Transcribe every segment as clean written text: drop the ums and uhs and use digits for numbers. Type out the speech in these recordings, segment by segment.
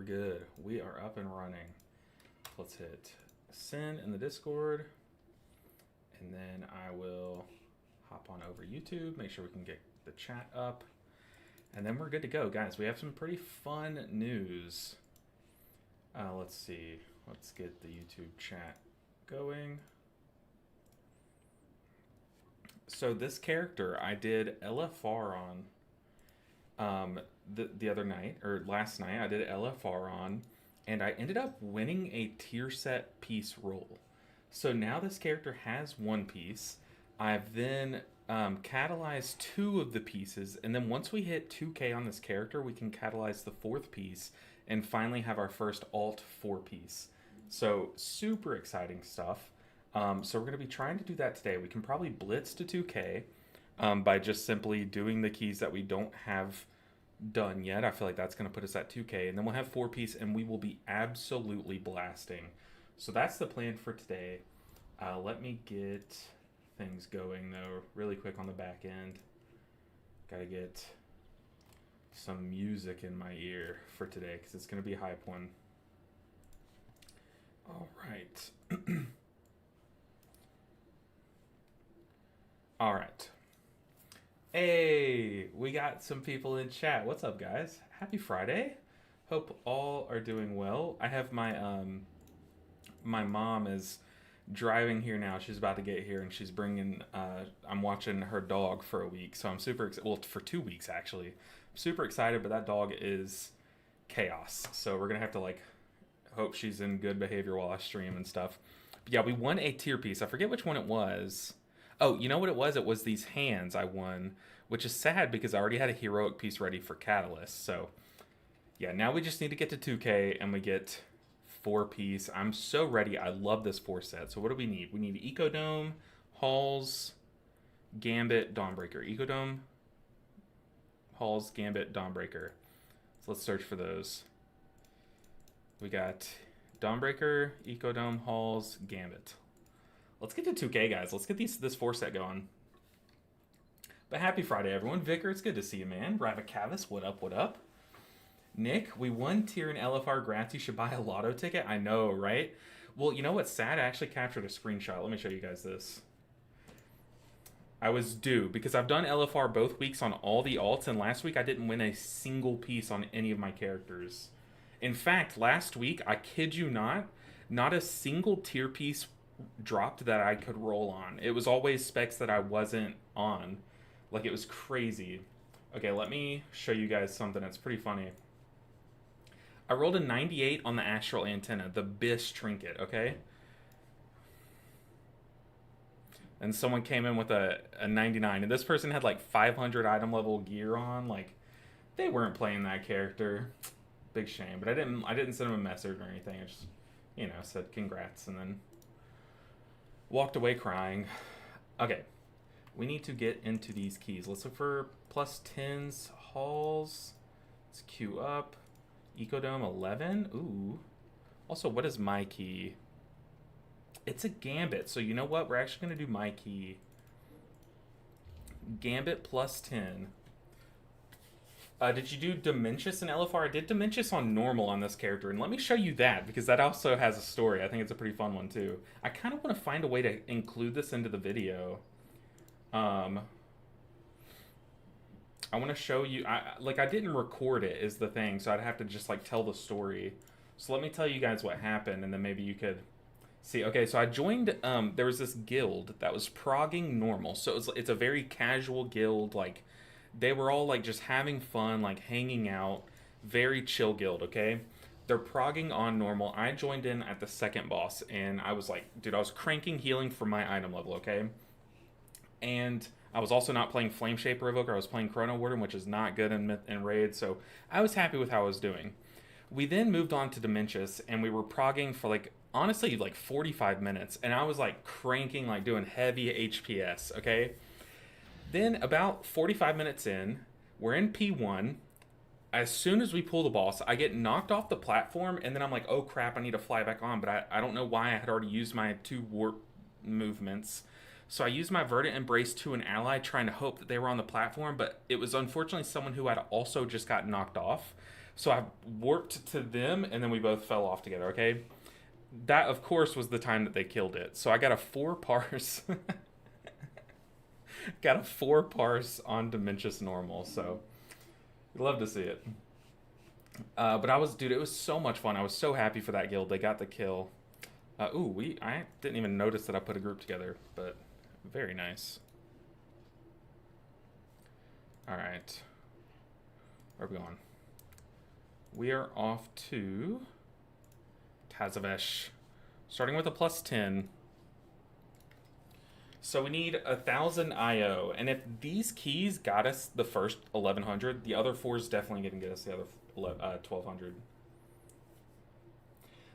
good. We are up and running. Let's hit send in the Discord. And then I will hop on over YouTube, make sure we can get the chat up. And then we're good to go. Guys, we have some pretty fun news. Let's see. Let's get the YouTube chat going. So this character I did LFR on the other night, or last night. I did LFR on, and I ended up winning a tier set piece roll. So now this character has one piece. I've then catalyzed 2 of the pieces, and then once we hit 2K on this character, we can catalyze the 4th piece and finally have our first alt 4 piece. So super exciting stuff. So we're going to be trying to do that today. We can probably blitz to 2K by just simply doing the keys that we don't have done yet. I feel like that's going to put us at 2K, and then we'll have 4 piece, and we will be absolutely blasting. So that's the plan for today. Let me get things going, though, really quick on the back end. Got to get some music in my ear for today, because it's going to be a hype one. All right. All right. Hey, we got some people in chat. What's up, guys? Happy Friday. Hope all are doing well. I have my my mom is driving here now. She's about to get here, and she's bringing I'm watching her dog for a week, so I'm super excited. Well, for 2 weeks actually. I'm super excited, but that dog is chaos, so we're gonna have to like hope she's in good behavior while I stream and stuff. But yeah, we won a tier piece. I forget which one it was. Oh, you know what it was? It was these hands I won, which is sad because I already had a heroic piece ready for Catalyst. So yeah, now we just need to get to 2K and we get 4 piece. I'm so ready. I love this 4 set. So what do we need? We need Ecodome, Halls, Gambit, Dawnbreaker. Ecodome, Halls, Gambit, Dawnbreaker. So let's search for those. We got Dawnbreaker, Ecodome, Halls, Gambit. Let's get to 2K, guys. Let's get this 4 set going. But happy Friday, everyone. Vicar, it's good to see you, man. Ravikavis, what up, what up? Nick, we won tier in LFR Grats. You should buy a lotto ticket. I know, right? Well, you know what's sad? I actually captured a screenshot. Let me show you guys this. I was due, because I've done LFR both weeks on all the alts, and last week I didn't win a single piece on any of my characters. In fact, last week, I kid you not a single tier piece dropped that I could roll on. It was always specs that I wasn't on. Like, it was crazy. Okay, let me show you guys something that's pretty funny. I rolled a 98 on the Astral Antenna, the Bish trinket, okay? And someone came in with a 99, and this person had like 500 item level gear on. Like, they weren't playing that character. Big shame. But I didn't send them a message or anything. I just, you know, said congrats and then walked away crying. Okay, we need to get into these keys. Let's look for plus 10s, Halls. Let's queue up. Ecodome 11. Ooh. Also, what is my key? It's a Gambit. So you know what? We're actually going to do my key. Gambit plus 10. Did you do Dementius in LFR? I did Dementius on normal on this character, and let me show you that, because that also has a story. I think it's a pretty fun one, too. I kind of want to find a way to include this into the video. I want to show you, I didn't record it is the thing, so I'd have to just, like, tell the story. So let me tell you guys what happened, and then maybe you could see. Okay, so I joined, there was this guild that was progging normal, so it's a very casual guild, like, they were all, like, just having fun, like, hanging out. Very chill guild, okay? They're progging on normal. I joined in at the second boss, and I was like, dude, I was cranking healing for my item level, okay? And I was also not playing Flame Shaper Evoker. I was playing Chrono Warden, which is not good in Raid, so I was happy with how I was doing. We then moved on to Dementius, and we were progging for, like, honestly, like, 45 minutes, and I was, like, cranking, like, doing heavy HPS, okay? Then about 45 minutes in, we're in P1. As soon as we pull the boss, I get knocked off the platform, and then I'm like, oh crap, I need to fly back on, but I don't know why. I had already used my 2 warp movements. So I used my Verdant Embrace to an ally, trying to hope that they were on the platform, but it was unfortunately someone who had also just got knocked off. So I warped to them, and then we both fell off together, okay? That, of course, was the time that they killed it. So I got a 4 parse. Got a 4 parse on Dementious Normal, so love to see it. But dude, it was so much fun. I was so happy for that guild. They got the kill. I didn't even notice that I put a group together, but very nice. All right. Where are we going? We are off to Tazavesh, starting with a +10. So we need 1,000 IO, and if these keys got us the first 1,100, the other 4 is definitely going to get us the other 1,200.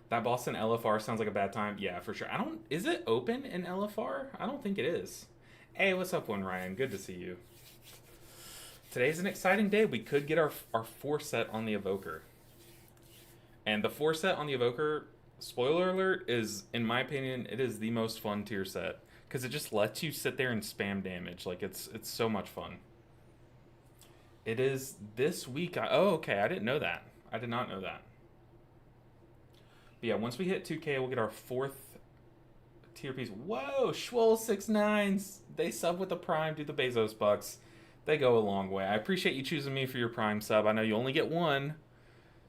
That boss in LFR sounds like a bad time. Yeah, for sure. Is it open in LFR? I don't think it is. Hey, what's up, Ryan? Good to see you. Today's an exciting day. We could get our 4 set on the Evoker. And the 4 set on the Evoker, spoiler alert, is, in my opinion, it is the most fun tier set. Because it just lets you sit there and spam damage. Like, it's so much fun. It is this week. Oh, okay. I didn't know that. I did not know that. But yeah, once we hit 2K, we'll get our 4th tier piece. Whoa, Schwoll69s. They sub with the Prime, do the Bezos bucks. They go a long way. I appreciate you choosing me for your Prime sub. I know you only get one,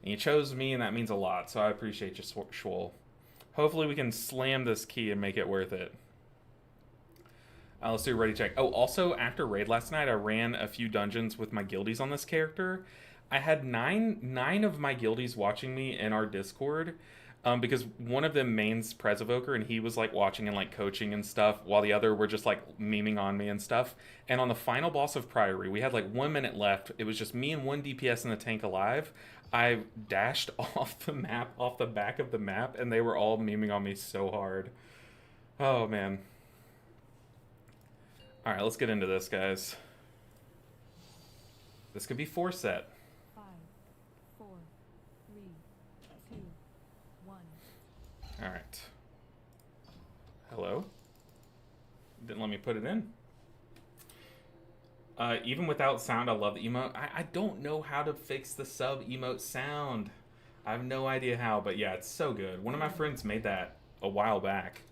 and you chose me, and that means a lot. So I appreciate you, Schwoll. Hopefully we can slam this key and make it worth it. Let's do a ready check. Oh, also, after raid last night, I ran a few dungeons with my guildies on this character. I had nine of my guildies watching me in our Discord, because one of them mains Prez Evoker, and he was like watching and like coaching and stuff, while the other were just like memeing on me and stuff. And on the final boss of Priory, we had like 1 minute left. It was just me and 1 DPS in the tank alive. I dashed off the map, off the back of the map, and they were all memeing on me so hard. Oh, man. All right, let's get into this, guys. This could be 4 set. 5, 4, 3, 2, 1. All right. Hello? Didn't let me put it in. Even without sound, I love the emote. I don't know how to fix the sub emote sound. I have no idea how, but yeah, it's so good. One of my friends made that a while back.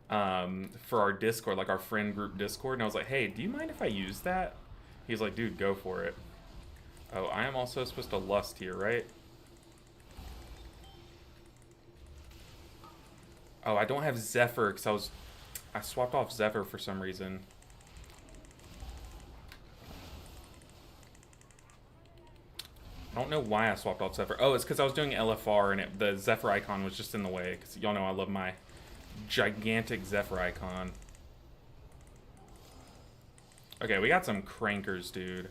For our Discord, like our friend group Discord, and I was like, hey, do you mind if I use that? He's like, dude, go for it. Oh, I am also supposed to lust here, right? Oh, I don't have Zephyr because I swapped off Zephyr for some reason. I don't know why I swapped off Zephyr. Oh, it's because I was doing LFR and the Zephyr icon was just in the way, because y'all know I love my gigantic Zephyr icon. Okay, we got some crankers, dude.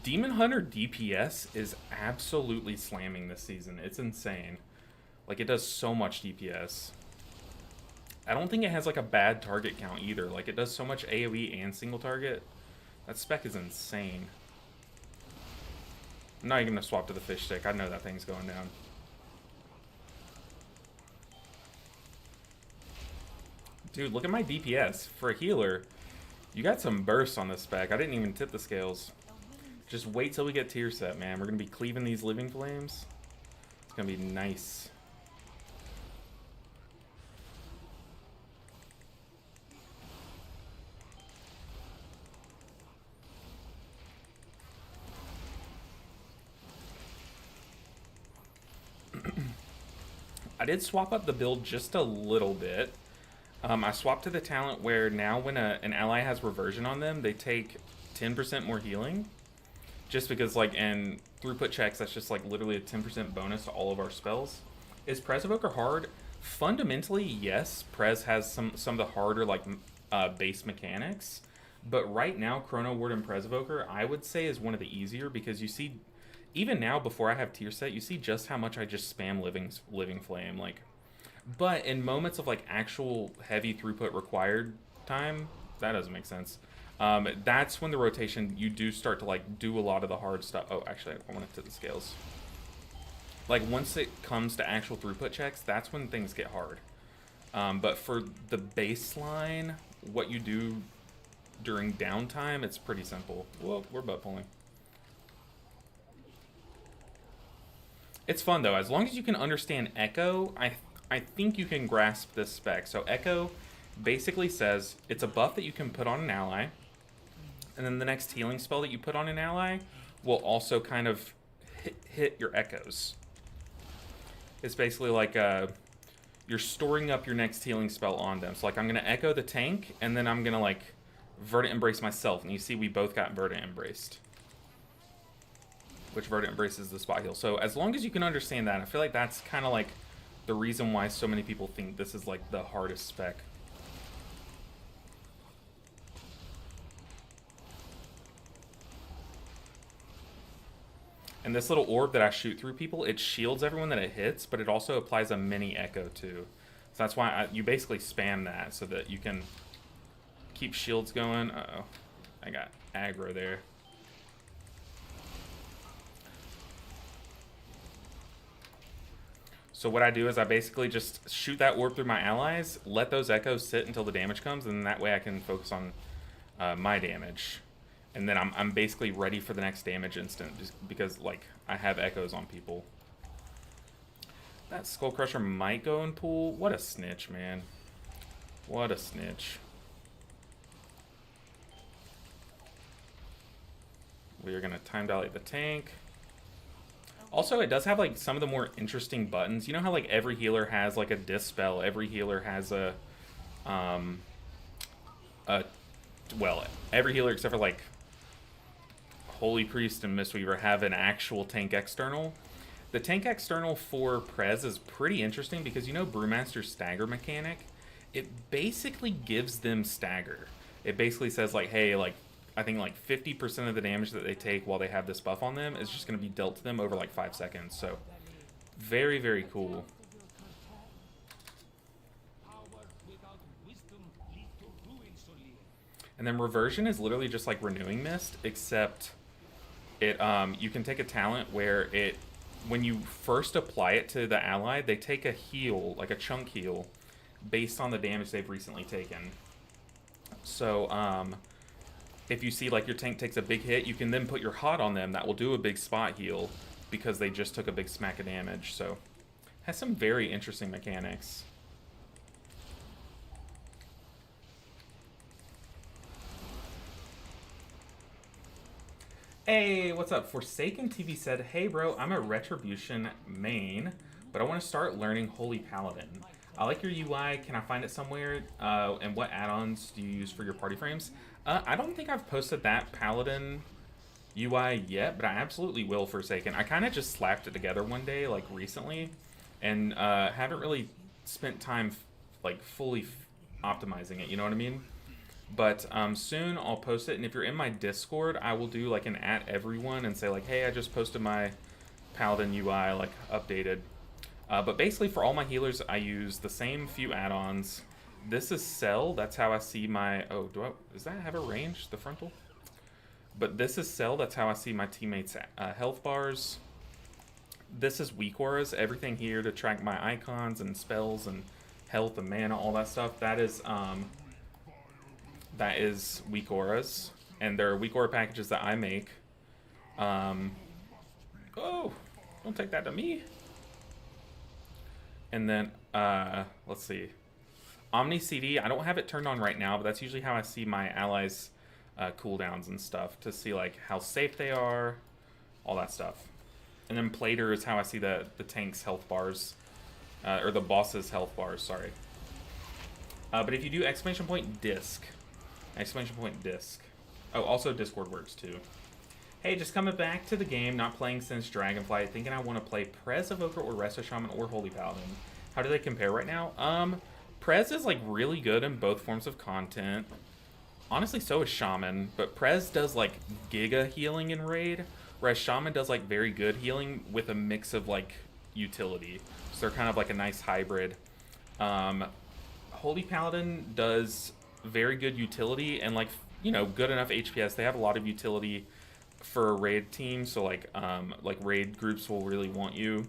Demon Hunter DPS is absolutely slamming this season. It's insane. Like, it does so much DPS. I don't think it has like a bad target count either. Like, it does so much AoE and single target. That spec is insane. I'm not even gonna swap to the fish stick. I know that thing's going down. Dude, look at my DPS. For a healer, you got some bursts on this spec. I didn't even tip the scales. Just wait till we get tier set, man. We're gonna be cleaving these living flames. It's gonna be nice. I did swap up the build just a little bit. I swapped to the talent where now when an ally has reversion on them, they take 10% more healing. Just because, like, in throughput checks, that's just, like, literally a 10% bonus to all of our spells. Is Prez Evoker hard? Fundamentally, yes. Prez has some of the harder, like, base mechanics. But right now, Chrono Ward and Prez Evoker, I would say, is one of the easier, because you see, even now, before I have tier set, you see just how much I just spam Living Flame, like. But in moments of, like, actual heavy throughput required time, that doesn't make sense. That's when the rotation, you do start to, like, do a lot of the hard stuff. Oh, actually, I want to tip the scales. Like, once it comes to actual throughput checks, that's when things get hard. But for the baseline, what you do during downtime, it's pretty simple. Whoa, we're butt pulling. It's fun though. As long as you can understand Echo, I think you can grasp this spec. So Echo basically says it's a buff that you can put on an ally, and then the next healing spell that you put on an ally will also kind of hit your echoes. It's basically like you're storing up your next healing spell on them. So like I'm gonna echo the tank, and then I'm gonna like Verdant Embrace myself, and you see we both got Verdant Embraced. Which Verdant embraces the spot heal. So as long as you can understand that, I feel like that's kind of like the reason why so many people think this is like the hardest spec. And this little orb that I shoot through people, it shields everyone that it hits, but it also applies a mini echo too. So that's why you basically spam that so that you can keep shields going. Uh-oh, I got aggro there. So what I do is I basically just shoot that orb through my allies, let those echoes sit until the damage comes, and that way I can focus on my damage. And then I'm basically ready for the next damage instant, just because like I have echoes on people. That Skull Crusher might go in pool. What a snitch, man. What a snitch. We are gonna time dilate the tank. Also, it does have like some of the more interesting buttons. You know how like every healer has like a dispel, every healer has well, every healer except for like Holy Priest and Mistweaver have an actual tank external. The tank external for Prez is pretty interesting because you know Brewmaster's stagger mechanic? It basically gives them stagger. It basically says like, hey, like I think like 50% of the damage that they take while they have this buff on them is just going to be dealt to them over like 5 seconds. So very, very cool. And then Reversion is literally just like Renewing Mist, except it you can take a talent where it, when you first apply it to the ally, they take a heal, like a chunk heal, based on the damage they've recently taken. So if you see like your tank takes a big hit, you can then put your hot on them. That will do a big spot heal because they just took a big smack of damage. So has some very interesting mechanics. Hey, what's up? Forsaken TV said, hey bro, I'm a Retribution main, but I want to start learning Holy Paladin. I like your UI. Can I find it somewhere? And what add-ons do you use for your party frames? I don't think I've posted that Paladin UI yet, but I absolutely will, Forsaken. I kind of just slapped it together one day, like recently, and haven't really spent time like fully optimizing it, you know what I mean? But soon I'll post it, and if you're in my Discord, I will do like an at everyone and say like, hey, I just posted my Paladin UI like updated. But basically for all my healers, I use the same few add-ons. This is Cell. That's how I see my... Oh, does that have a range, the frontal? But this is Cell. That's how I see my teammates' health bars. This is Weak Auras. Everything here to track my icons and spells and health and mana, all that stuff. That is Weak Auras. And there are Weak Aura packages that I make. Oh, don't take that to me. And then, let's see. Omni CD, I don't have it turned on right now, but that's usually how I see my allies' cooldowns and stuff, to see like how safe they are, all that stuff. And then Plater is how I see the tank's health bars, or the boss's health bars, sorry. But if you do exclamation point disc. Oh, also Discord works too. Hey, just coming back to the game, not playing since Dragonflight, thinking I want to play Prez, Evoker, or Resto Shaman, or Holy Paladin. How do they compare right now? Prez is like really good in both forms of content. Honestly, so is Shaman, but Prez does like giga healing in Raid, whereas Shaman does like very good healing with a mix of like utility. So they're kind of like a nice hybrid. Holy Paladin does very good utility and like, you know, good enough HPS. They have a lot of utility for a raid team, so like raid groups will really want you.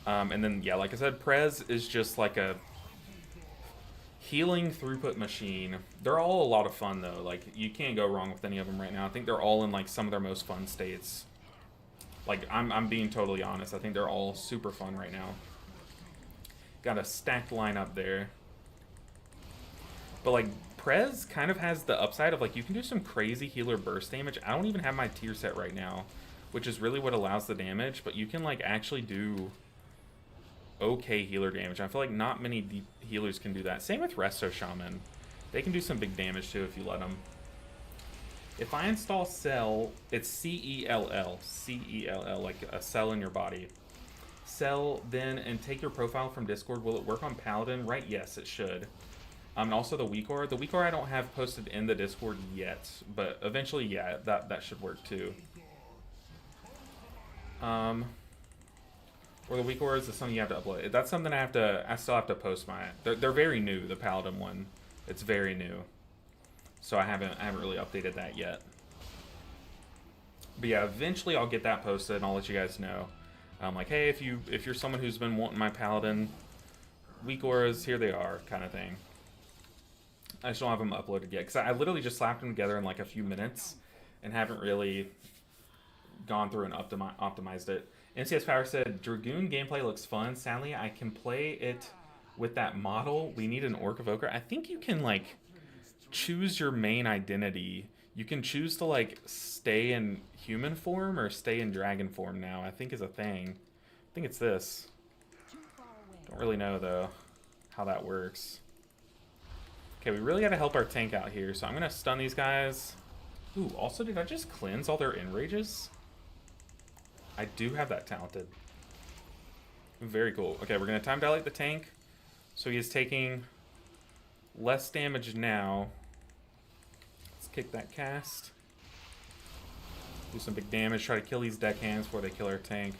And then yeah, like I said, Prez is just like a healing throughput machine. They're all a lot of fun though. Like you can't go wrong with any of them right now. I think they're all in like some of their most fun states. Like, I'm being totally honest. I think they're all super fun right now. Got a stacked lineup there. But, like, Prez kind of has the upside of, like, you can do some crazy healer burst damage. I don't even have my tier set right now, which is really what allows the damage. But you can, like, actually do okay healer damage. I feel like not many deep healers can do that. Same with Resto Shaman. They can do some big damage, too, if you let them. If I install Cell, it's C-E-L-L. C-E-L-L, like a cell in your body. Cell, then, and take your profile from Discord. Will it work on Paladin? Right, yes, it should. And also the weak aura. The weak aura I don't have posted in the Discord yet, but eventually, yeah, that should work too. Or the weak aura is something you have to upload. That's something I still have to post my. They're very new. The Paladin one, it's very new, so I haven't really updated that yet. But yeah, eventually I'll get that posted and I'll let you guys know. Like, hey, if you're someone who's been wanting my Paladin weak auras, here they are, kind of thing. I just don't have them uploaded yet because I literally just slapped them together in like a few minutes and haven't really gone through and optimized it. NCS Power said, Dragoon gameplay looks fun. Sadly, I can play it with that model. We need an Orc Evoker. I think you can, like, choose your main identity. You can choose to, like, stay in human form or stay in dragon form now, I think is a thing. I think it's this. Don't really know, though, how that works. Okay, we really got to help our tank out here, so I'm going to stun these guys. Ooh, also, did I just cleanse all their enrages? I do have that talented. Very cool. Okay, we're going to time dilate the tank. So he is taking less damage now. Let's kick that cast. Do some big damage. Try to kill these deckhands before they kill our tank.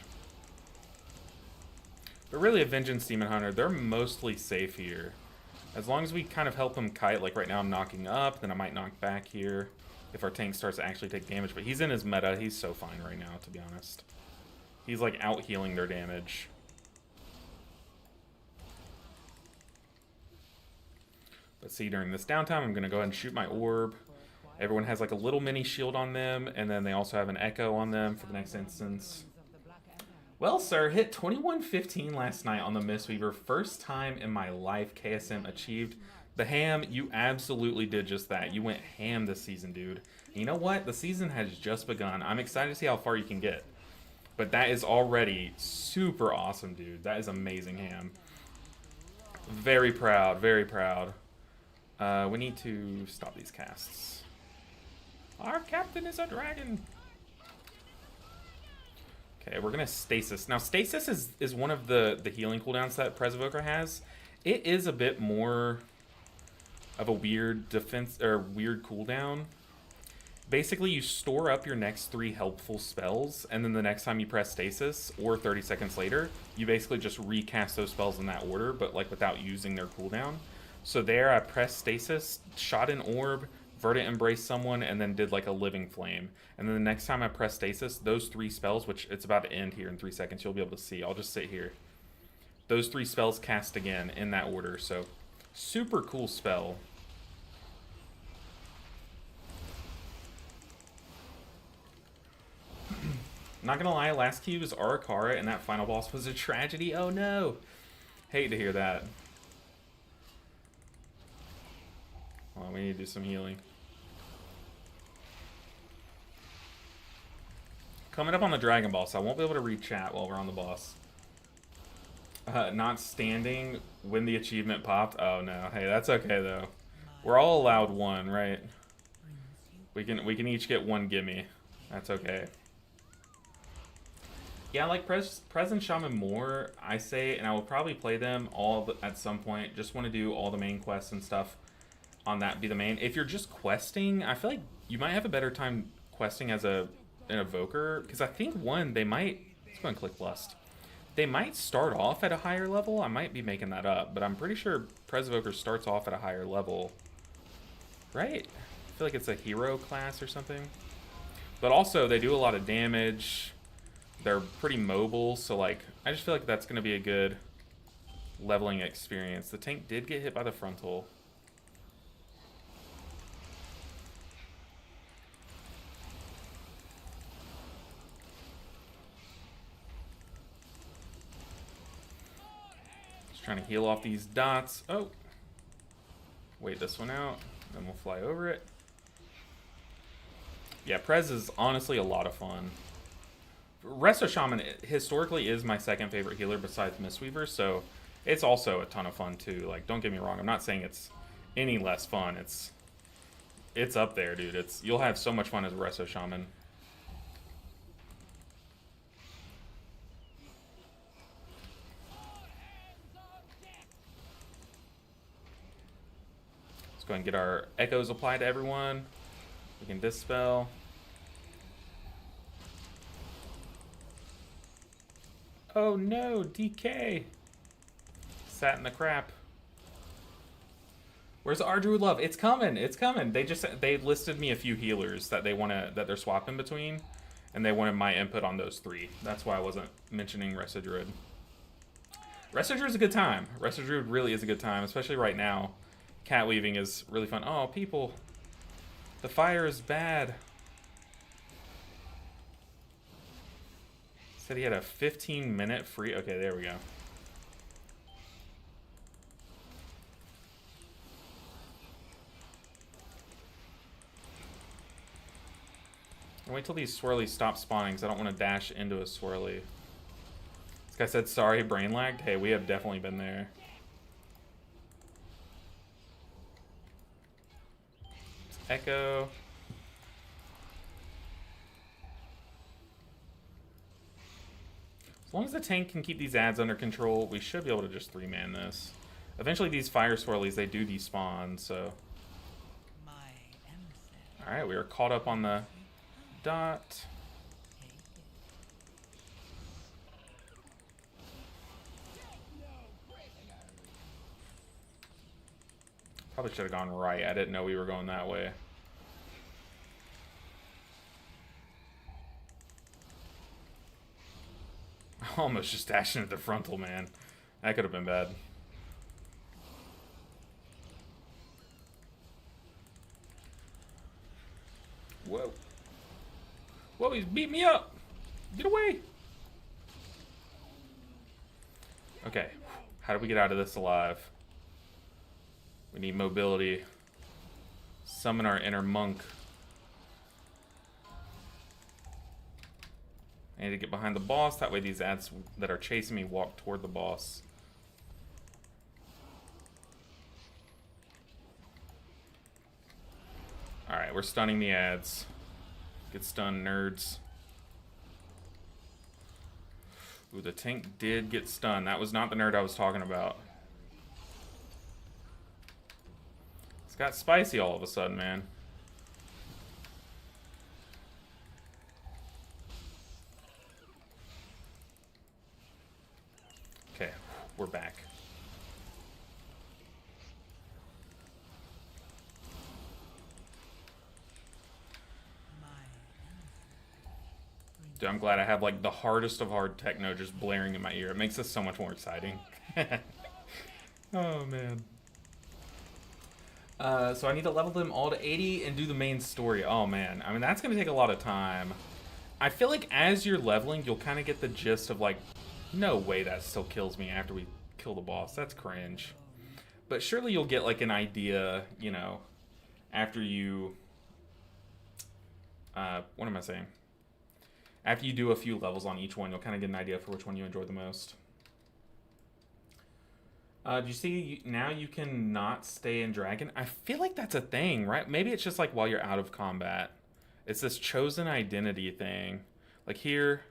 But really, a Vengeance Demon Hunter, they're mostly safe here. As long as we kind of help him kite, like right now I'm knocking up, then I might knock back here if our tank starts to actually take damage. But he's in his meta. He's so fine right now, to be honest. He's like out healing their damage. Let's see, during this downtime, I'm going to go ahead and shoot my orb. Everyone has like a little mini shield on them, and then they also have an echo on them for the next instance. Well, sir, hit 2115 last night on the Mistweaver. First time in my life KSM achieved the ham. You absolutely did just that. You went ham this season, dude. And you know what? The season has just begun. I'm excited to see how far you can get. But that is already super awesome, dude. That is amazing ham. Very proud, very proud. We need to stop these casts. Our captain is a dragon. Okay, we're gonna stasis. Now, stasis is one of the healing cooldowns that Prez Evoker has. It is a bit more of a weird defense or weird cooldown. Basically, you store up your next 3 helpful spells, and then the next time you press stasis, or 30 seconds later, you basically just recast those spells in that order, but like without using their cooldown. So there, I pressed stasis, shot an orb, Verdant Embrace someone, and then did like a Living Flame. And then the next time I press stasis, those 3 spells, which it's about to end here in 3 seconds, you'll be able to see. I'll just sit here. Those 3 spells cast again in that order, so super cool spell. Not gonna lie, last key was Aracara, and that final boss was a tragedy. Oh no! Hate to hear that. Hold on, we need to do some healing. Coming up on the Dragon Boss, I won't be able to read chat while we're on the boss. Not standing when the achievement popped. Oh no, hey, that's okay though. We're all allowed 1, right? We can each get 1 gimme. That's okay. Yeah, I like Prez and Shaman more, I say, and I will probably play them all at some point. Just want to do all the main quests and stuff on that, be the main. If you're just questing, I feel like you might have a better time questing as an Evoker, because I think, they might, let's go and click Lust. They might start off at a higher level. I might be making that up, but I'm pretty sure Prez Evoker starts off at a higher level, right? I feel like it's a hero class or something. But also, they do a lot of damage. They're pretty mobile, so like I just feel like that's going to be a good leveling experience. The tank did get hit by the frontal. Just trying to heal off these dots. Oh. Wait this one out. Then we'll fly over it. Yeah, Prez is honestly a lot of fun. Resto Shaman historically is my second favorite healer besides Mistweaver, so it's also a ton of fun too. Like, don't get me wrong, I'm not saying it's any less fun. It's up there, dude. You'll have so much fun as a Resto Shaman. Let's go ahead and get our echoes applied to everyone. We can dispel. Oh no, DK. Sat in the crap. Where's our Druid Love? It's coming. It's coming. They listed me a few healers that they're swapping between, and they wanted my input on those 3. That's why I wasn't mentioning Resto Druid. Resto Druid is a good time. Resto Druid really is a good time, especially right now. Cat weaving is really fun. Oh, people. The fire is bad. Said he had a 15-minute free. Okay, there we go. I'll wait till these swirlies stop spawning because I don't want to dash into a swirly. This guy said, sorry, brain lagged. Hey, we have definitely been there. Echo. As long as the tank can keep these ads under control, we should be able to just 3-man this. Eventually these fire swirlies, they do despawn, so... Alright, we are caught up on the dot. Probably should have gone right. I didn't know we were going that way. I almost just dashed into the frontal, man. That could have been bad. Whoa. Whoa, he's beat me up. Get away. Okay. How do we get out of this alive? We need mobility. Summon our inner monk. I need to get behind the boss. That way these ads that are chasing me walk toward the boss. Alright, we're stunning the ads. Get stunned, nerds. Ooh, the tank did get stunned. That was not the nerd I was talking about. It's got spicy all of a sudden, man. Okay, we're back. Dude, I'm glad I have like the hardest of hard techno just blaring in my ear. It makes this so much more exciting. Oh man. So I need to level them all to 80 and do the main story. Oh man, I mean that's gonna take a lot of time. I feel like as you're leveling, you'll kind of get the gist of like, no way that still kills me after we kill the boss. That's cringe. But surely you'll get like an idea, you know, after you, what am I saying? After you do a few levels on each one, you'll kind of get an idea for which one you enjoy the most. Do you see now you can not stay in Dragon? I feel like that's a thing, right? Maybe it's just like while you're out of combat. It's this chosen identity thing. Like here,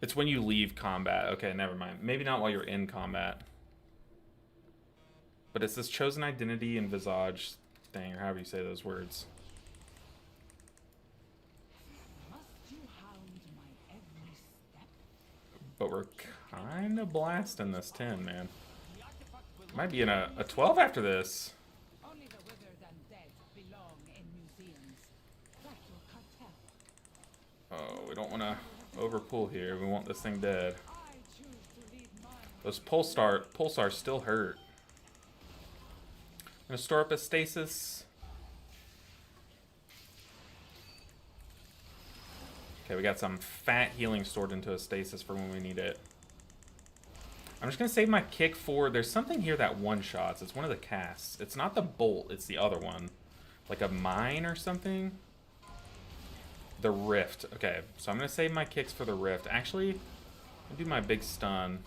it's when you leave combat. Okay, never mind. Maybe not while you're in combat. But it's this chosen identity and visage thing, or however you say those words. But we're kind of blasting this 10, man. Might be in a 12 after this. Oh, we don't want to overpull here. We want this thing dead. Those pulsars still hurt. I'm gonna store up a stasis. Okay, we got some fat healing stored into a stasis for when we need it. I'm just going to save my kick for... There's something here that one-shots. It's one of the casts. It's not the bolt. It's the other one. Like a mine or something? The rift. Okay, so I'm going to save my kicks for the rift. Actually, I'll do my big stun.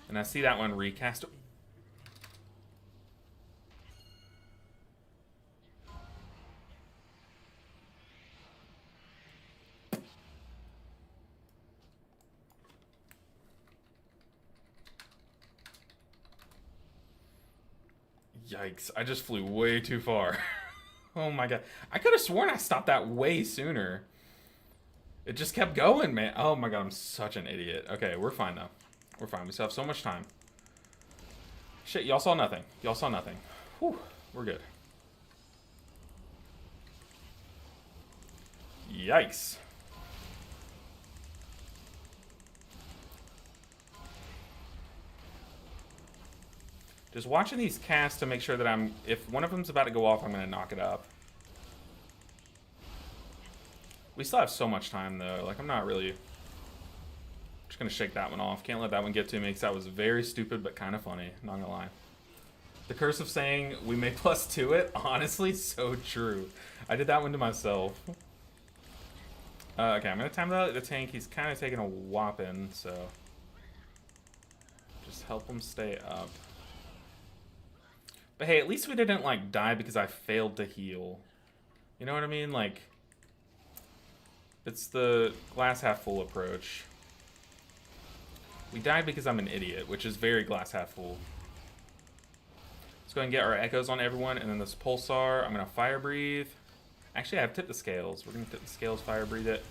And I see that one recast. Yikes, I just flew way too far. Oh my god. I could have sworn I stopped that way sooner. It just kept going, man. Oh my god, I'm such an idiot. Okay, we're fine though. We're fine. We still have so much time. Shit, y'all saw nothing. Y'all saw nothing. Whew, we're good. Yikes. Just watching these casts to make sure that I'm... If one of them's about to go off, I'm going to knock it up. We still have so much time, though. Like, I'm not really... Just going to shake that one off. Can't let that one get to me, because that was very stupid, but kind of funny. Not going to lie. The curse of saying we may +2 it. Honestly, so true. I did that one to myself. Okay, I'm going to time out the tank. He's kind of taking a whopping, so... Just help him stay up. But hey, at least we didn't, like, die because I failed to heal. You know what I mean? Like, it's the glass half full approach. We died because I'm an idiot, which is very glass half full. Let's go ahead and get our echoes on everyone, and then this pulsar, I'm going to fire breathe. Actually, I have tipped the scales. We're going to tip the scales, fire breathe it.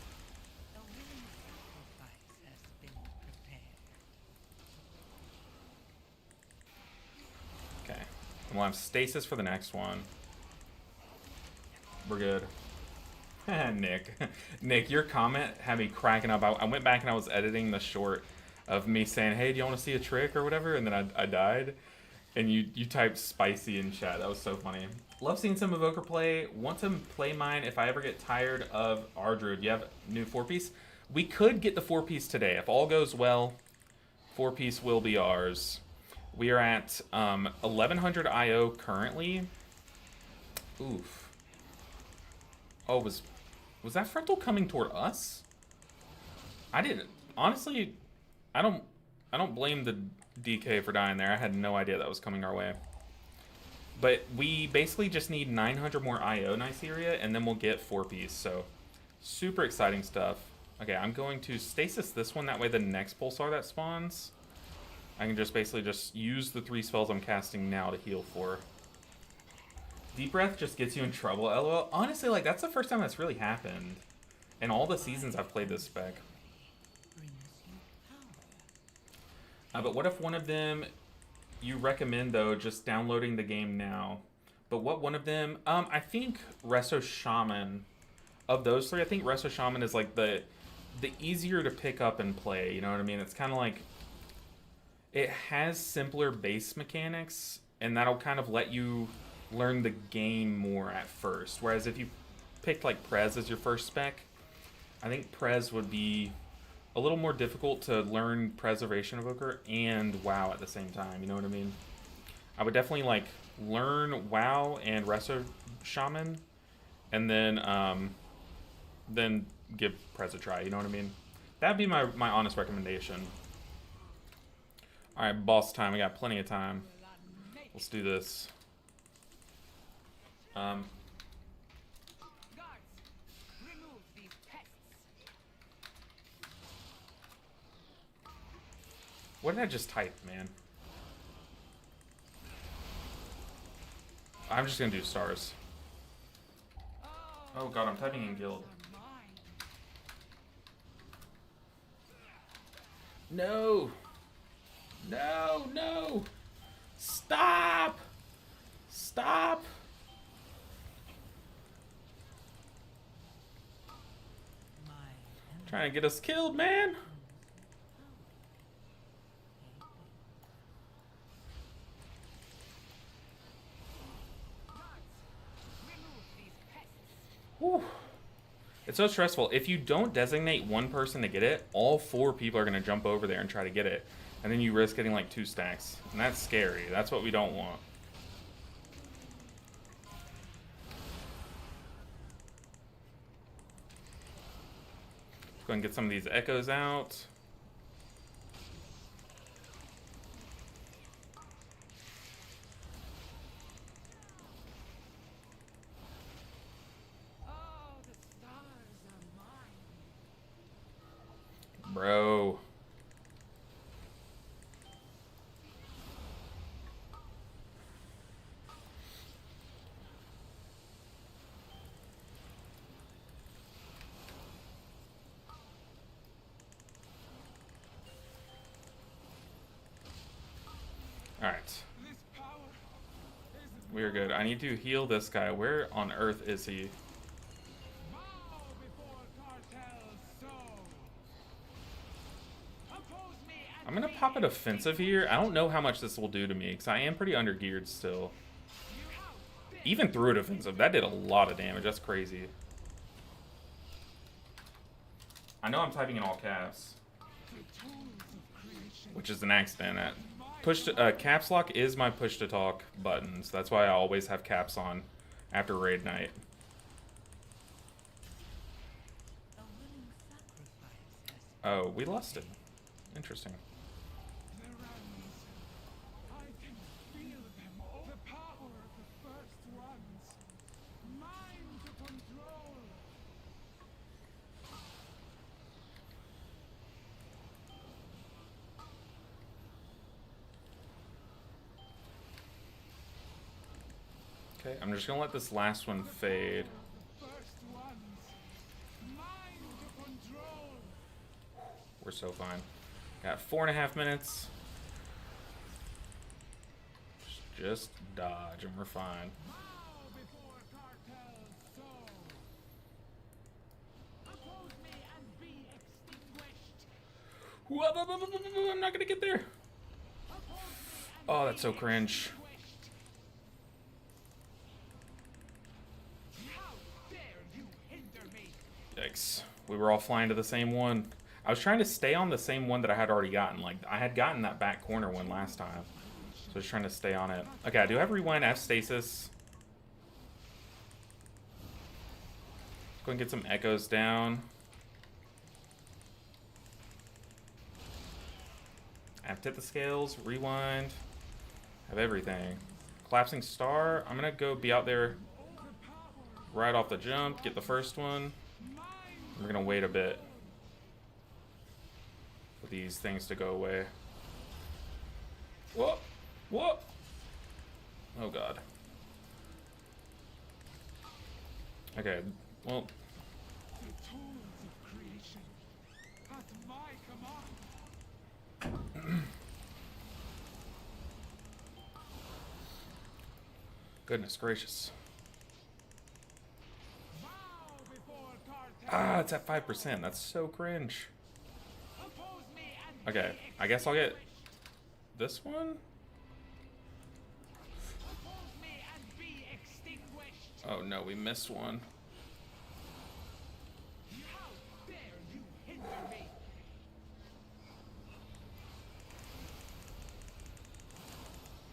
We'll have stasis for the next one. We're good. Nick. Nick, your comment had me cracking up. I went back and I was editing the short of me saying, hey, do you want to see a trick or whatever? And then I died. And you typed spicy in chat. That was so funny. Love seeing some Evoker play. Want to play mine if I ever get tired of our druid. You have a new 4-piece? We could get the 4-piece today. If all goes well, 4-piece will be ours. We are at 1100 IO currently. Oof. Oh, was that frontal coming toward us? I didn't. Honestly, I don't blame the DK for dying there. I had no idea that was coming our way. But we basically just need 900 more IO Nyceria, and then we'll get 4-piece. So, super exciting stuff. Okay, I'm going to stasis this one. That way the next pulsar that spawns, I can just basically just use the 3 spells I'm casting now to heal for. Deep Breath just gets you in trouble, LOL. Honestly, like, that's the first time that's really happened in all the seasons I've played this spec. But what if one of them, you recommend, though, just downloading the game now? But what one of them, I think Resto Shaman, of those 3, I think Resto Shaman is, like, the easier to pick up and play, you know what I mean? It's kind of like... It has simpler base mechanics, and that'll kind of let you learn the game more at first. Whereas if you picked like Prez as your first spec, I think Prez would be a little more difficult to learn Preservation Evoker and WoW at the same time, you know what I mean? I would definitely like learn WoW and Resto Shaman, and then give Prez a try, you know what I mean? That'd be my honest recommendation. Alright, boss time. We got plenty of time. Let's do this. What did I just type, man? I'm just gonna do stars. Oh god, I'm typing in guild. No! No, no! Stop! Stop! Trying to get us killed, man! Whew. It's so stressful. If you don't designate one person to get it, all 4 people are going to jump over there and try to get it. And then you risk getting like 2 stacks. And that's scary. That's what we don't want. Let's go and get some of these echoes out. Bro. Alright. We're good. I need to heal this guy. Where on earth is he? I'm gonna pop a defensive here. I don't know how much this will do to me, because I am pretty under-geared still. Even through a defensive, that did a lot of damage. That's crazy. I know I'm typing in all caps, which is an accident. Caps lock is my push to talk button, so that's why I always have caps on after raid night. Oh, we lusted. Interesting. Okay, I'm just gonna let this last one fade. We're so fine. Got 4.5 minutes. Just dodge and we're fine. I'm not gonna get there. Oh, that's so cringe. Yikes. We were all flying to the same one. I was trying to stay on the same one that I had already gotten. Like, I had gotten that back corner one last time. So I was trying to stay on it. Okay, I do have rewind, I have stasis. Go and get some echoes down. I have tip the scales, rewind. I have everything. Collapsing star. I'm gonna go be out there right off the jump, get the first one. We're gonna wait a bit for these things to go away. Whoa! Whoa! Oh god. Okay, well. Goodness gracious. Ah, it's at 5%. That's so cringe. Okay, I guess I'll get this one. Oh no, we missed one.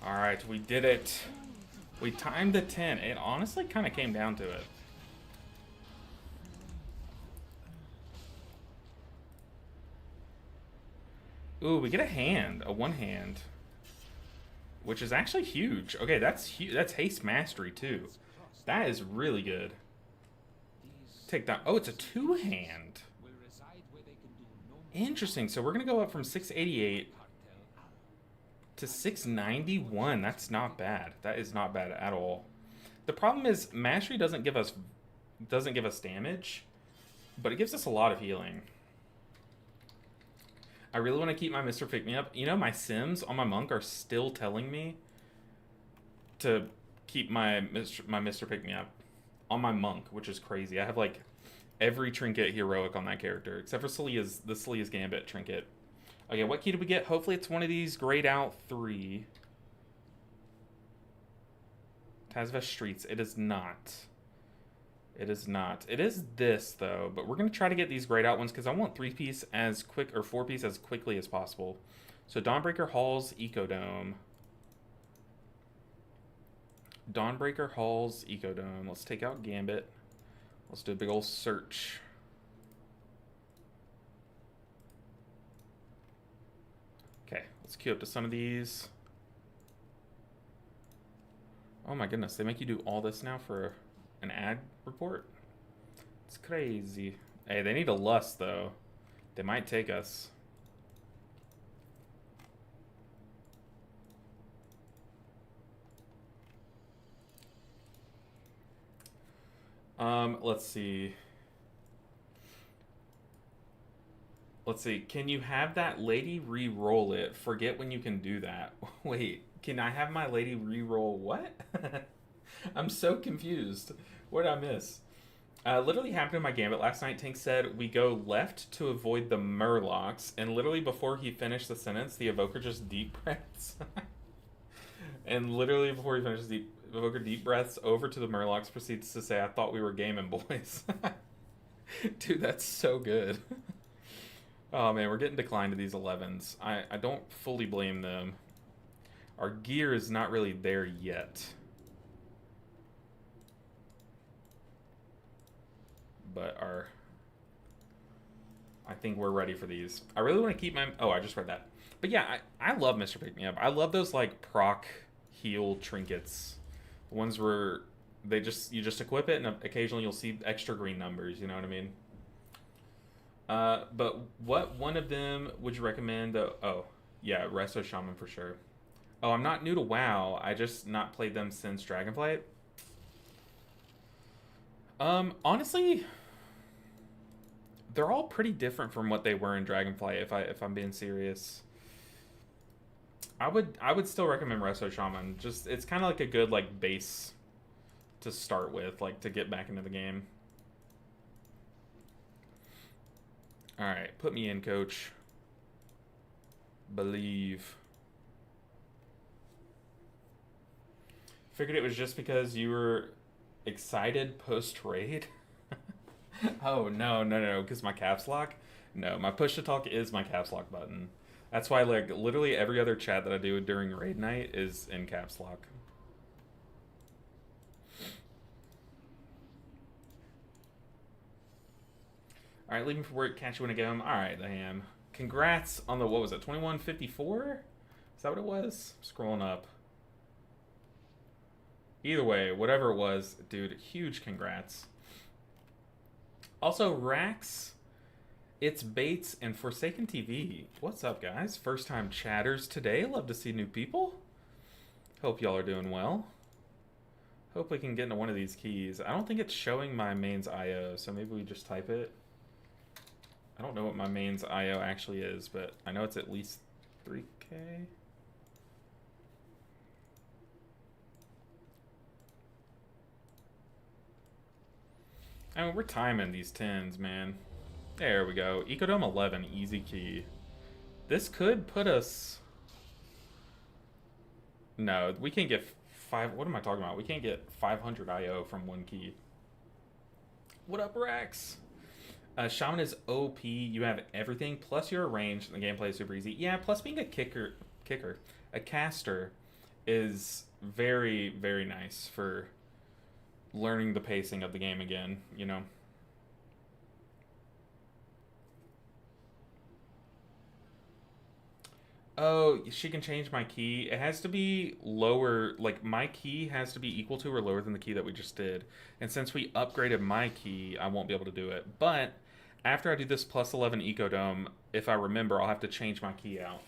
Alright, we did it. We timed the 10. It honestly kind of came down to it. Ooh, we get a hand, a one hand, which is actually huge. Okay, that's huge. That's haste mastery too. That is really good. Take that. Oh, it's a two hand. Interesting. So we're gonna go up from 688 to 691. That's not bad. That is not bad at all. The problem is mastery doesn't give us damage, but it gives us a lot of healing. I really want to keep my Mr. Pick Me Up. You know, my Sims on my monk are still telling me to keep my Mr. Pick Me Up on my monk, which is crazy. I have like every trinket heroic on that character except for the Selea's Gambit trinket. Okay, what key did we get? Hopefully it's one of these grayed out 3. Tazavesh Streets. It is not. It is not. It is this, though. But we're going to try to get these grayed out ones because I want 3-piece as quick, or 4-piece as quickly as possible. So Dawnbreaker Hall's Ecodome. Dawnbreaker Hall's Ecodome. Let's take out Gambit. Let's do a big old search. Okay, let's queue up to some of these. Oh my goodness, they make you do all this now for an ad report? It's crazy. Hey, they need a lust though. They might take us. Let's see. Let's see. Can you have that lady re-roll it? Forget when you can do that. Wait, can I have my lady re-roll what? I'm so confused. What did I miss? Literally happened in my gambit last night. Tank said we go left to avoid the murlocs, and literally before he finished the sentence, the evoker just deep breaths. And literally before he finishes the evoker deep breaths over to the murlocs, proceeds to say, "I thought we were gaming, boys." Dude, that's so good. Oh man, we're getting declined to these 11s. I don't fully blame them. Our gear is not really there yet. But I think we're ready for these. I really want to keep my... Oh, I just read that. But yeah, I love Mr. Pick Me Up. I love those like proc heal trinkets. The ones where you just equip it and occasionally you'll see extra green numbers, you know what I mean? But what one of them would you recommend? Oh, yeah, Resto Shaman for sure. Oh, I'm not new to WoW. I just not played them since Dragonflight. Honestly, they're all pretty different from what they were in Dragonflight. If I'm being serious, I would still recommend Resto Shaman. Just it's kind of like a good like base to start with, like to get back into the game. All right, put me in, coach. Believe. Figured it was just because you were excited post-raid. Oh, no, because my caps lock? No, my push to talk is my caps lock button. That's why like literally every other chat that I do during raid night is in caps lock. All right, leaving for work, catch you when I get home. All right, I am. Congrats on the, what was it, 2154? Is that what it was? Scrolling up. Either way, whatever it was, dude, huge congrats. Also, Rax, It's Bates, and Forsaken TV. What's up, guys? First time chatters today. Love to see new people. Hope y'all are doing well. Hope we can get into one of these keys. I don't think it's showing my mains IO, so maybe we just type it. I don't know what my mains IO actually is, but I know it's at least 3K. I mean, we're timing these 10s, man. There we go. Ecodome 11, easy key. This could put us... No, we can't get 5... What am I talking about? We can't get 500 IO from one key. What up, Rex? Shaman is OP. You have everything, plus you're ranged, and the gameplay is super easy. Yeah, plus being a a caster is very, very nice for learning the pacing of the game again, you know? Oh, she can change my key. It has to be lower, like my key has to be equal to or lower than the key that we just did. And since we upgraded my key, I won't be able to do it. But after I do this plus 11 Ecodome, if I remember, I'll have to change my key out.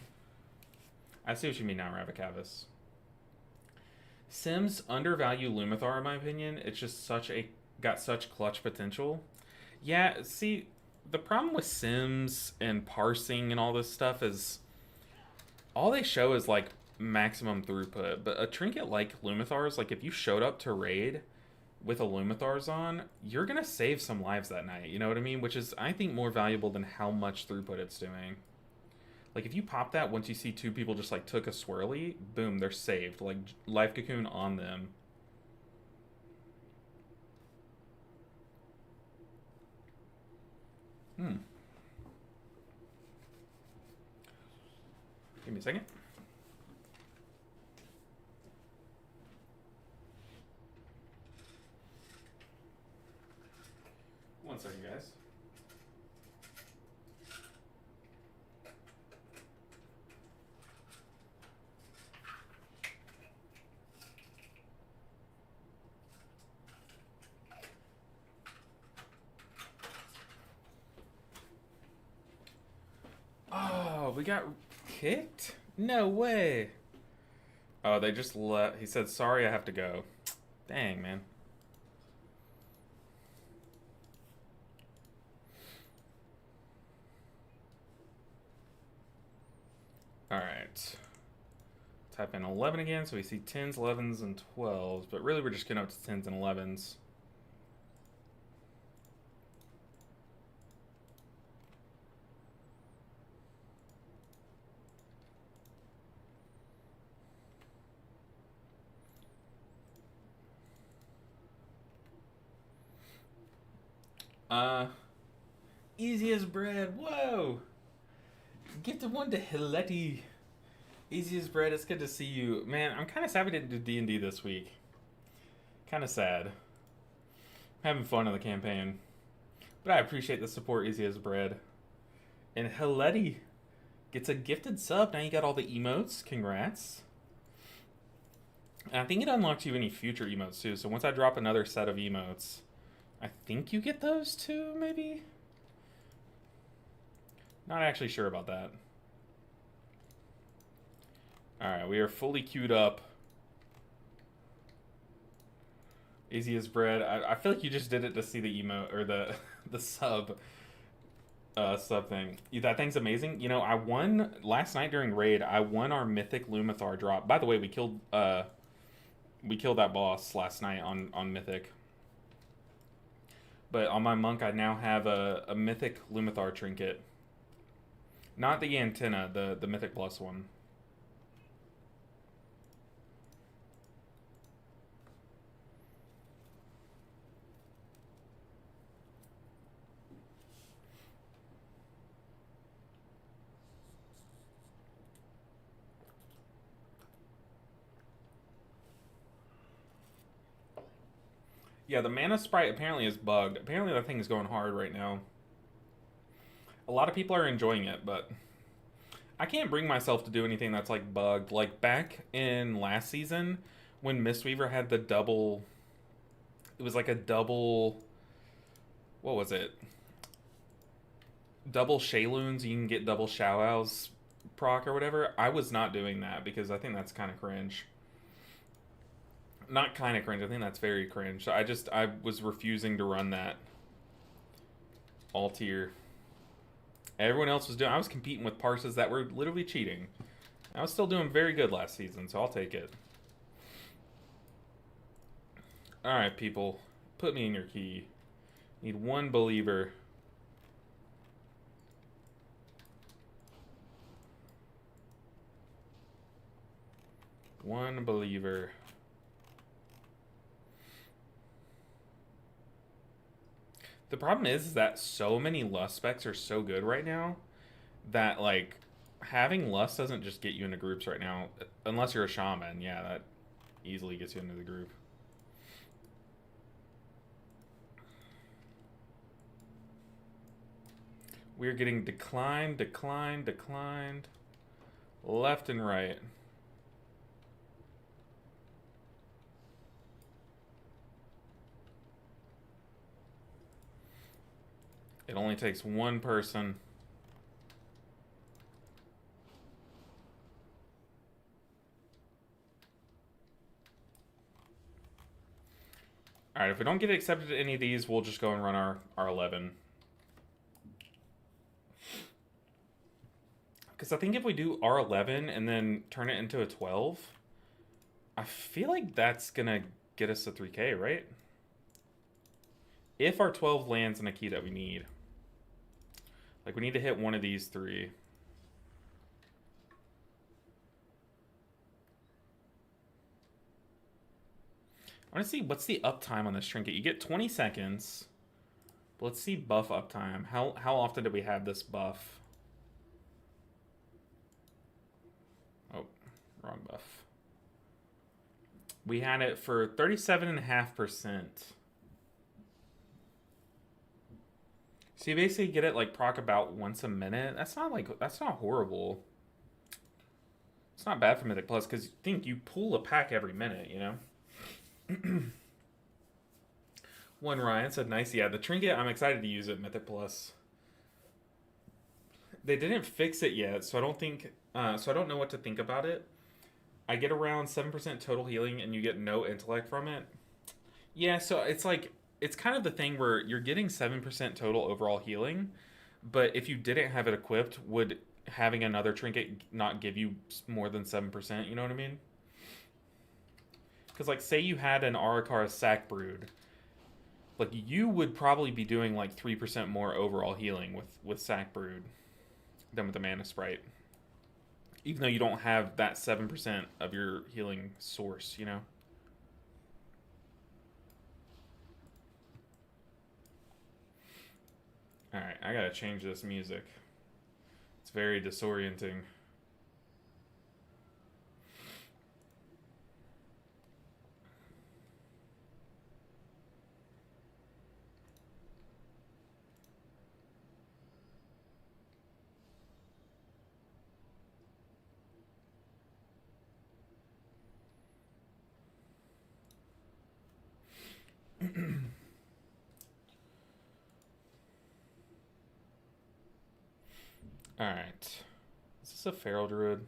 I see what you mean now, Ravikavis. Sims undervalue Lumathar in my opinion. It's just got such clutch potential. Yeah, see, the problem with Sims and parsing and all this stuff is all they show is like maximum throughput, but a trinket like Lumathar's, like if you showed up to raid with a Lumathar's on, you're gonna save some lives that night, you know what I mean? Which is, I think, more valuable than how much throughput it's doing. Like if you pop that once you see two people just like took a swirly, boom, they're saved. Like life cocoon on them. Give me a second. One second, guys. Oh, we got kicked? No way. Oh, they just let... He said, sorry, I have to go. Dang, man. Alright. Type in 11 again, so we see 10s, 11s, and 12s. But really, we're just getting up to 10s and 11s. Easy as bread. Whoa! Gifted one to Hileti. Easy as bread. It's good to see you. Man, I'm kind of sad we didn't do D&D this week. Kind of sad. Having fun on the campaign. But I appreciate the support, Easy as bread. And Hileti gets a gifted sub. Now you got all the emotes. Congrats. And I think it unlocks you any future emotes too. So once I drop another set of emotes, I think you get those too, maybe? Not actually sure about that. Alright, we are fully queued up. Easy as bread. I feel like you just did it to see the emote, or the sub thing. That thing's amazing. You know, I won last night during raid. I won our mythic Lumathar drop. By the way, we killed that boss last night on mythic. But on my monk, I now have a mythic Lumathar trinket. Not the antenna, the mythic plus one. Yeah, the mana sprite apparently is bugged. Apparently that thing is going hard right now. A lot of people are enjoying it, but I can't bring myself to do anything that's like bugged. Like back in last season when Mistweaver had the double... It was like a double... What was it? Double Shayloons, you can get double Showows proc or whatever. I was not doing that because I think that's kind of cringe. Not kind of cringe, I think that's very cringe. I was refusing to run that all tier. Everyone else was doing... I was competing with parses that were literally cheating. I was still doing very good last season, so I'll take it. Alright, people. Put me in your key. Need one believer. One believer. The problem is that so many Lust specs are so good right now that, like, having Lust doesn't just get you into groups right now. Unless you're a shaman, yeah, that easily gets you into the group. We're getting declined, left and right. It only takes one person. Alright, if we don't get accepted to any of these, we'll just go and run our 11. Because I think if we do R11 and then turn it into a 12, I feel like that's going to get us to 3K, right? If our 12 lands in a key that we need. Like, we need to hit one of these three. I want to see what's the uptime on this trinket. You get 20 seconds. But let's see buff uptime. How often do we have this buff? wrong buff. We had it for 37.5%. So you basically get it like proc about once a minute. That's not horrible. It's not bad for Mythic Plus because you think you pull a pack every minute, you know? One Ryan said, nice. Yeah, the trinket, I'm excited to use it, Mythic Plus. They didn't fix it yet, so I don't know what to think about it. I get around 7% total healing and you get no intellect from it. Yeah, so it's kind of the thing where you're getting 7% total overall healing, but if you didn't have it equipped, would having another trinket not give you more than 7%, you know what I mean? Because, like, say you had an Aracara Sack Brood, like, you would probably be doing, like, 3% more overall healing with Sack Brood than with the Mana Sprite. Even though you don't have that 7% of your healing source, you know? Alright, I gotta change this music. It's very disorienting. Alright. Is this a Feral Druid?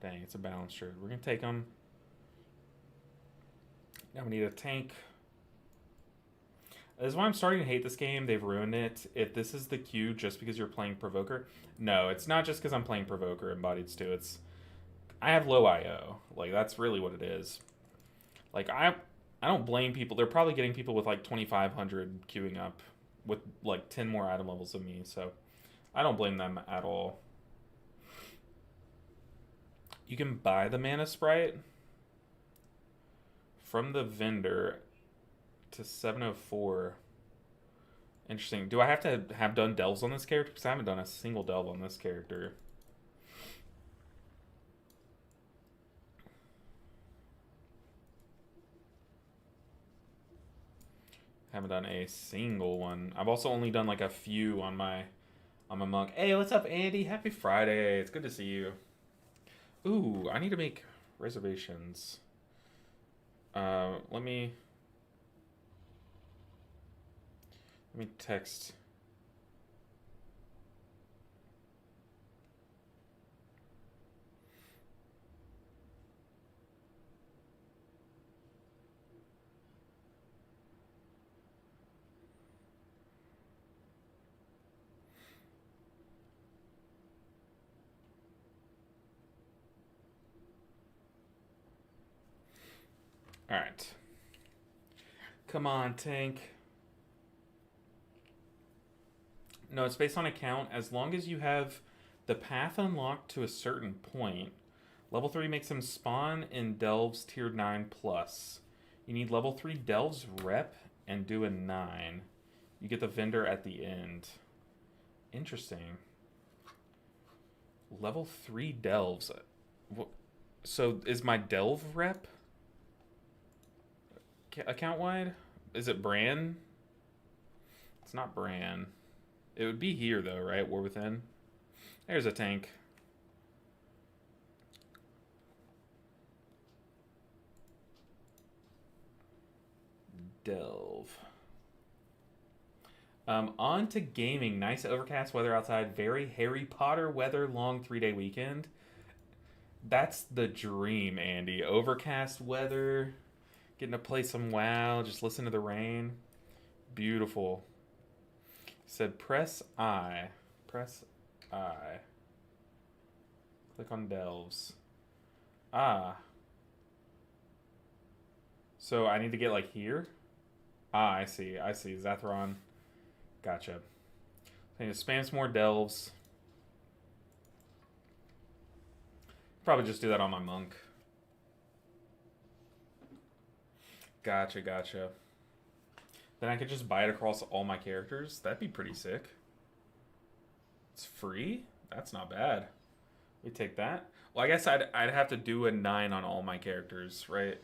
Dang, it's a Balanced Druid. We're gonna take him. Now we need a tank. This is why I'm starting to hate this game. They've ruined it. If this is the queue just because you're playing Provoker. No, it's not just because I'm playing Provoker Embodied Stew. It's... I have low IO. Like, that's really what it is. Like, I don't blame people. They're probably getting people with, like, 2,500 queuing up with, like, 10 more item levels than me, so... I don't blame them at all. You can buy the Mana Sprite from the vendor to 704. Interesting. Do I have to have done delves on this character? Because I haven't done a single delve on this character. Haven't done a single one. I've also only done like a few on my monk. Hey, what's up, Andy? Happy Friday. It's good to see you. Ooh, I need to make reservations. Let me text. All right. Come on, tank. No, it's based on account. As long as you have the path unlocked to a certain point, level 3 makes them spawn in Delves tier 9 plus. You need level 3 Delves rep and do a 9. You get the vendor at the end. Interesting. Level 3 Delves. So is my Delve rep account wide? Is it Bran? It's not Bran. It would be here though, right? War Within. There's a tank. Delve. On to gaming. Nice overcast weather outside. Very Harry Potter weather. Long 3-day weekend. That's the dream, Andy. Overcast weather. Getting to play some WoW. Just listen to the rain. Beautiful. Said press I. Press I. Click on Delves. Ah. So I need to get like here? Ah, I see. I see. Zathron. Gotcha. I need to spam some more Delves. Probably just do that on my monk. Gotcha, gotcha. Then I could just buy it across all my characters. That'd be pretty sick. It's free? That's not bad. We take that. Well, I guess I'd have to do a 9 on all my characters, right?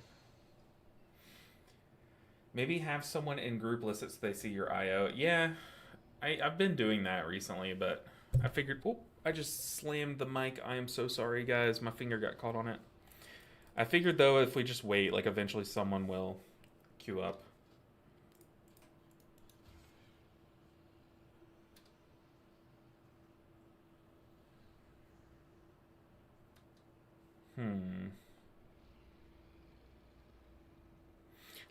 Maybe have someone in group list it so they see your IO. Yeah, I've been doing that recently, but I figured, oh, I just slammed the mic. I am so sorry, guys. My finger got caught on it. I figured, though, if we just wait, like, eventually someone will queue up.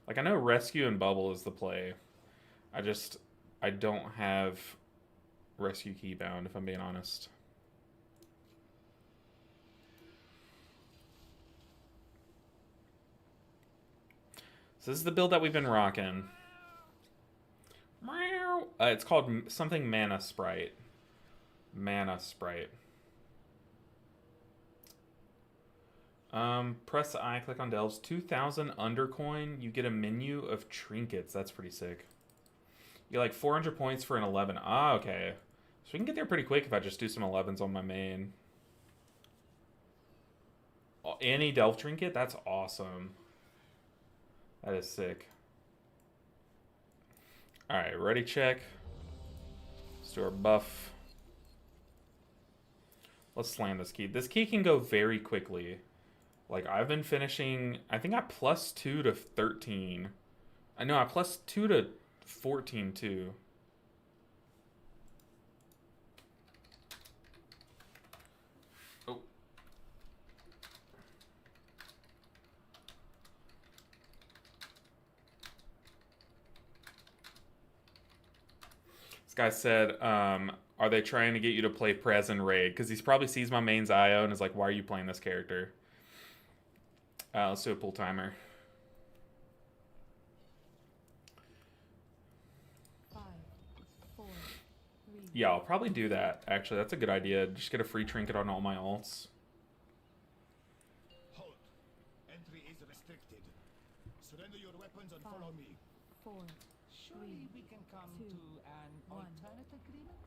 Like, I know rescue and bubble is the play. I don't have rescue keybound, if I'm being honest. So this is the build that we've been rocking. It's called something Mana Sprite. Mana Sprite. Press I, click on Delves. 2,000 undercoin, you get a menu of trinkets. That's pretty sick. You get like 400 points for an 11. Ah, okay. So we can get there pretty quick if I just do some 11s on my main. Oh, any Delve trinket? That's awesome. That is sick. Alright, ready check. Let's do our buff. Let's slam this key. This key can go very quickly. Like, I've been finishing... I think I +2 to 13. I know, I +2 to 14, too. Oh. This guy said, are they trying to get you to play Prez and Raid? Because he probably sees my main's IO and is like, why are you playing this character? Let's do a pull timer. 5, 4, 3. Yeah, I'll probably do that. Actually, that's a good idea. Just get a free trinket on all my alts. Hold. Entry is restricted. Surrender your weapons and 5, follow me. 4, Surely we can come 2, to an 1. alternate agreement?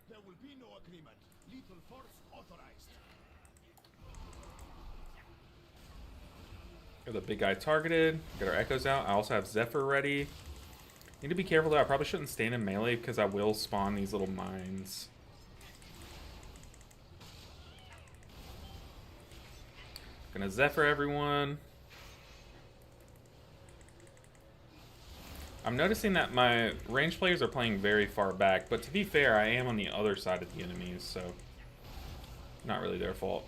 There will be no agreement. Lethal force authorized. Got the big guy targeted. Get our echoes out. I also have Zephyr ready. Need to be careful though. I probably shouldn't stand in melee because I will spawn these little mines. Gonna Zephyr everyone. I'm noticing that my range players are playing very far back, but to be fair, I am on the other side of the enemies, so not really their fault.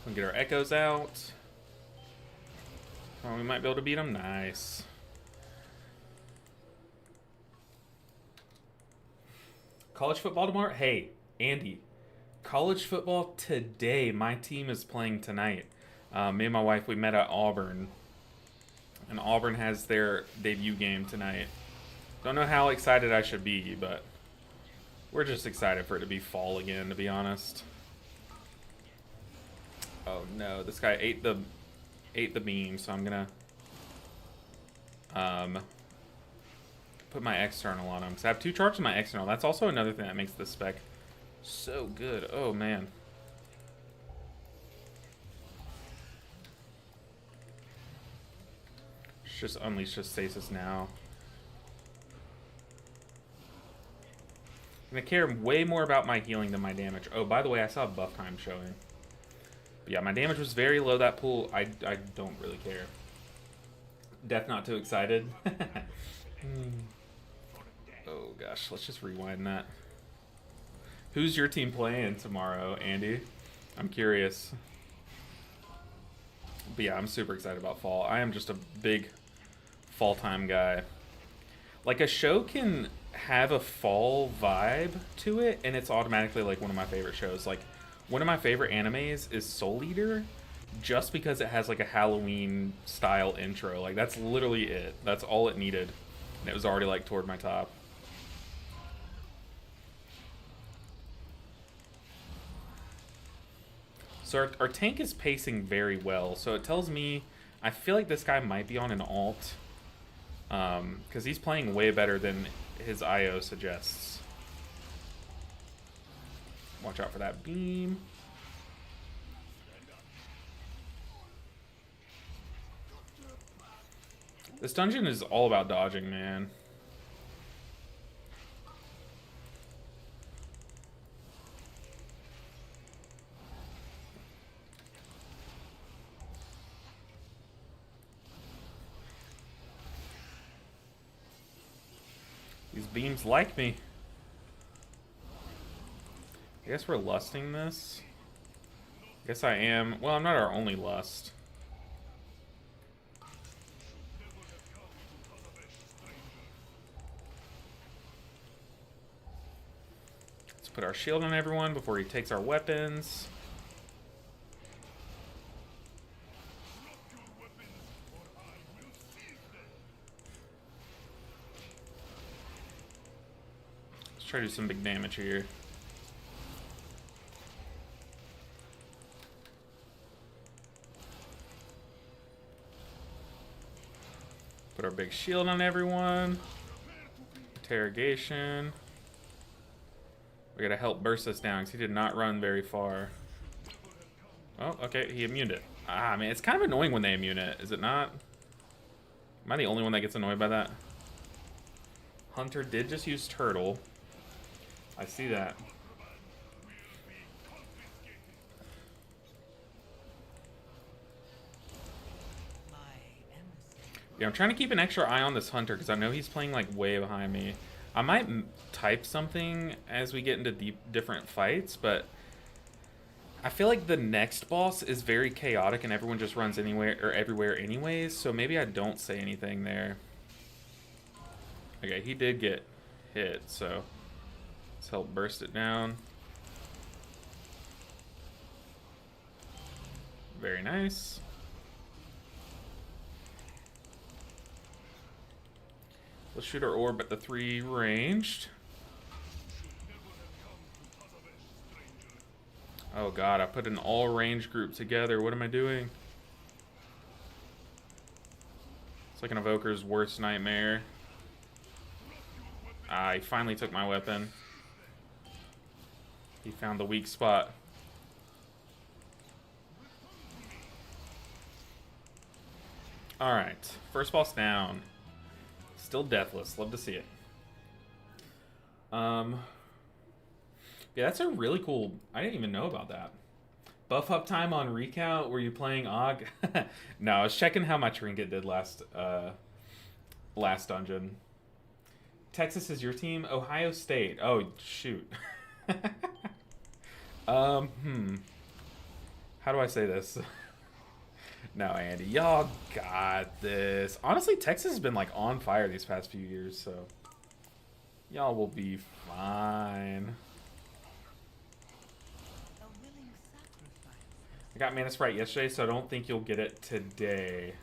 We'll get our echoes out. Oh, we might be able to beat them. Nice. College football tomorrow? Hey, Andy. College football today. My team is playing tonight. Me and my wife, we met at Auburn. And Auburn has their debut game tonight. Don't know how excited I should be, but we're just excited for it to be fall again, to be honest. Oh no, this guy ate the beam, so I'm gonna put my external on him. Because I have 2 charges in my external. That's also another thing that makes this spec so good. Oh man. Let's just unleash the stasis now. I'm gonna care way more about my healing than my damage. Oh, by the way, I saw buff time showing. But yeah, my damage was very low that pool. I don't really care. Death not too excited. Oh gosh, let's just rewind that. Who's your team playing tomorrow, Andy? I'm curious. But yeah, I'm super excited about fall. I am just a big fall time guy. Like, a show can have a fall vibe to it, and it's automatically like one of my favorite shows. Like, one of my favorite animes is Soul Eater, just because it has like a Halloween style intro. Like, that's literally it. That's all it needed. And it was already like toward my top. So our tank is pacing very well. So it tells me, I feel like this guy might be on an alt. Because he's playing way better than his IO suggests. Watch out for that beam. This dungeon is all about dodging, man. These beams like me. I guess we're lusting this. I guess I am. Well, I'm not our only lust. Let's put our shield on everyone before he takes our weapons. Let's try to do some big damage here. Put our big shield on everyone. Interrogation. We gotta help burst this down because he did not run very far. Oh, okay, he immuned it. Ah, man, it's kind of annoying when they immune it, is it not? Am I the only one that gets annoyed by that? Hunter did just use turtle. I see that. Yeah, I'm trying to keep an extra eye on this hunter because I know he's playing like way behind me. I might type something as we get into different fights, but I feel like the next boss is very chaotic and everyone just runs anywhere or everywhere anyways, so maybe I don't say anything there. Okay, he did get hit, so let's help burst it down. Very nice. Let's shoot our orb at the 3 ranged. Oh god, I put an all range group together. What am I doing? It's like an Evoker's worst nightmare. Ah, he finally took my weapon. He found the weak spot. Alright, first boss down. Still deathless. Love to see it. Yeah, that's a really cool... I didn't even know about that. Buff up time on recount. Were you playing Og? No, I was checking how my trinket did last dungeon. Texas is your team? Ohio State. Oh, shoot. How do I say this? No, Andy, y'all got this. Honestly, Texas has been like on fire these past few years, so y'all will be fine. I got Mana Sprite yesterday, so I don't think you'll get it today.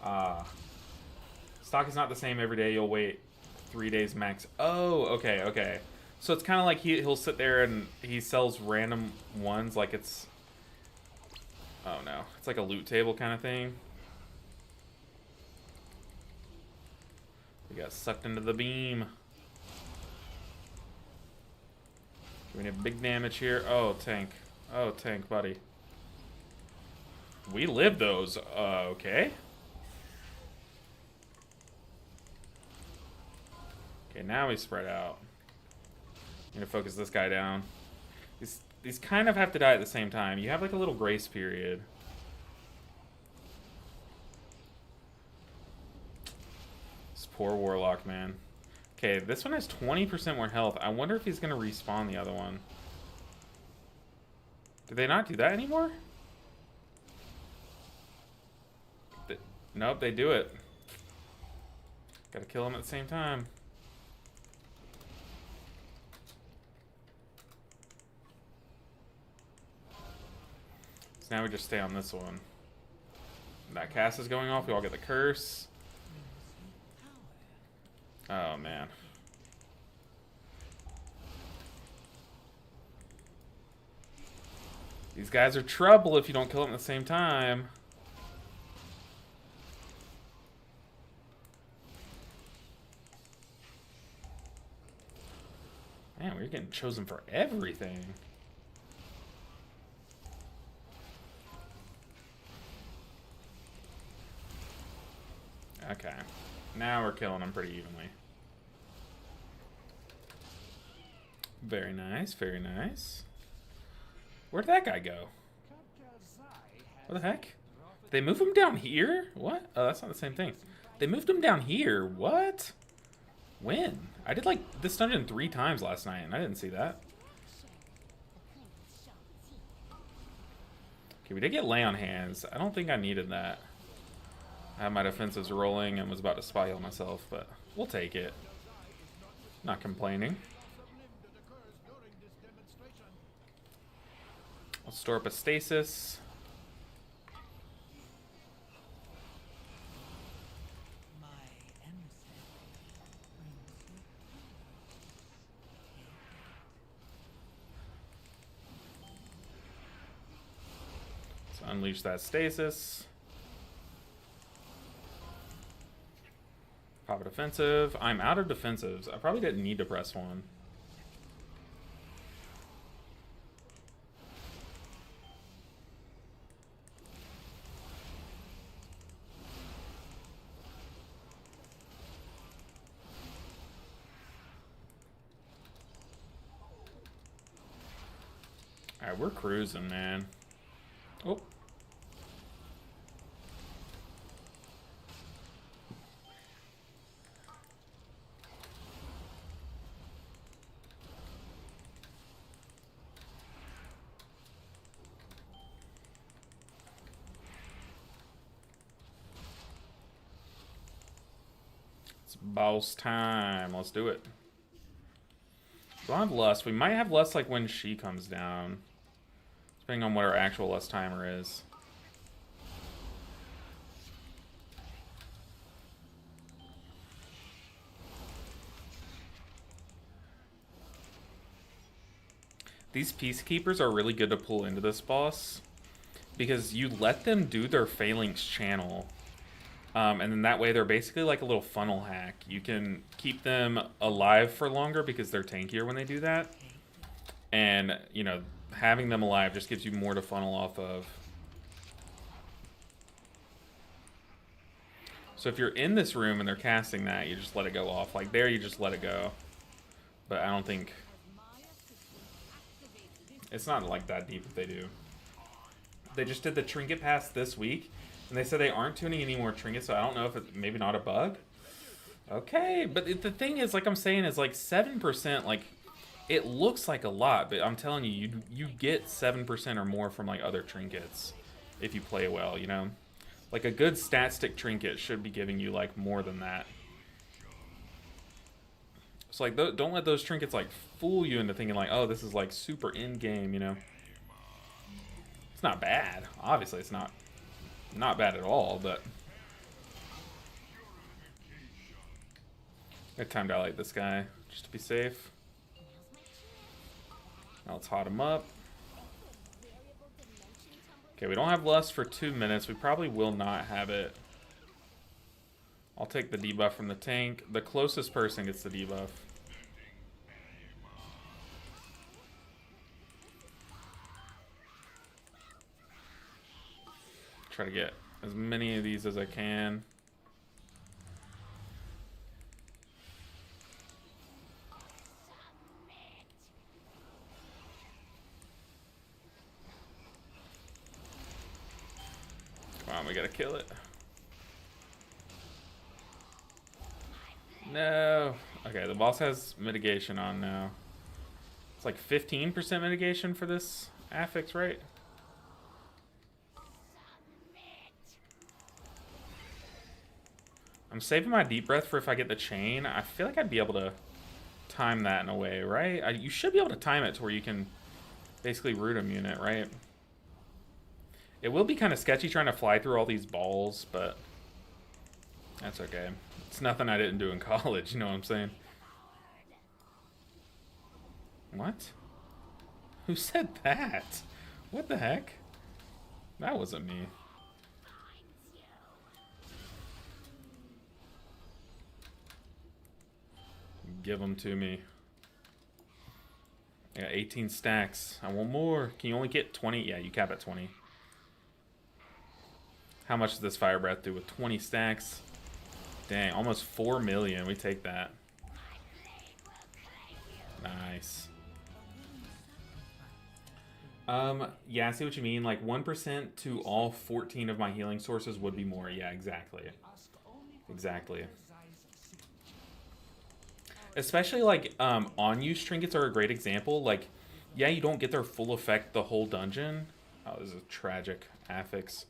Stock is not the same every day. You'll wait 3 days max. Oh, okay, okay. So it's kind of like he'll sit there and he sells random ones like it's... Oh no, it's like a loot table kind of thing. We got sucked into the beam. Doing a big damage here. Oh, tank. Oh, tank, buddy. We live those. Okay. Okay, now we spread out. I'm gonna focus this guy down. These kind of have to die at the same time. You have like a little grace period. This poor Warlock, man. Okay, this one has 20% more health. I wonder if he's going to respawn the other one. Do they not do that anymore? Nope, they do it. Gotta kill him at the same time. Now we just stay on this one. That cast is going off. We all get the curse. Oh, man. These guys are trouble if you don't kill them at the same time. Man, we're getting chosen for everything. Okay. Now we're killing them pretty evenly. Very nice, very nice. Where'd that guy go? What the heck? They moved him down here? What? Oh, that's not the same thing. They moved him down here. What? When? I did like this dungeon 3 times last night and I didn't see that. Okay, we did get lay on hands. I don't think I needed that. I had my defenses rolling and was about to spy heal myself, but we'll take it. Not complaining. I'll store up a stasis. Let's unleash that stasis. Pop a defensive. I'm out of defensives. I probably didn't need to press one. Alright, we're cruising, man. Oh. It's boss time. Let's do it. We don't have lust. We might have lust like when she comes down. Depending on what our actual lust timer is. These peacekeepers are really good to pull into this boss because you let them do their phalanx channel. And then that way they're basically like a little funnel hack. You can keep them alive for longer because they're tankier when they do that. And, you know, having them alive just gives you more to funnel off of. So if you're in this room and they're casting that, you just let it go off. Like there, you just let it go. But I don't think... It's not like that deep if they do. They just did the trinket pass this week. And they said they aren't tuning any more trinkets, so I don't know if it's maybe not a bug. Okay, but the thing is, like I'm saying, is like 7%, like... It looks like a lot, but I'm telling you, you get 7% or more from like other trinkets if you play well, you know? Like a good stat stick trinket should be giving you like more than that. So like, don't let those trinkets like fool you into thinking like, oh, this is like super in-game, you know? It's not bad. Obviously, it's not bad at all, but... I have time to highlight this guy, just to be safe. Now let's hot him up. Okay, we don't have lust for 2 minutes. We probably will not have it. I'll take the debuff from the tank. The closest person gets the debuff. Try to get as many of these as I can. We gotta kill it. No. Okay, the boss has mitigation on now. It's like 15% mitigation for this affix, right? I'm saving my deep breath for if I get the chain. I feel like I'd be able to time that in a way, right? You should be able to time it to where you can basically root immune it, right? It will be kind of sketchy trying to fly through all these balls, but that's okay. It's nothing I didn't do in college, you know what I'm saying? What? Who said that? What the heck? That wasn't me. Give them to me. I got 18 stacks. I want more. Can you only get 20? Yeah, you cap at 20. How much does this fire breath do with 20 stacks? Dang, almost 4 million. We take that. Nice. Yeah, I see what you mean. Like 1% to all 14 of my healing sources would be more. Yeah, exactly. Exactly. Especially like on-use trinkets are a great example. Like, yeah, you don't get their full effect the whole dungeon. Oh, this is a tragic affix.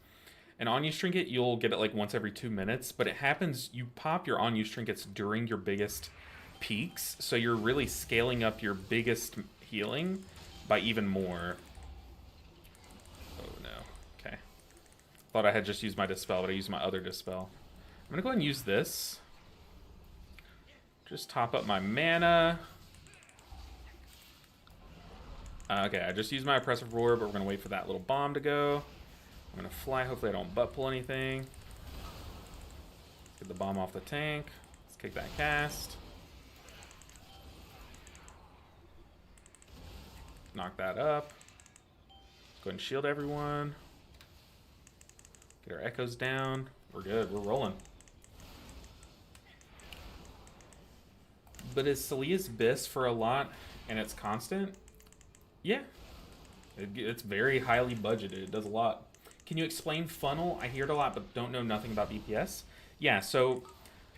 An on-use trinket, you'll get it like once every 2 minutes, but it happens, you pop your on-use trinkets during your biggest peaks, so you're really scaling up your biggest healing by even more. Oh no, okay. Thought I had just used my Dispel, but I used my other Dispel. I'm gonna go ahead and use this. Just top up my mana. Okay, I just used my Oppressive Roar, but we're gonna wait for that little bomb to go. I'm gonna fly, hopefully I don't butt pull anything. Let's get the bomb off the tank. Let's kick that cast. Knock that up. Let's go ahead and shield everyone. Get our echoes down. We're good, we're rolling. But is Celia's Biss for a lot and it's constant? Yeah. It's very highly budgeted, it does a lot. Can you explain funnel? I hear it a lot, but don't know nothing about DPS. Yeah, so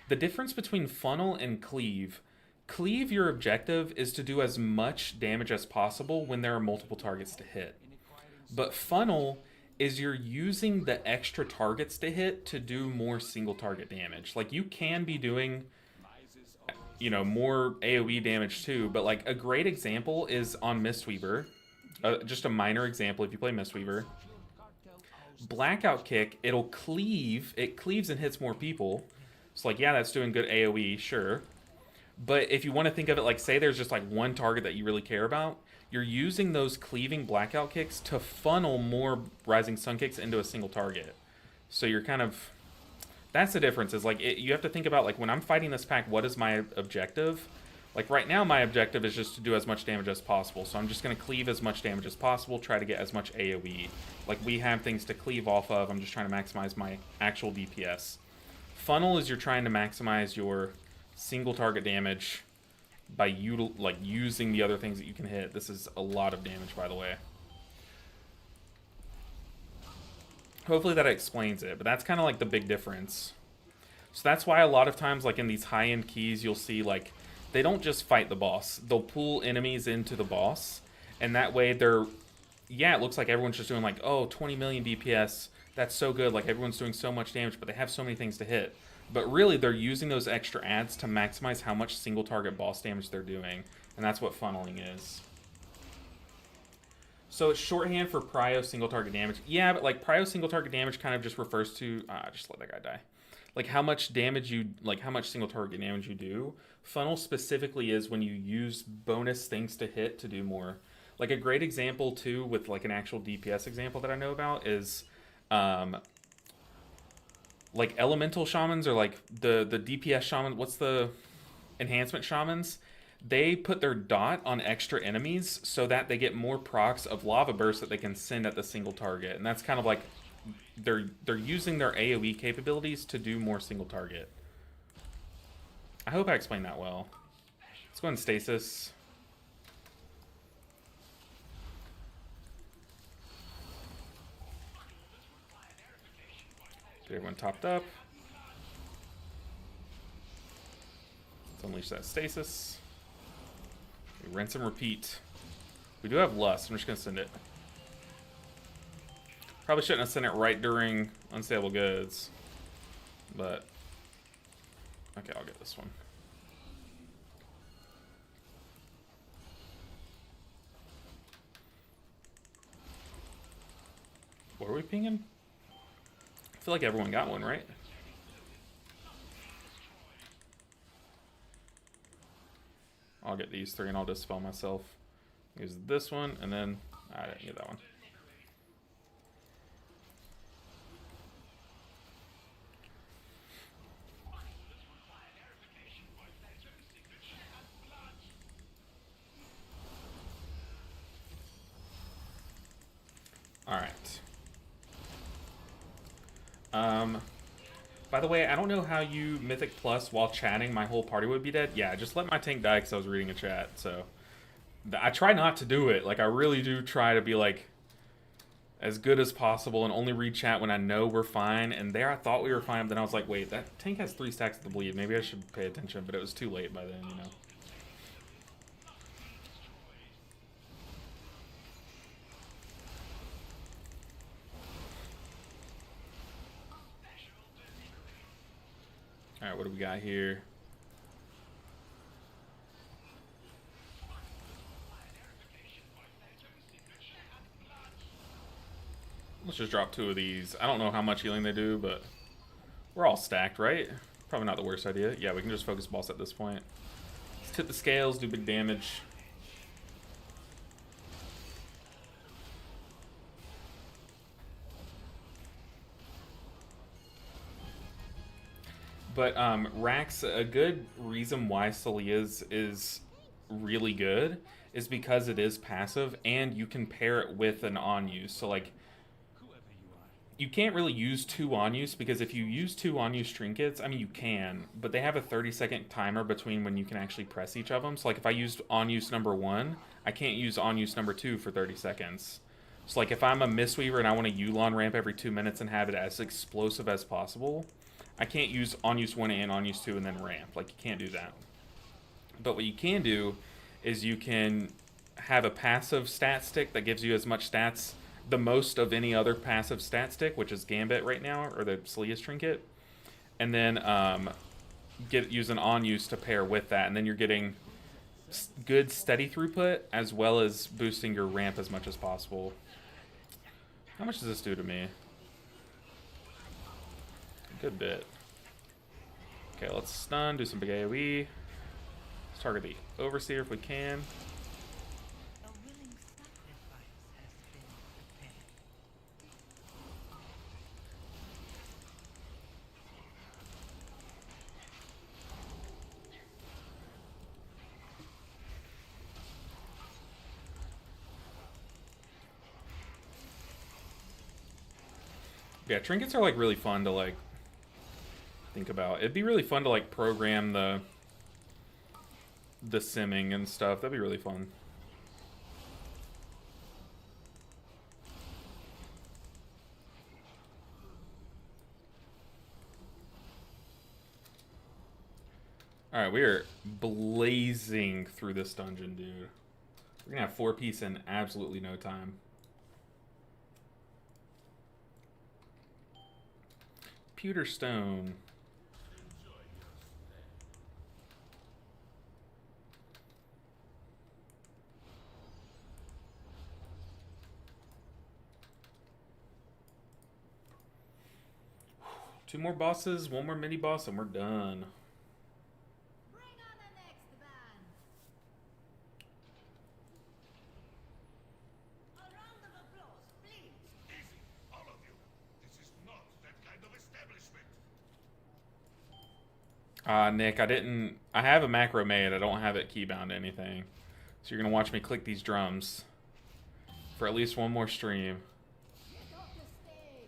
the difference between funnel and cleave. Cleave, your objective is to do as much damage as possible when there are multiple targets to hit. But funnel is you're using the extra targets to hit to do more single target damage. Like, you can be doing, you know, more AoE damage too, but like a great example is on Mistweaver. Just a minor example if you play Mistweaver. Blackout Kick, it'll cleave. It cleaves and hits more people. So like, yeah, that's doing good AoE, sure. But if you want to think of it like, say there's just like one target that you really care about, you're using those cleaving Blackout Kicks to funnel more Rising Sun Kicks into a single target. So you're kind of... That's the difference, is like, you have to think about, like, when I'm fighting this pack, what is my objective? Like, right now, my objective is just to do as much damage as possible. So I'm just going to cleave as much damage as possible, try to get as much AoE. Like, we have things to cleave off of. I'm just trying to maximize my actual DPS. Funnel is you're trying to maximize your single target damage by using the other things that you can hit. This is a lot of damage, by the way. Hopefully that explains it, but that's kind of like the big difference. So that's why a lot of times, like in these high-end keys, you'll see like they don't just fight the boss. They'll pull enemies into the boss, and that way they're, yeah, it looks like everyone's just doing like, oh, 20 million DPS. That's so good. Like, everyone's doing so much damage, but they have so many things to hit. But really, they're using those extra adds to maximize how much single target boss damage they're doing, and that's what funneling is. So it's shorthand for prio single target damage. Yeah, but like prio single target damage kind of just refers to just let that guy die. Like how much damage you, like how much single target damage you do. Funnel specifically is when you use bonus things to hit to do more. Like a great example too, with like an actual DPS example that I know about is like elemental shamans, or like the DPS shaman. What's the enhancement shamans? They put their dot on extra enemies so that they get more procs of lava bursts that they can send at the single target. And that's kind of like they're using their AoE capabilities to do more single target. I hope I explained that well. Let's go ahead and stasis. Get everyone topped up. Let's unleash that stasis. We rinse and repeat. We do have Lust. I'm just going to send it. Probably shouldn't have sent it right during Unsaleable Goods. But... okay, I'll get this one. What are we pinging? I feel like everyone got one, right? I'll get these three and I'll dispel myself. Use this one, and then I didn't get that one. Alright. By the way, I don't know how you Mythic Plus while chatting, my whole party would be dead. Yeah, just let my tank die because I was reading a chat, so... I try not to do it. Like, I really do try to be, like, as good as possible and only read chat when I know we're fine. And there I thought we were fine, but then I was like, wait, that tank has 3 stacks of the bleed. Maybe I should pay attention, but it was too late by then, you know. Alright, what do we got here? Let's just drop 2 of these. I don't know how much healing they do, but we're all stacked, right? Probably not the worst idea. Yeah, we can just focus boss at this point. Let's tip the scales, do big damage. But Rax, a good reason why Salia's is really good is because it is passive and you can pair it with an on-use. So like, you can't really use 2 on-use because if you use 2 on-use trinkets, I mean you can, but they have a 30-second timer between when you can actually press each of them. So like if I used on-use number 1, I can't use on-use number 2 for 30 seconds. So like if I'm a Mistweaver and I want to Yulon ramp every 2 minutes and have it as explosive as possible, I can't use on-use 1 and on-use 2 and then ramp. Like, you can't do that. But what you can do is you can have a passive stat stick that gives you as much stats, the most of any other passive stat stick, which is Gambit right now, or the Salia's Trinket. And then use an on-use to pair with that. And then you're getting good steady throughput, as well as boosting your ramp as much as possible. How much does this do to me? Good bit. Okay, let's stun, do some big AoE. Let's target the Overseer if we can. Yeah, trinkets are like really fun to like think about. It'd be really fun to like program the simming and stuff. That'd be really fun. Alright, we are blazing through this dungeon, dude. We're gonna have 4-piece in absolutely no time. Pewter stone. Two more bosses, one more mini boss, and we're done. Bring on the next band. A round of applause, please. Easy, all of you. This is not that kind of establishment. Nick, I have a macro made, I don't have it keybound to anything. So you're gonna watch me click these drums for at least one more stream. Get off the stage.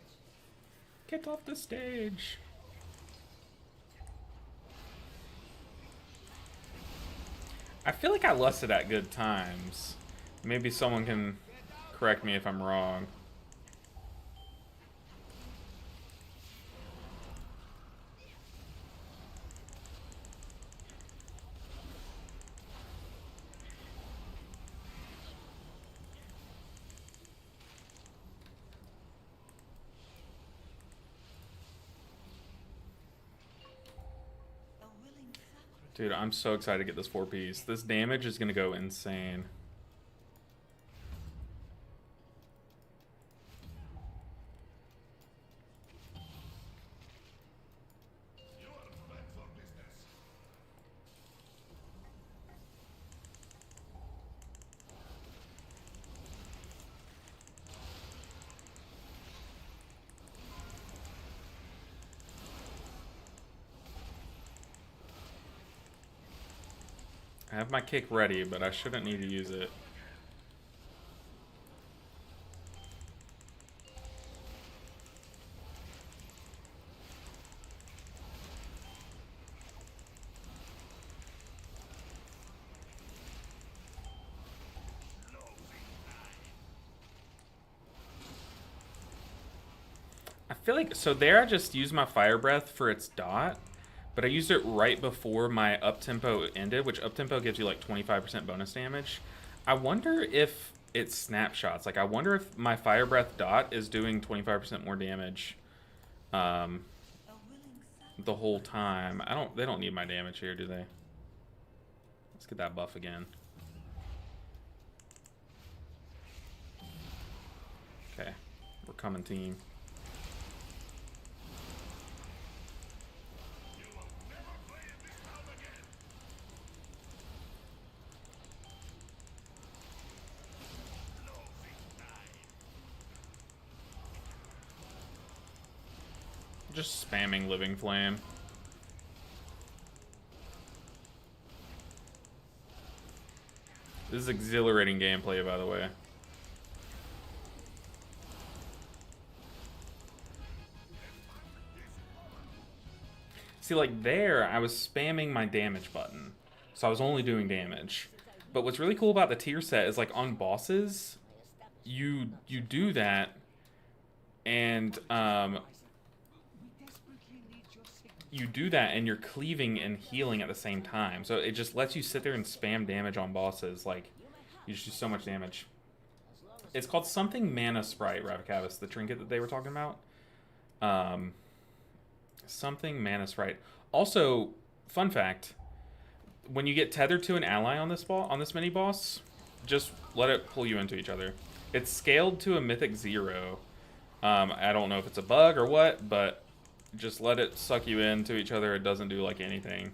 Get off the stage. I feel like I lusted at good times. Maybe someone can correct me if I'm wrong. Dude, I'm so excited to get this 4-piece. This damage is gonna go insane. You are back for business. I have my kick ready, but I shouldn't need to use it. feel like, so there I just used my fire breath for its dot, but I used it right before my up tempo ended, which up tempo gives you like 25% bonus damage. I wonder if it snapshots. Like, I wonder if my fire breath dot is doing 25% more damage the whole time. They don't need my damage here, do they? Let's get that buff again. Okay, we're coming, team. Just spamming Living Flame. This is exhilarating gameplay, by the way. See, like there, I was spamming my damage button. So I was only doing damage. But what's really cool about the tier set is, like, on bosses, you do that, and you do that and you're cleaving and healing at the same time. So it just lets you sit there and spam damage on bosses. Like, you just do so much damage. It's called something Mana Sprite, Ravicavus, the trinket that they were talking about. Something Mana Sprite. Also, fun fact, when you get tethered to an ally on this mini boss, just let it pull you into each other. It's scaled to a mythic 0. I don't know if it's a bug or what, but just let it suck you into each other. It doesn't do like anything.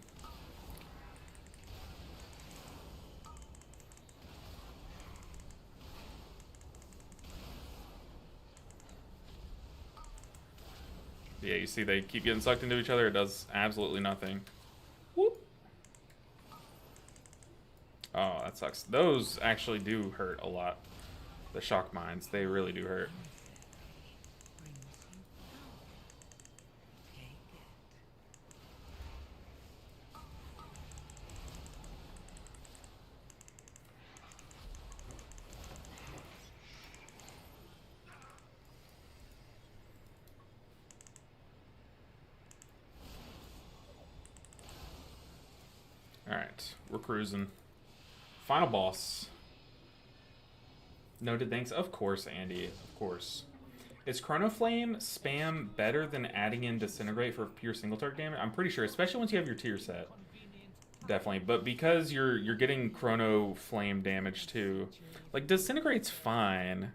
Yeah, you see they keep getting sucked into each other. It does absolutely nothing. Whoop. Oh, that sucks. Those actually do hurt a lot. The shock mines, they really do hurt. Alright, we're cruising. Final boss. Noted thanks. Of course, Andy. Of course. Is Chrono Flame spam better than adding in Disintegrate for pure single target damage? I'm pretty sure, especially once you have your tier set. Definitely. But because you're getting Chrono Flame damage too. Like, Disintegrate's fine.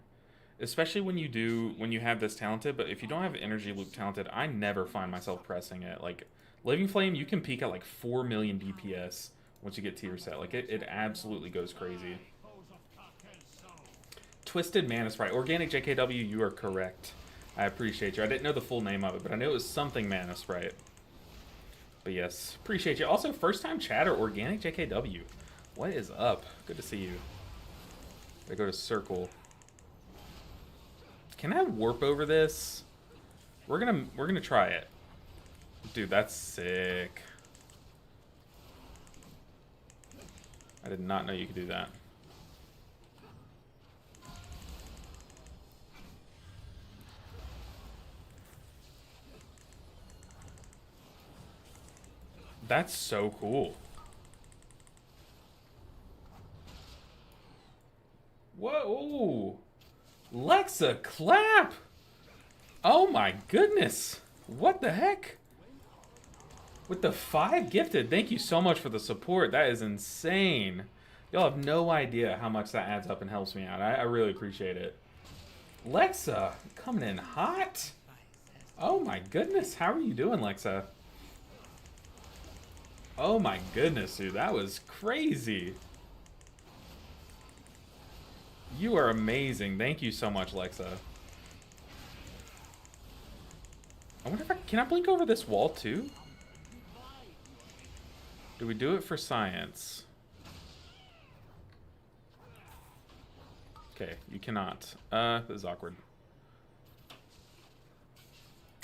Especially when you have this talented, but if you don't have Energy Loop talented, I never find myself pressing it. Like, Living Flame, you can peak at like 4 million DPS once you get tier set. Like, it absolutely goes crazy. Twisted Mana Sprite. Organic JKW, you are correct. I appreciate you. I didn't know the full name of it, but I knew it was something Mana Sprite. But yes, appreciate you. Also, first time chatter, Organic JKW. What is up? Good to see you. I go to circle. Can I warp over this? We're gonna try it. Dude, that's sick. I did not know you could do that. That's so cool. Whoa! Lexa, clap! Oh my goodness! What the heck? With the 5 gifted, thank you so much for the support. That is insane. Y'all have no idea how much that adds up and helps me out. I really appreciate it. Lexa, coming in hot. Oh my goodness, how are you doing, Lexa? Oh my goodness, dude, that was crazy. You are amazing. Thank you so much, Lexa. I wonder if can I blink over this wall too? Do we do it for science? Okay, you cannot. This is awkward.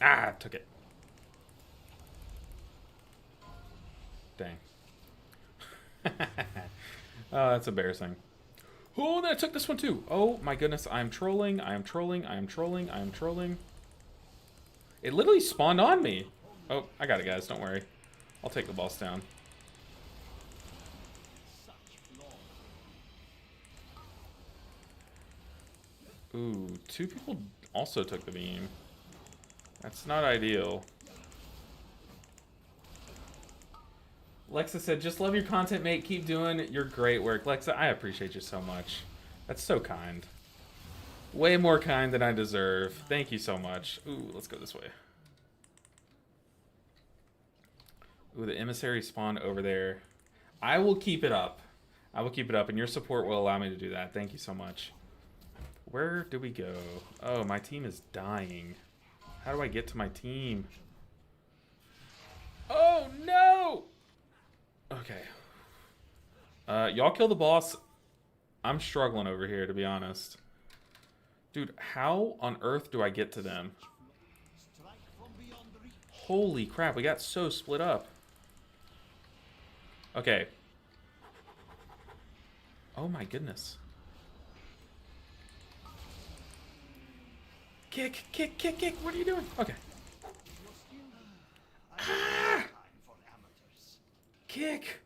Ah, took it. Dang. Oh, that's embarrassing. Oh, that took this one too. Oh my goodness, I am trolling. I am trolling. I am trolling. I am trolling. It literally spawned on me. Oh, I got it, guys. Don't worry. I'll take the boss down. Ooh, 2 people also took the beam. That's not ideal. Lexa said, just love your content, mate. Keep doing your great work. Lexa, I appreciate you so much. That's so kind. Way more kind than I deserve. Thank you so much. Ooh, let's go this way. Ooh, the emissary spawned over there. I will keep it up. I will keep it up, and your support will allow me to do that. Thank you so much. Where do we go? Oh, my team is dying. How do I get to my team? Oh, no! Okay. Y'all kill the boss. I'm struggling over here, to be honest. Dude, how on earth do I get to them? Holy crap, we got so split up. Okay. Oh my goodness. Kick, kick, kick, kick. What are you doing? Okay. Ah! Kick.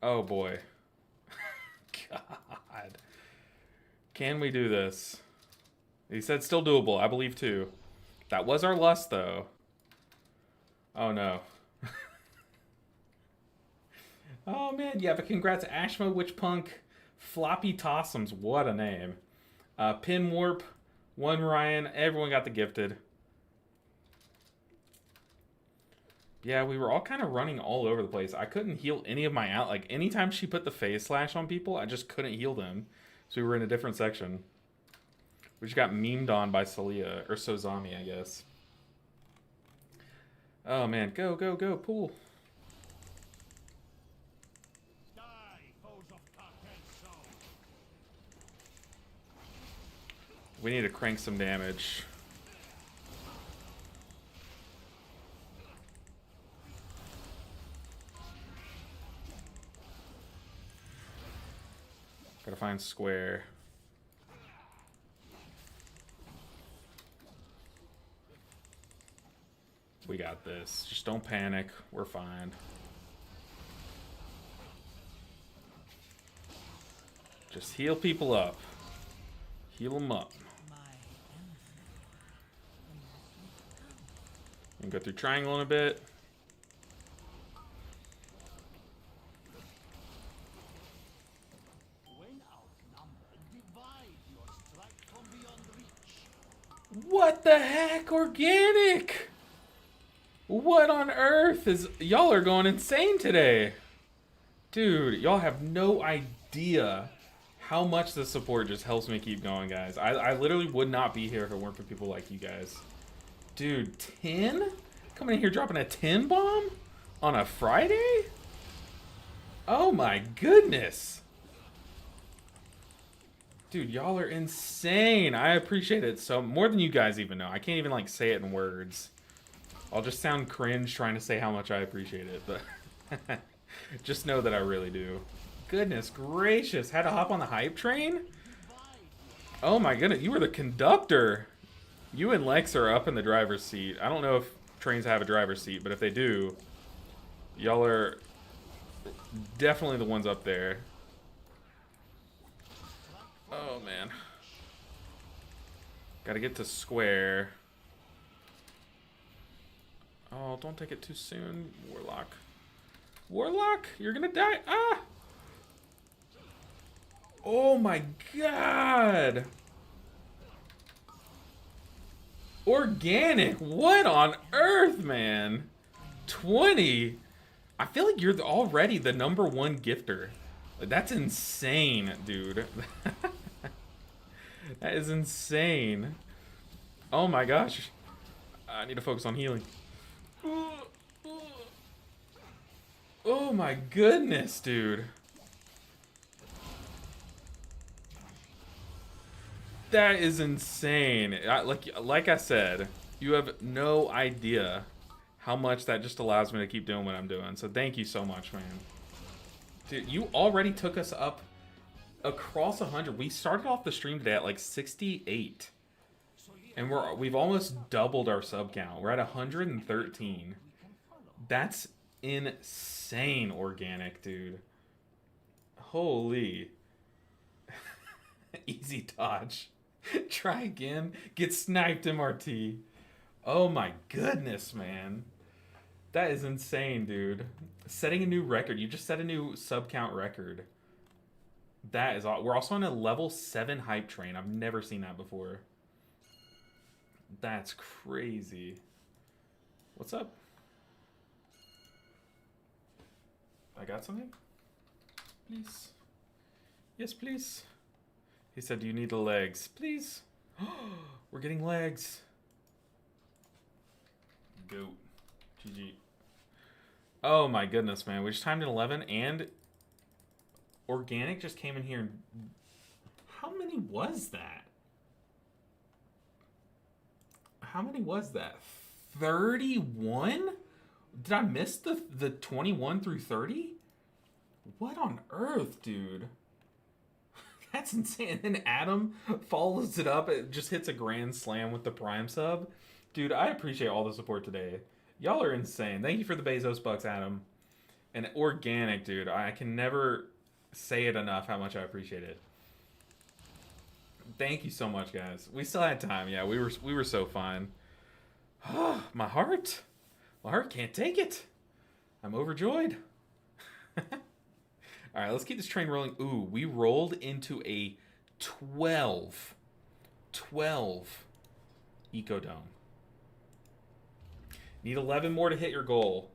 Oh boy. God. Can we do this? He said still doable. I believe too. That was our lust though. Oh no. Oh man, yeah, but congrats Ashma, Witchpunk, Floppy Tossums, what a name. Pin Warp, One Ryan, everyone got the gifted. Yeah, we were all kind of running all over the place. I couldn't heal any of my out. Like, anytime she put the phase slash on people, I just couldn't heal them. So we were in a different section. We just got memed on by Celia, or Sozami, I guess. Oh man, go, go, go, pool. We need to crank some damage. Gotta find square. We got this. Just don't panic. We're fine. Just heal people up. Heal them up. And go through triangle in a bit. What the heck? Organic! What on earth is... Y'all are going insane today. Dude, y'all have no idea how much the support just helps me keep going, guys. I literally would not be here if it weren't for people like you guys. Dude, 10? Coming in here dropping a 10 bomb? On a Friday? Oh my goodness. Dude, y'all are insane. I appreciate it so more than you guys even know. I can't even like say it in words. I'll just sound cringe trying to say how much I appreciate it, but just know that I really do. Goodness gracious, had to hop on the hype train? Oh my goodness, you were the conductor. You and Lex are up in the driver's seat. I don't know if trains have a driver's seat, but if they do, y'all are definitely the ones up there. Oh man. Gotta get to square. Oh, don't take it too soon, Warlock. Warlock, you're gonna die. Ah! Oh my god! Organic, what on earth, man? 20? I feel like you're already the #1 gifter. That's insane, dude. That is insane. Oh my gosh. I need to focus on healing. Oh my goodness, dude. That is insane. Like I said, you have no idea how much that just allows me to keep doing what I'm doing. So thank you so much, man. Dude, you already took us up across 100. We started off the stream today at like 68. And we've almost doubled our sub count. We're at 113. We can follow. That's insane organic, dude. Holy. Easy dodge. Try again. Get sniped, MRT. Oh my goodness, man. That is insane, dude. Setting a new record. You just set a new sub count record. That is all. We're also on a level 7 hype train. I've never seen that before. That's crazy. What's up? I got something? Please. Yes, please. He said, do you need the legs? Please. We're getting legs. Goat. GG. Oh my goodness, man. We just timed in 11 and organic just came in here. And how many was that? How many was that? 31? Did I miss the 21 through 30? What on earth, dude? That's insane. And then Adam follows it up. It just hits a grand slam with the Prime sub. Dude, I appreciate all the support today. Y'all are insane. Thank you for the Bezos bucks, Adam. And organic, dude. I can never say it enough how much I appreciate it. Thank you so much, guys. We still had time. Yeah, we were so fine. My heart can't take it. I'm overjoyed. All right, let's keep this train rolling. Ooh, we rolled into a 12 Ecodome. Need 11 more to hit your goal.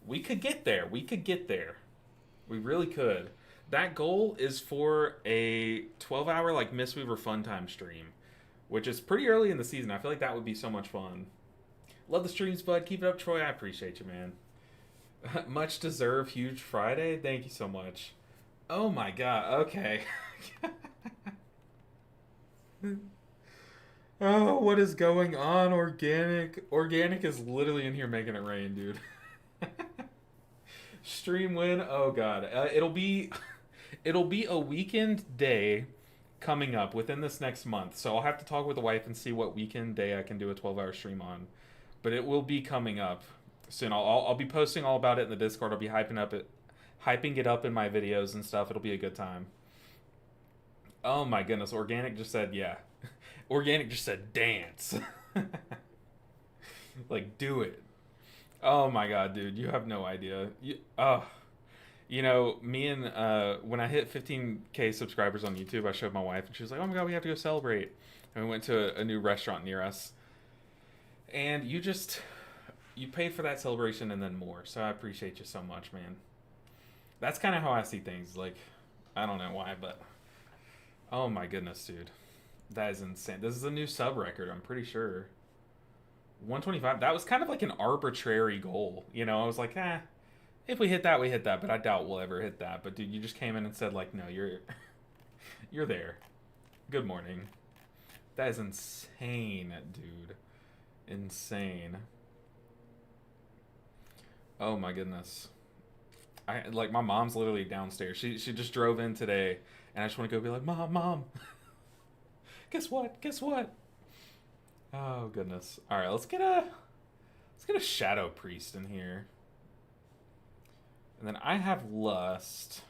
We could get there. We could get there. We really could. That goal is for a 12-hour like Mistweaver Fun Time stream, which is pretty early in the season. I feel like that would be so much fun. Love the streams, bud. Keep it up, Troy. I appreciate you, man. Much deserved. Huge Friday. Thank you so much. Oh my god. Okay. Oh, what is going on, Organic? Organic is literally in here making it rain, dude. Stream win. Oh god. It'll be a weekend day coming up within this next month. So I'll have to talk with the wife and see what weekend day I can do a 12-hour stream on. But it will be coming up soon. I'll be posting all about it in the Discord. I'll be hyping it up in my videos and stuff. It'll be a good time. Oh my goodness. Organic just said, yeah. Organic just said, dance. Like, do it. Oh my god, dude. You have no idea. You know, me and, when I hit 15K subscribers on YouTube, I showed my wife, and she was like, oh my god, we have to go celebrate. And we went to a new restaurant near us. And you pay for that celebration and then more. So I appreciate you so much, man. That's kind of how I see things. Like, I don't know why, but... Oh my goodness, dude. That is insane. This is a new sub record, I'm pretty sure. 125. That was kind of like an arbitrary goal. You know, I was like, if we hit that, we hit that. But I doubt we'll ever hit that. But dude, you just came in and said like, no, you're there. Good morning. That is insane, dude. Insane. Oh my goodness. My mom's literally downstairs. She just drove in today, and I just want to go be like, Mom. Guess what? Oh goodness. All right, let's get a Shadow Priest in here. And then I have Lust.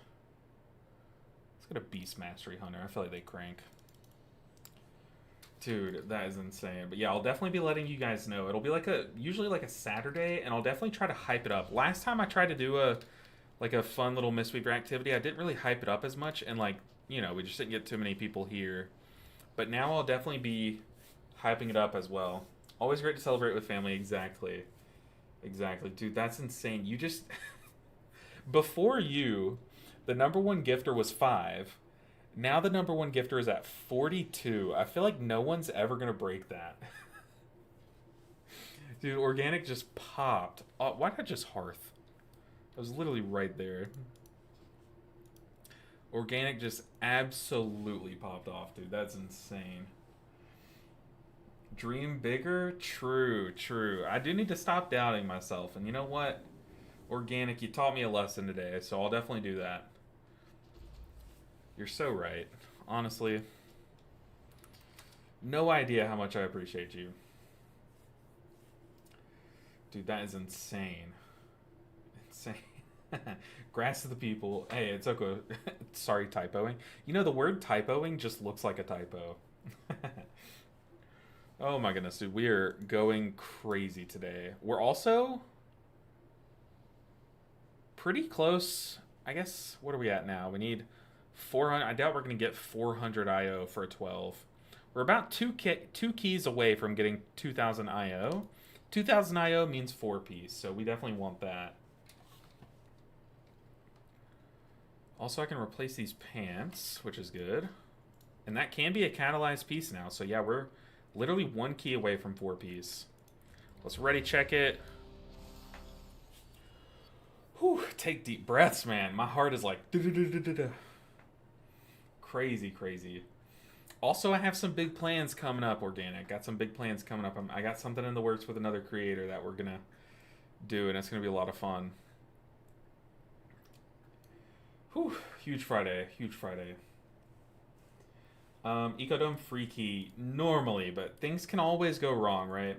Let's get a Beast Mastery Hunter. I feel like they crank. Dude, that is insane. But yeah, I'll definitely be letting you guys know. It'll be usually like a Saturday, and I'll definitely try to hype it up. Last time I tried to do a fun little Mistweaver activity, I didn't really hype it up as much, and we just didn't get too many people here. But now I'll definitely be hyping it up as well. Always great to celebrate with family. Exactly. Dude, that's insane. You just... Before you, the number one gifter was 5. Now the number one gifter is at 42. I feel like no one's ever going to break that. Dude, Organic just popped. Why not just Hearth? I was literally right there. Organic just absolutely popped off, dude. That's insane. Dream bigger? True. I do need to stop doubting myself. And you know what? Organic, you taught me a lesson today, so I'll definitely do that. You're so right. Honestly. No idea how much I appreciate you. Dude, that is insane. Insane. Grass to the people. Hey, it's okay. Sorry, typoing. You know, the word typoing just looks like a typo. Oh my goodness, dude. We are going crazy today. We're also pretty close. I guess, what are we at now? We need 400. I doubt we're going to get 400 IO for a 12. We're about two keys away from getting 2,000 IO. 2,000 IO means 4 piece, so we definitely want that. Also, I can replace these pants, which is good. And that can be a catalyzed piece now. So yeah, we're literally 1 key away from 4 piece. Let's ready check it. Whew, take deep breaths, man. My heart is like crazy, crazy. Also, I have some big plans coming up, Organic. Got some big plans coming up. I got something in the works with another creator that we're gonna do, and it's gonna be a lot of fun. Whew, huge Friday, huge Friday. Ecodome free key normally, but things can always go wrong, right?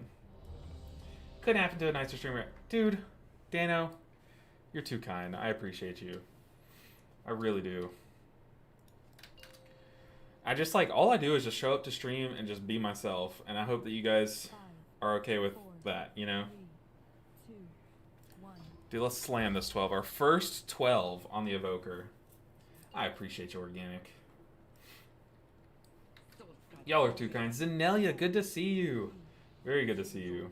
Could happen to a nicer streamer. Dude, Dano, you're too kind. I appreciate you. I really do. I just like, all I do is just show up to stream and just be myself, and I hope that you guys are okay with that, you know? Dude, let's slam this 12. Our first 12 on the Evoker. I appreciate you, Organic. Y'all are too kind. Zenelia, good to see you. Very good to see you.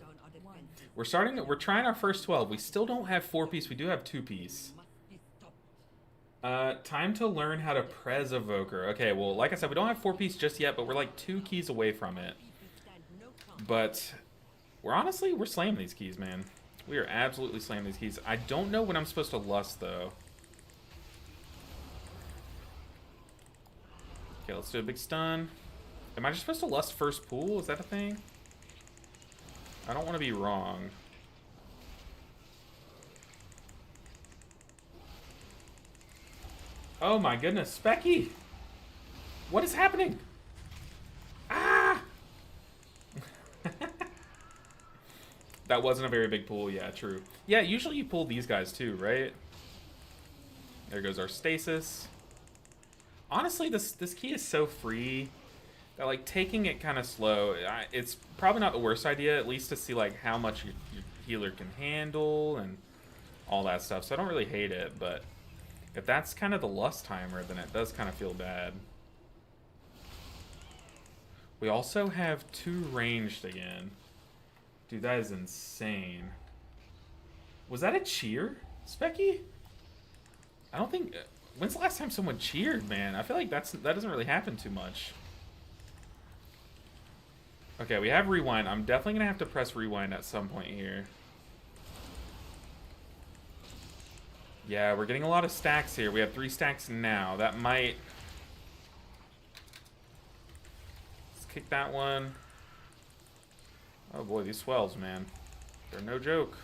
We're trying our first 12. We still don't have 4 piece. We do have 2 piece. Time to learn how to prez Evoker. Okay, well, like I said, we don't have 4 piece just yet, but we're like 2 keys away from it. But we're slamming these keys, man. We are absolutely slamming these keys. I don't know when I'm supposed to lust, though. Okay, let's do a big stun. Am I just supposed to lust first pool? Is that a thing? I don't want to be wrong. Oh my goodness, Specky! What is happening? Ah! That wasn't a very big pool, yeah, true. Yeah, usually you pull these guys too, right? There goes our stasis. Honestly, this key is so free that, like, taking it kind of slow, it's probably not the worst idea, at least to see, like, how much your healer can handle and all that stuff. So I don't really hate it, but if that's kind of the lust timer, then it does kind of feel bad. We also have 2 ranged again. Dude, that is insane. Was that a cheer, Specky? I don't think... When's the last time someone cheered, man? I feel like that doesn't really happen too much. Okay, we have rewind. I'm definitely going to have to press rewind at some point here. Yeah, we're getting a lot of stacks here. We have 3 stacks now. That might... Let's kick that one. Oh boy, these swells, man. They're no joke.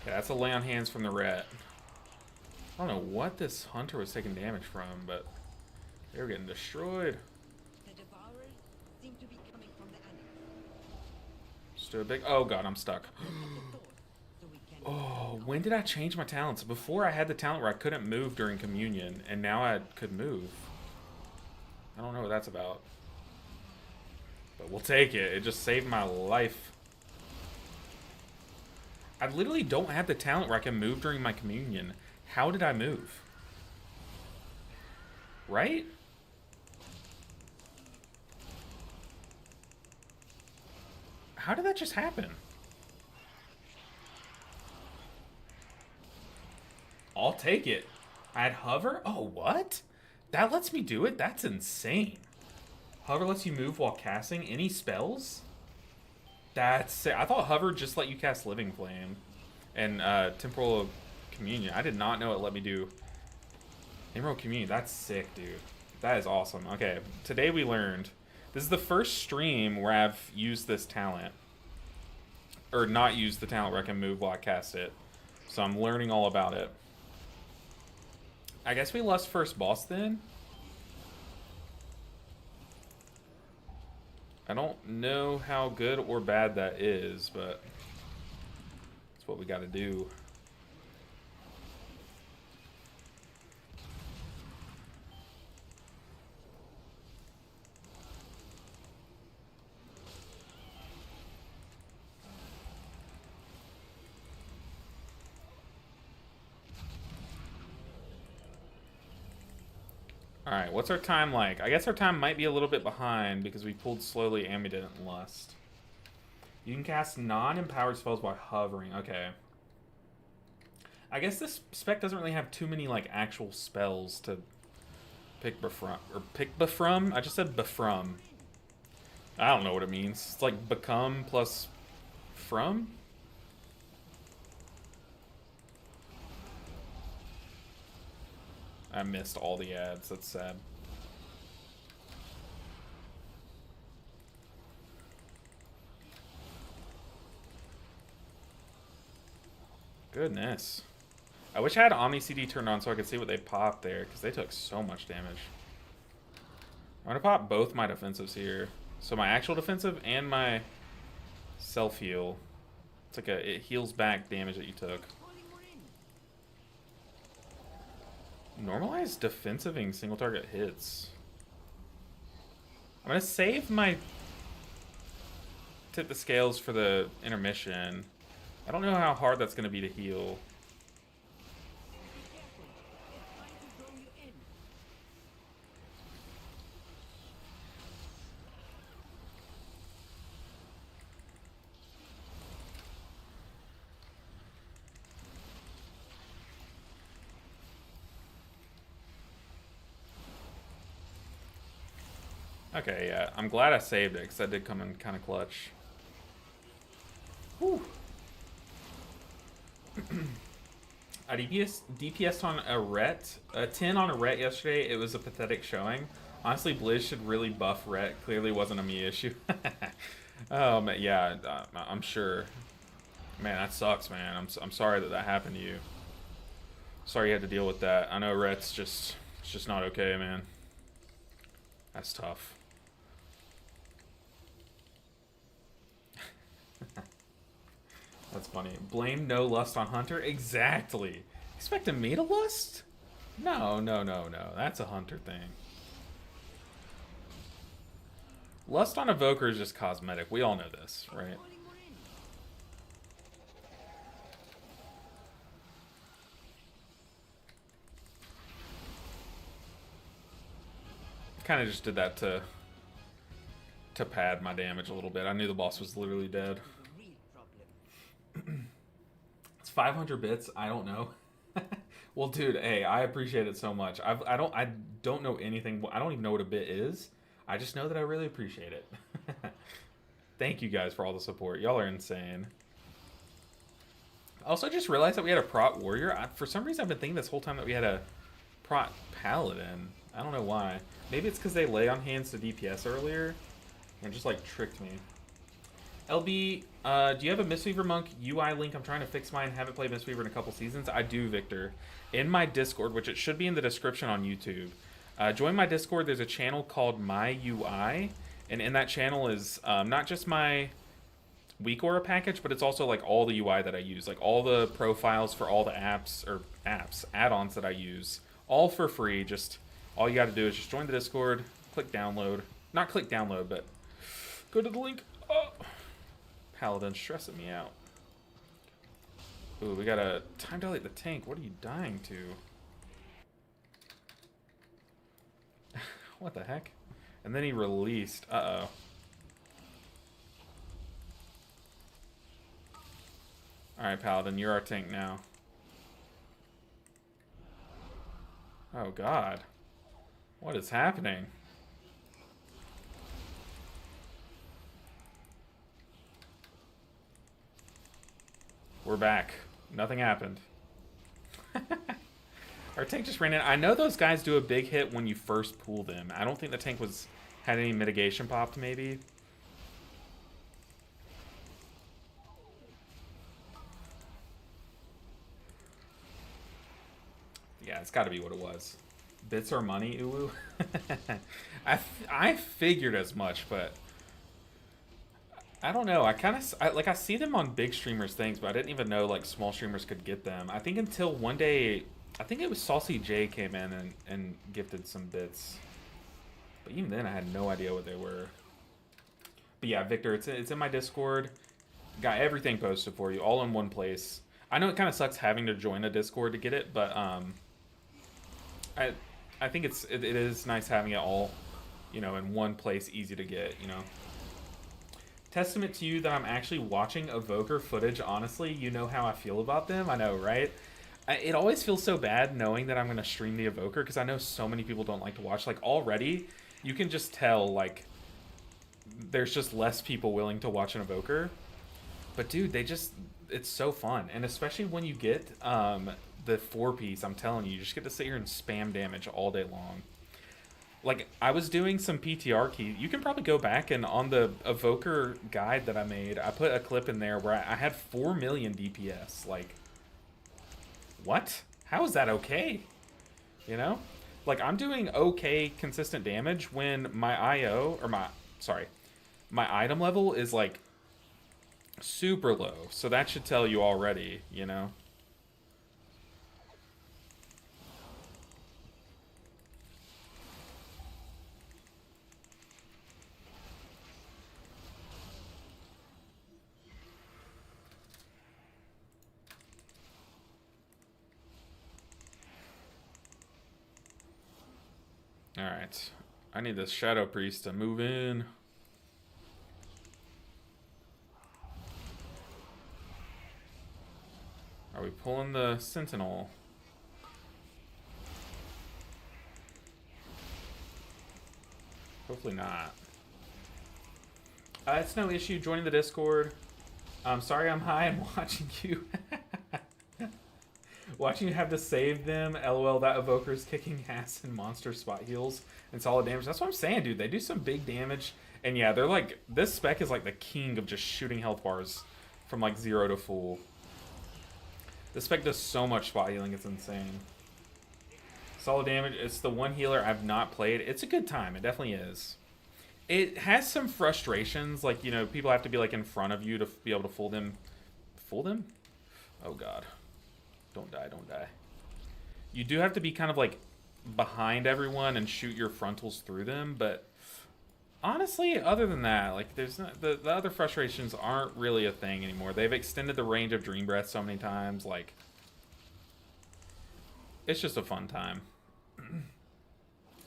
Okay, that's a lay on hands from the ret. I don't know what this hunter was taking damage from, but they were getting destroyed. The devourers seem to be coming from the attic. Just do a big... Oh god, I'm stuck. Oh, when did I change my talents? Before I had the talent where I couldn't move during communion, and now I could move. I don't know what that's about. But we'll take it. It just saved my life. I literally don't have the talent where I can move during my communion. How did I move? Right? How did that just happen? I'll take it. I had hover? Oh, what? That lets me do it? That's insane. Hover lets you move while casting any spells? That's sick. I thought hover just let you cast Living Flame and Temporal Communion. I did not know it let me do Emerald Communion. That's sick, dude. That is awesome. Okay, today we learned This is the first stream where I've used this talent. Or not used the talent where I can move while I cast it. So I'm learning all about it. I guess we lost first boss then. I don't know how good or bad that is, but that's what we gotta do. Alright, what's our time like? I guess our time might be a little bit behind because we pulled slowly and we didn't lust. You can cast non-empowered spells while hovering. Okay. I guess this spec doesn't really have too many, like, actual spells to pick befrom. Or pick befrom? I just said befrom. I don't know what it means. It's like become plus from? I missed all the ads. That's sad. Goodness. I wish I had Omni CD turned on so I could see what they popped there, because they took so much damage. I'm going to pop both my defensives here. So my actual defensive and my self-heal. It's like it heals back damage that you took. Normalize defensiving single target hits. I'm gonna save my tip the scales for the intermission. I don't know how hard that's gonna be to heal. Okay, yeah. I'm glad I saved it, because that did come in kind of clutch. Whew. I DPS'd on a 10 on a Ret yesterday. It was a pathetic showing. Honestly, Blizz should really buff Ret. Clearly wasn't a me issue. Yeah, I'm sure. Man, that sucks, man. I'm sorry that that happened to you. Sorry you had to deal with that. I know Ret's it's just not okay, man. That's tough. That's funny. Blame no lust on Hunter? Exactly. Expecting me to lust? No, no, no, no. That's a Hunter thing. Lust on Evoker is just cosmetic. We all know this, right? Kind of just did that to pad my damage a little bit. I knew the boss was literally dead. It's 500 bits. I don't know. Well, dude, hey, I appreciate it so much. I don't know anything. I don't even know what a bit is. I just know that I really appreciate it. Thank you guys for all the support. Y'all are insane. Also, just realized that we had a prot warrior. For some reason, I've been thinking this whole time that we had a prot paladin. I don't know why. Maybe it's because they lay on hands to DPS earlier and just like tricked me. LB, do you have a Mistweaver Monk UI link? I'm trying to fix mine. Haven't played Mistweaver in a couple seasons. I do, Victor. In my Discord, which it should be in the description on YouTube. Join my Discord. There's a channel called My UI, and in that channel is not just my Weak Aura package, but it's also like all the UI that I use, like all the profiles for all the add-ons that I use, all for free. Just all you got to do is just join the Discord, click download. Not click download, but go to the link. Oh. Paladin stressing me out. Ooh, we gotta time dilate the tank. What are you dying to? What the heck? And then he released. Uh-oh. Alright, Paladin, you're our tank now. Oh, God. What is happening? We're back. Nothing happened. Our tank just ran in. I know those guys do a big hit when you first pull them. I don't think the tank was Had any mitigation popped, maybe? Yeah, it's got to be what it was. Bits or money, uwu? I figured as much, but I don't know. I see them on big streamers things, but I didn't even know like small streamers could get them. I think until one day, I think it was Saucy J came in and gifted some bits. But even then, I had no idea what they were. But yeah, Victor, it's in my Discord. Got everything posted for you, all in one place. I know it kind of sucks having to join a Discord to get it, but I think it is nice having it all, you know, in one place, easy to get, you know. Testament to you that I'm actually watching Evoker footage. Honestly, you know how I feel about them. I know, right? It always feels so bad knowing that I'm going to stream the Evoker because I know so many people don't like to watch. Like, already, you can just tell, like, there's just less people willing to watch an Evoker. But, dude, it's so fun. And especially when you get the 4-piece, I'm telling you just get to sit here and spam damage all day long. Like, I was doing some PTR key. You can probably go back and on the Evoker guide that I made, I put a clip in there where I had 4 million DPS. Like, what? How is that okay? You know? Like, I'm doing okay consistent damage when my IO, or my item level is, like, super low. So that should tell you already, you know? Alright. I need this Shadow Priest to move in. Are we pulling the Sentinel? Hopefully not. It's no issue joining the Discord. I'm sorry I'm high and watching you. Watching you have to save them. LOL, that Evoker's kicking ass in monster spot heals and solid damage. That's what I'm saying, dude. They do some big damage. And yeah, they're like, this spec is like the king of just shooting health bars from like 0 to full. This spec does so much spot healing, it's insane. Solid damage, it's the one healer I've not played. It's a good time, it definitely is. It has some frustrations, like, you know, people have to be like in front of you to be able to fool them. Fool them? Oh god. Don't die, don't die. You do have to be kind of like behind everyone and shoot your frontals through them, but honestly, other than that, like, there's not, the other frustrations aren't really a thing anymore. They've extended the range of Dream Breath so many times, like, it's just a fun time.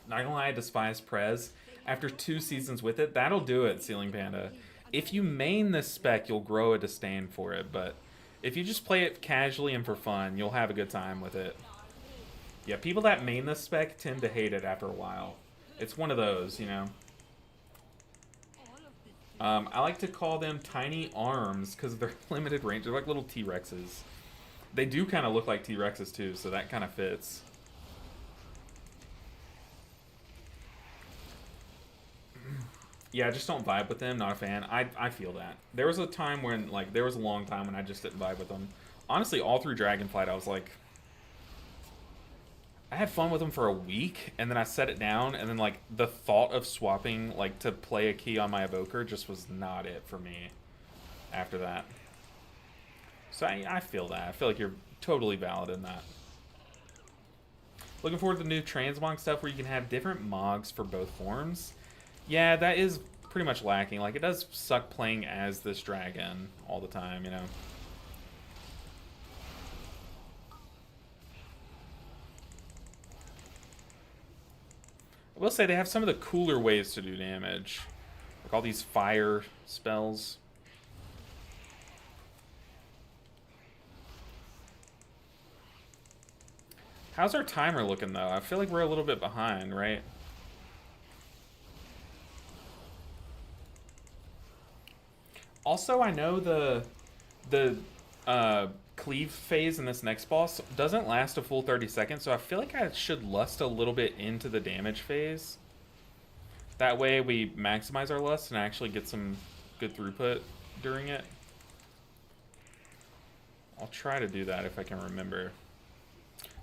Not gonna lie, I despise Prez. After 2 seasons with it, that'll do it, Ceiling Panda. If you main this spec, you'll grow a disdain for it, but if you just play it casually and for fun, you'll have a good time with it. Yeah, people that main this spec tend to hate it after a while. It's one of those, you know. I like to call them tiny arms because they're limited range. They're like little T-Rexes. They do kind of look like T-Rexes too, so that kind of fits. Yeah, I just don't vibe with them. Not a fan. I feel that. There was a time when, like, there was a long time when I just didn't vibe with them. Honestly, all through Dragonflight, I was like, I had fun with them for a week, and then I set it down, and then, like, the thought of swapping, like, to play a key on my Evoker just was not it for me after that. So I feel that. I feel like you're totally valid in that. Looking forward to the new Transmog stuff where you can have different Mogs for both forms. Yeah, that is pretty much lacking. Like, it does suck playing as this dragon all the time, you know? I will say they have some of the cooler ways to do damage. Like all these fire spells. How's our timer looking, though? I feel like we're a little bit behind, right? Also, I know the cleave phase in this next boss doesn't last a full 30 seconds, so I feel like I should lust a little bit into the damage phase. That way we maximize our lust and actually get some good throughput during it. I'll try to do that if I can remember.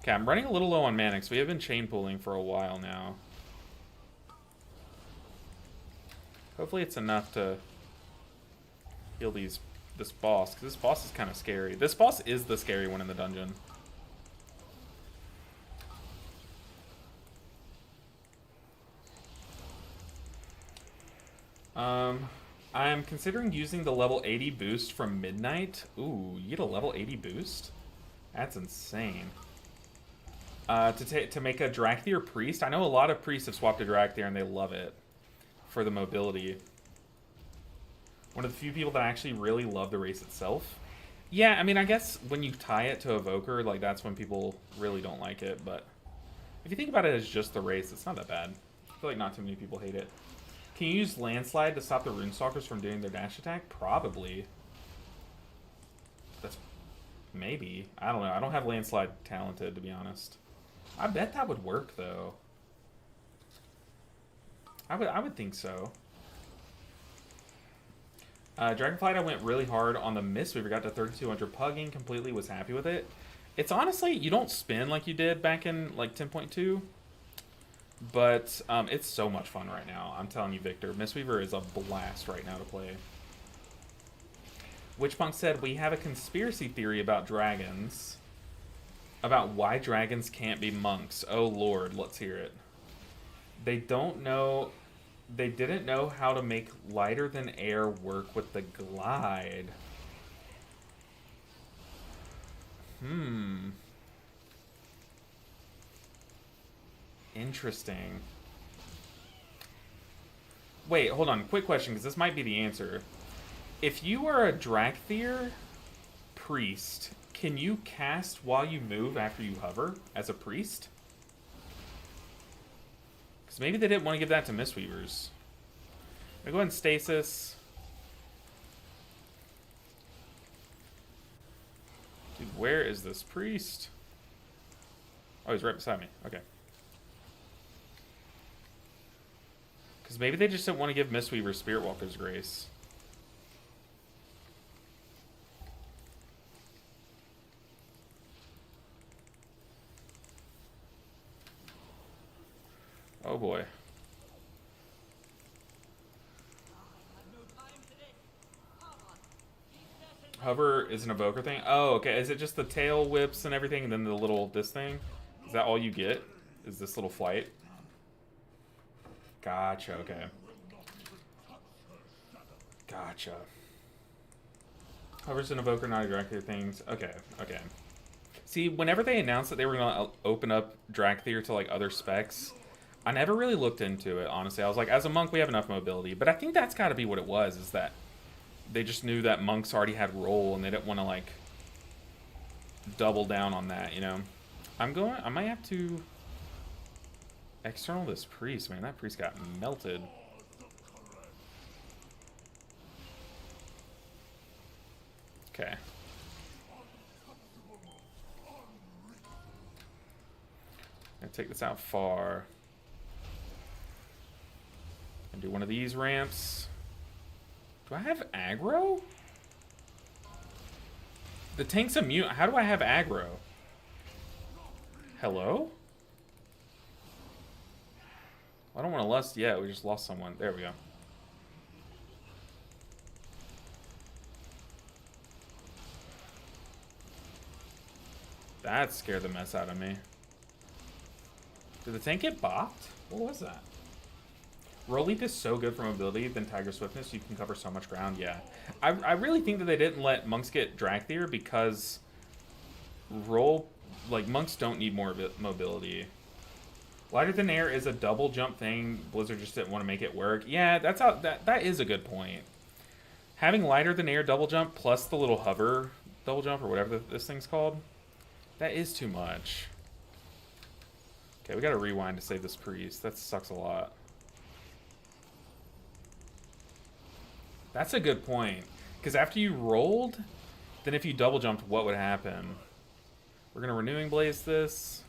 Okay, I'm running a little low on mana because we have been chain pooling for a while now. Hopefully it's enough to heal this boss, because this boss is kind of scary. This boss is the scary one in the dungeon. I'm considering using the level 80 boost from Midnight. Ooh, you get a level 80 boost? That's insane. To make a Drakthir priest. I know a lot of priests have swapped to Drakthir and they love it for the mobility. One of the few people that actually really love the race itself. Yeah, I mean, I guess when you tie it to Evoker, like, that's when people really don't like it, but if you think about it as just the race, it's not that bad. I feel like not too many people hate it. Can you use Landslide to stop the Runestalkers from doing their dash attack? Probably. That's... maybe. I don't know. I don't have Landslide talented, to be honest. I bet that would work, though. I would think so. Dragonflight, I went really hard on the Mistweaver. Got to 3200 pugging. Completely was happy with it. It's honestly, you don't spin like you did back in, like, 10.2. But it's so much fun right now. I'm telling you, Victor. Mistweaver is a blast right now to play. Witchpunk said, we have a conspiracy theory about dragons. About why dragons can't be monks. Oh, Lord. Let's hear it. They don't know... They didn't know how to make lighter than air work with the glide. Interesting. Wait, hold on. Quick question, because this might be the answer. If you are a Drakthir priest, can you cast while you move after you hover as a priest? Because maybe they didn't want to give that to Mistweavers. I'm going to go ahead and stasis. Dude, where is this priest? Oh, he's right beside me. Okay. Because maybe they just didn't want to give Mistweaver Spirit Walker's Grace. Oh boy. Hover is an Evoker thing? Oh, okay. Is it just the tail whips and everything and then the little, this thing? Is that all you get? Is this little flight? Gotcha, okay. Gotcha. Hover's an Evoker, not a Drakthir things. Okay, okay. See, whenever they announced that they were going to open up Drakthir to, like, other specs, I never really looked into it, honestly. I was like, as a monk, we have enough mobility. But I think that's got to be what it was, is that they just knew that monks already had roll, and they didn't want to, like, double down on that, you know? I might have to external this priest. Man, that priest got melted. Okay. Gonna take this out far. And do one of these ramps. Do I have aggro? The tank's immune. How do I have aggro? Hello? I don't want to lust yet. We just lost someone. There we go. That scared the mess out of me. Did the tank get bopped? What was that? Roll Leap is so good for mobility than Tiger Swiftness. You can cover so much ground. Yeah. I really think that they didn't let monks get Drakthir because monks don't need more mobility. Lighter than air is a double jump thing. Blizzard just didn't want to make it work. Yeah, that's how that is a good point. Having lighter than air double jump plus the little hover double jump or whatever this thing's called, that is too much. Okay, we gotta rewind to save this priest. That sucks a lot. That's a good point. Because after you rolled, then if you double jumped, what would happen? We're gonna Renewing Blaze this.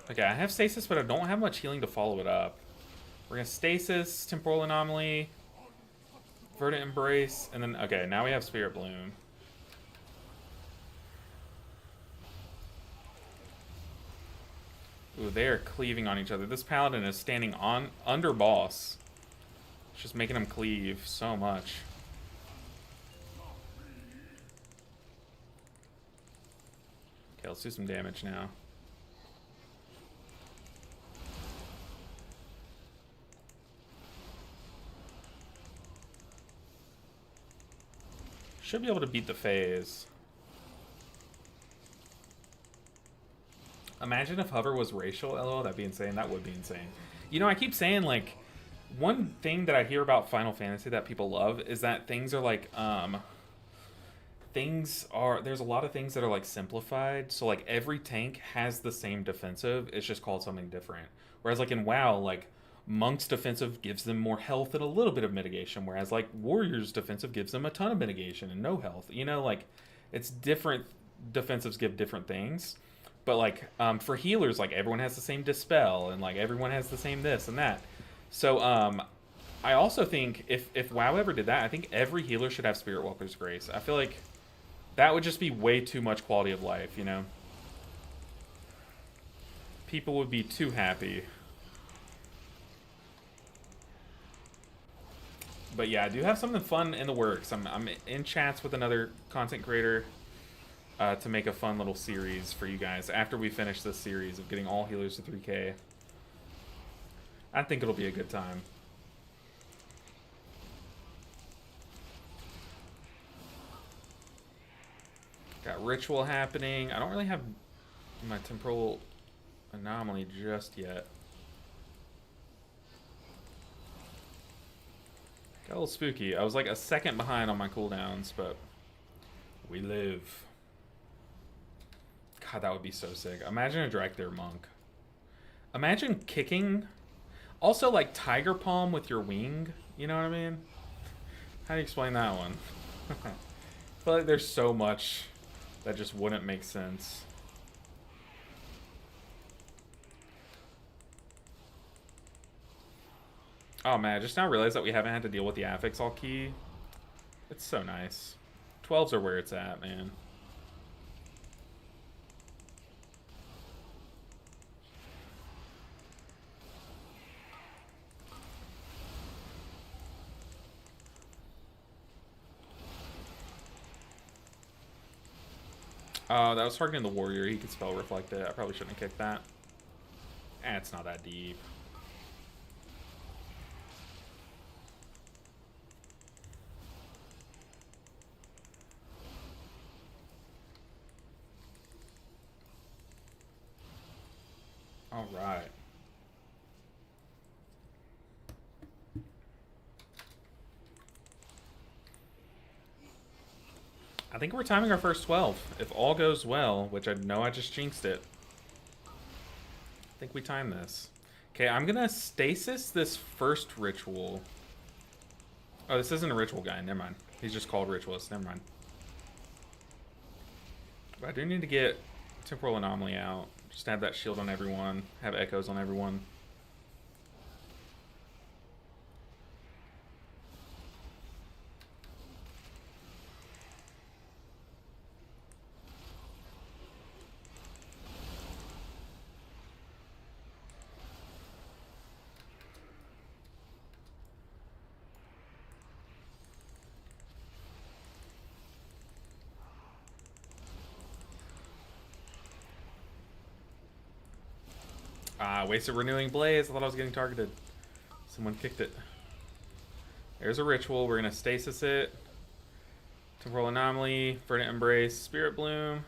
Okay, I have stasis, but I don't have much healing to follow it up. We're gonna stasis, temporal anomaly, verdant embrace, and then okay, now we have spirit bloom. Ooh, they are cleaving on each other. This paladin is standing on under boss. It's just making him cleave so much. Okay, let's do some damage now. Should be able to beat the phase. Imagine if hover was racial, LOL, that'd be insane. That would be insane. You know, I keep saying, like, one thing that I hear about Final Fantasy that people love is that things are, like, there's a lot of things that are, like, simplified. So, like, every tank has the same defensive. It's just called something different. Whereas, like, in WoW, like, Monk's defensive gives them more health and a little bit of mitigation. Whereas, like, Warrior's defensive gives them a ton of mitigation and no health. You know, like, it's different. Defensives give different things. But, like, for healers, like, everyone has the same Dispel, and, like, everyone has the same this and that. So, I also think if WoW ever did that, I think every healer should have Spirit Walker's Grace. I feel like that would just be way too much quality of life, you know? People would be too happy. But, yeah, I do have something fun in the works. I'm in chats with another content creator to make a fun little series for you guys after we finish this series of getting all healers to 3K. I think it'll be a good time. Got ritual happening. I don't really have my temporal anomaly just yet. Got a little spooky. I was like a second behind on my cooldowns, but we live. God, that would be so sick. Imagine a Drakthir monk. Imagine kicking. Also, like, Tiger Palm with your wing. You know what I mean? How do you explain that one? I feel like there's so much that just wouldn't make sense. Oh, man. I just now realized that we haven't had to deal with the affix all key. It's so nice. 12s are where it's at, man. That was targeting the warrior. He could spell reflect it. I probably shouldn't have kicked that. It's not that deep. All right. I think we're timing our first 12. If all goes well, which I know I just jinxed it. I think we time this. Okay, I'm gonna stasis this first ritual. Oh, this isn't a ritual guy. Never mind. He's just called Ritualist. Never mind. But I do need to get Temporal Anomaly out. Just have that shield on everyone. Have echoes on everyone. Wasted Renewing Blaze. I thought I was getting targeted. Someone kicked it. There's a ritual. We're going to stasis it. Temporal Anomaly. Verdant Embrace. Spirit Bloom.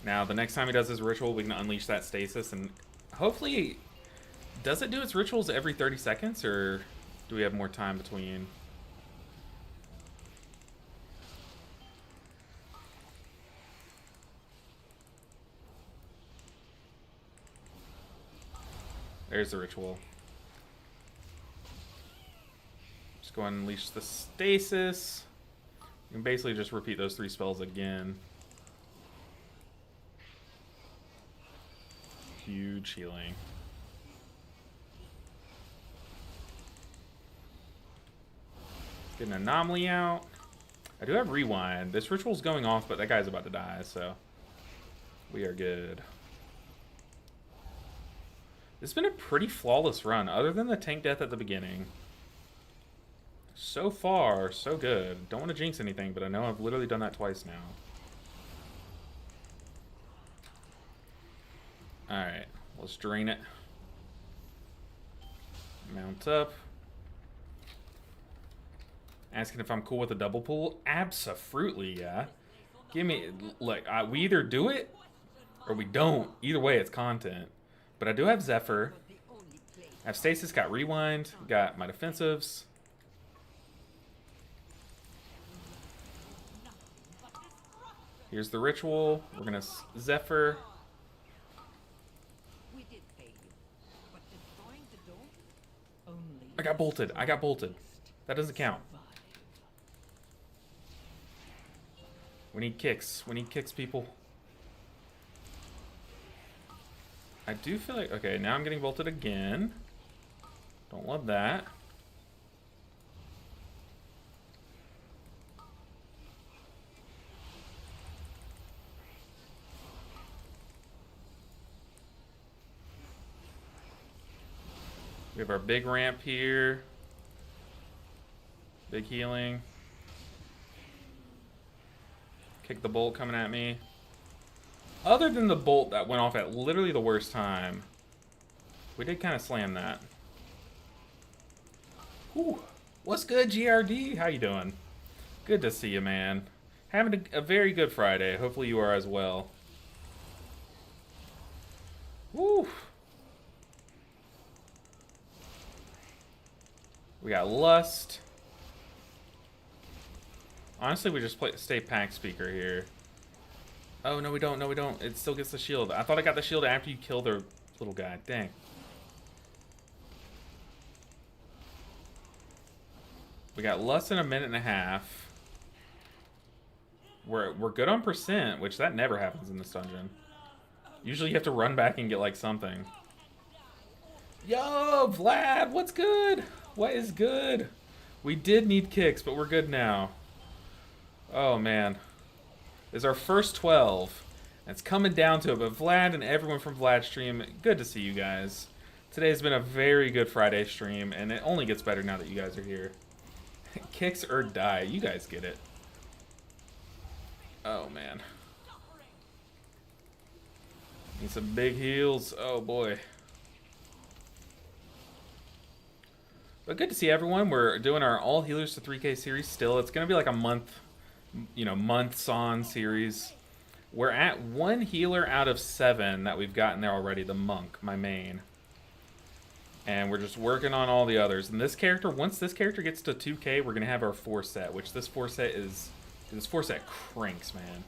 Now, the next time he does his ritual, we can unleash that stasis. And hopefully, does it do its rituals every 30 seconds? Or do we have more time between? There's the ritual. Just go ahead and unleash the stasis. You can basically just repeat those 3 spells again. huge healing. Let's get an anomaly out. I do have rewind. This ritual's going off, but that guy's about to die, so we are good. This has been a pretty flawless run, other than the tank death at the beginning. So far, so good. Don't want to jinx anything, but I know I've literally done that twice now. Alright, let's drain it. Mount up. Asking if I'm cool with a double pull? Abso-fruitly, yeah. Give me, look, we either do it or we don't. Either way, it's content. But I do have Zephyr. I have Stasis, got Rewind, got my defensives. Here's the ritual. We're gonna Zephyr. We did pay you, but destroying the dome? Only I got bolted. I got bolted. That doesn't count. We need kicks. We need kicks, people. I do feel like... Okay, now I'm getting bolted again. Don't love that. We have our big ramp here. Big healing. Kick the bolt coming at me. Other than the bolt that went off at literally the worst time, we did kind of slam that. Whew. What's good, GRD? How you doing? Good to see you, man. Having a very good Friday. Hopefully you are as well. Woo. We got Lust. Honestly, we just stay pack speaker here. Oh, no, we don't. No, we don't. It still gets the shield. I thought I got the shield after you killed their little guy. Dang. We got less than a minute and a half. We're good on percent, which that never happens in this dungeon. Usually you have to run back and get, like, something. Yo, Vlad, what's good? What is good? We did need kicks, but we're good now. Oh, man. This is our first 12. And it's coming down to it, but Vlad and everyone from Vlad's stream, good to see you guys. Today's been a very good Friday stream, and it only gets better now that you guys are here. Kicks or die. You guys get it. Oh, man. Need some big heals. Oh, boy. But good to see everyone. We're doing our all healers to 3K series still. It's going to be like a month, months on series. We're at 1 healer out of 7 that we've gotten there already. The monk, my main. And we're just working on all the others. And this character, once this character gets to 2K, we're going to have our 4 set, which this 4 set is... This 4 set cranks, man.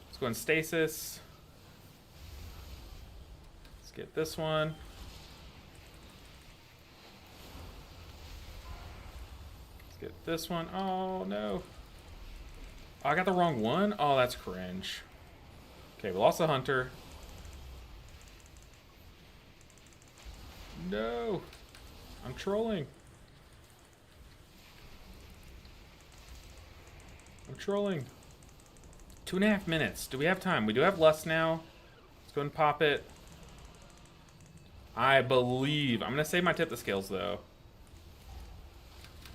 Let's go in stasis. Let's get this one. Let's get this one. Oh, no. Oh, I got the wrong one? Oh, that's cringe. Okay, we lost the hunter. No. I'm trolling. I'm trolling. 2.5 minutes. Do we have time? We do have lust now. Let's go and pop it. I believe. I'm going to save my tip the scales, though.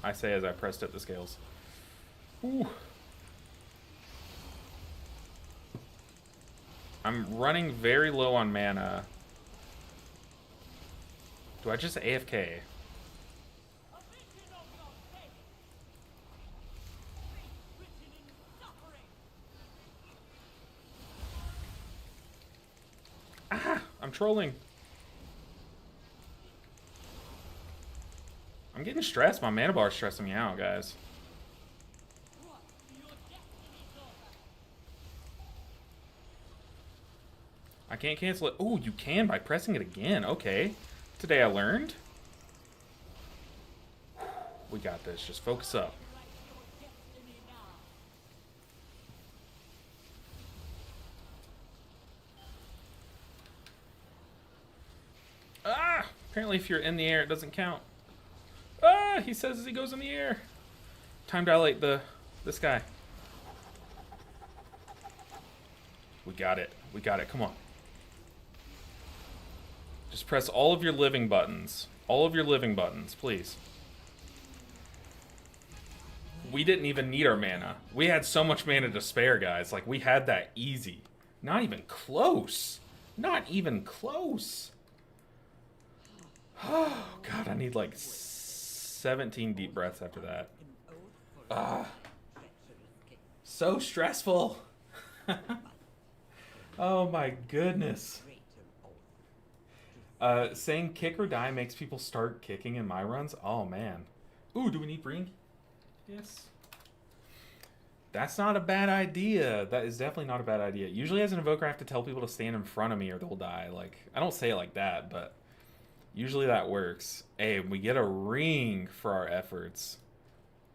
I say as I press tip the scales. Ooh. I'm running very low on mana. Do I just AFK? Ah! I'm trolling. I'm getting stressed. My mana bar is stressing me out, guys. I can't cancel it. Oh, you can by pressing it again. Okay. Today I learned. We got this. Just focus up. Apparently if you're in the air, it doesn't count. Ah, he says as he goes in the air. Time dilate this guy. We got it. We got it. Come on. Just press all of your living buttons. All of your living buttons, please. We didn't even need our mana. We had so much mana to spare, guys. Like, we had that easy. Not even close. Not even close. Oh, God, I need like 17 deep breaths after that. Ah. So stressful. Oh, my goodness. Saying kick or die makes people start kicking in my runs. Oh, man. Ooh, do we need bring? Yes. That's not a bad idea. That is definitely not a bad idea. Usually as an Evoker, I have to tell people to stand in front of me or they'll die. Like, I don't say it like that, but usually that works. Hey, we get a ring for our efforts.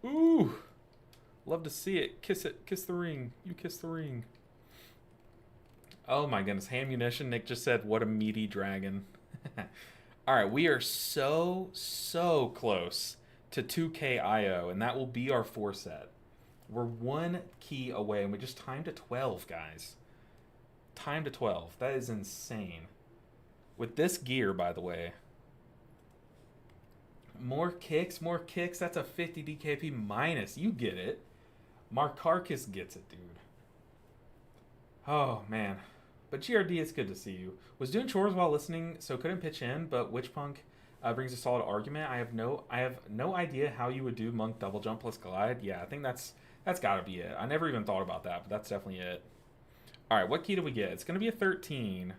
Ooh. Love to see it. Kiss it. Kiss the ring. You kiss the ring. Oh my goodness. Ammunition. Nick just said, what a meaty dragon. Alright, we are so close to 2k IO, and that will be our 4 set. We're 1 key away, and we just timed to 12, guys. Timed to 12. That is insane. With this gear, by the way. More kicks. That's a 50 DKP minus. You get it. Markarkis gets it, dude. Oh, man. But GRD, it's good to see you. Was doing chores while listening, so couldn't pitch in, but Witchpunk brings a solid argument. I have no idea how you would do Monk double jump plus glide. Yeah, I think that's got to be it. I never even thought about that, but that's definitely it. All right, what key do we get? It's going to be a 13.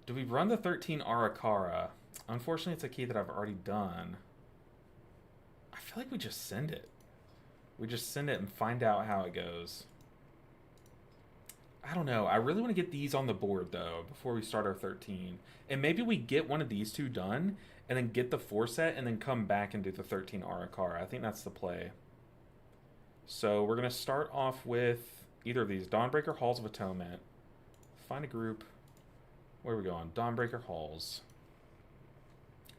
Do we run the 13 Aracara? Unfortunately, it's a key that I've already done. I feel like we just send it. We just send it and find out how it goes. I don't know. I really want to get these on the board, though, before we start our 13. And maybe we get one of these two done, and then get the 4 set, and then come back and do the 13 Aracara. I think that's the play. So we're going to start off with either of these. Dawnbreaker, Halls of Atonement. Find a group. Where are we going? Dawnbreaker, Halls.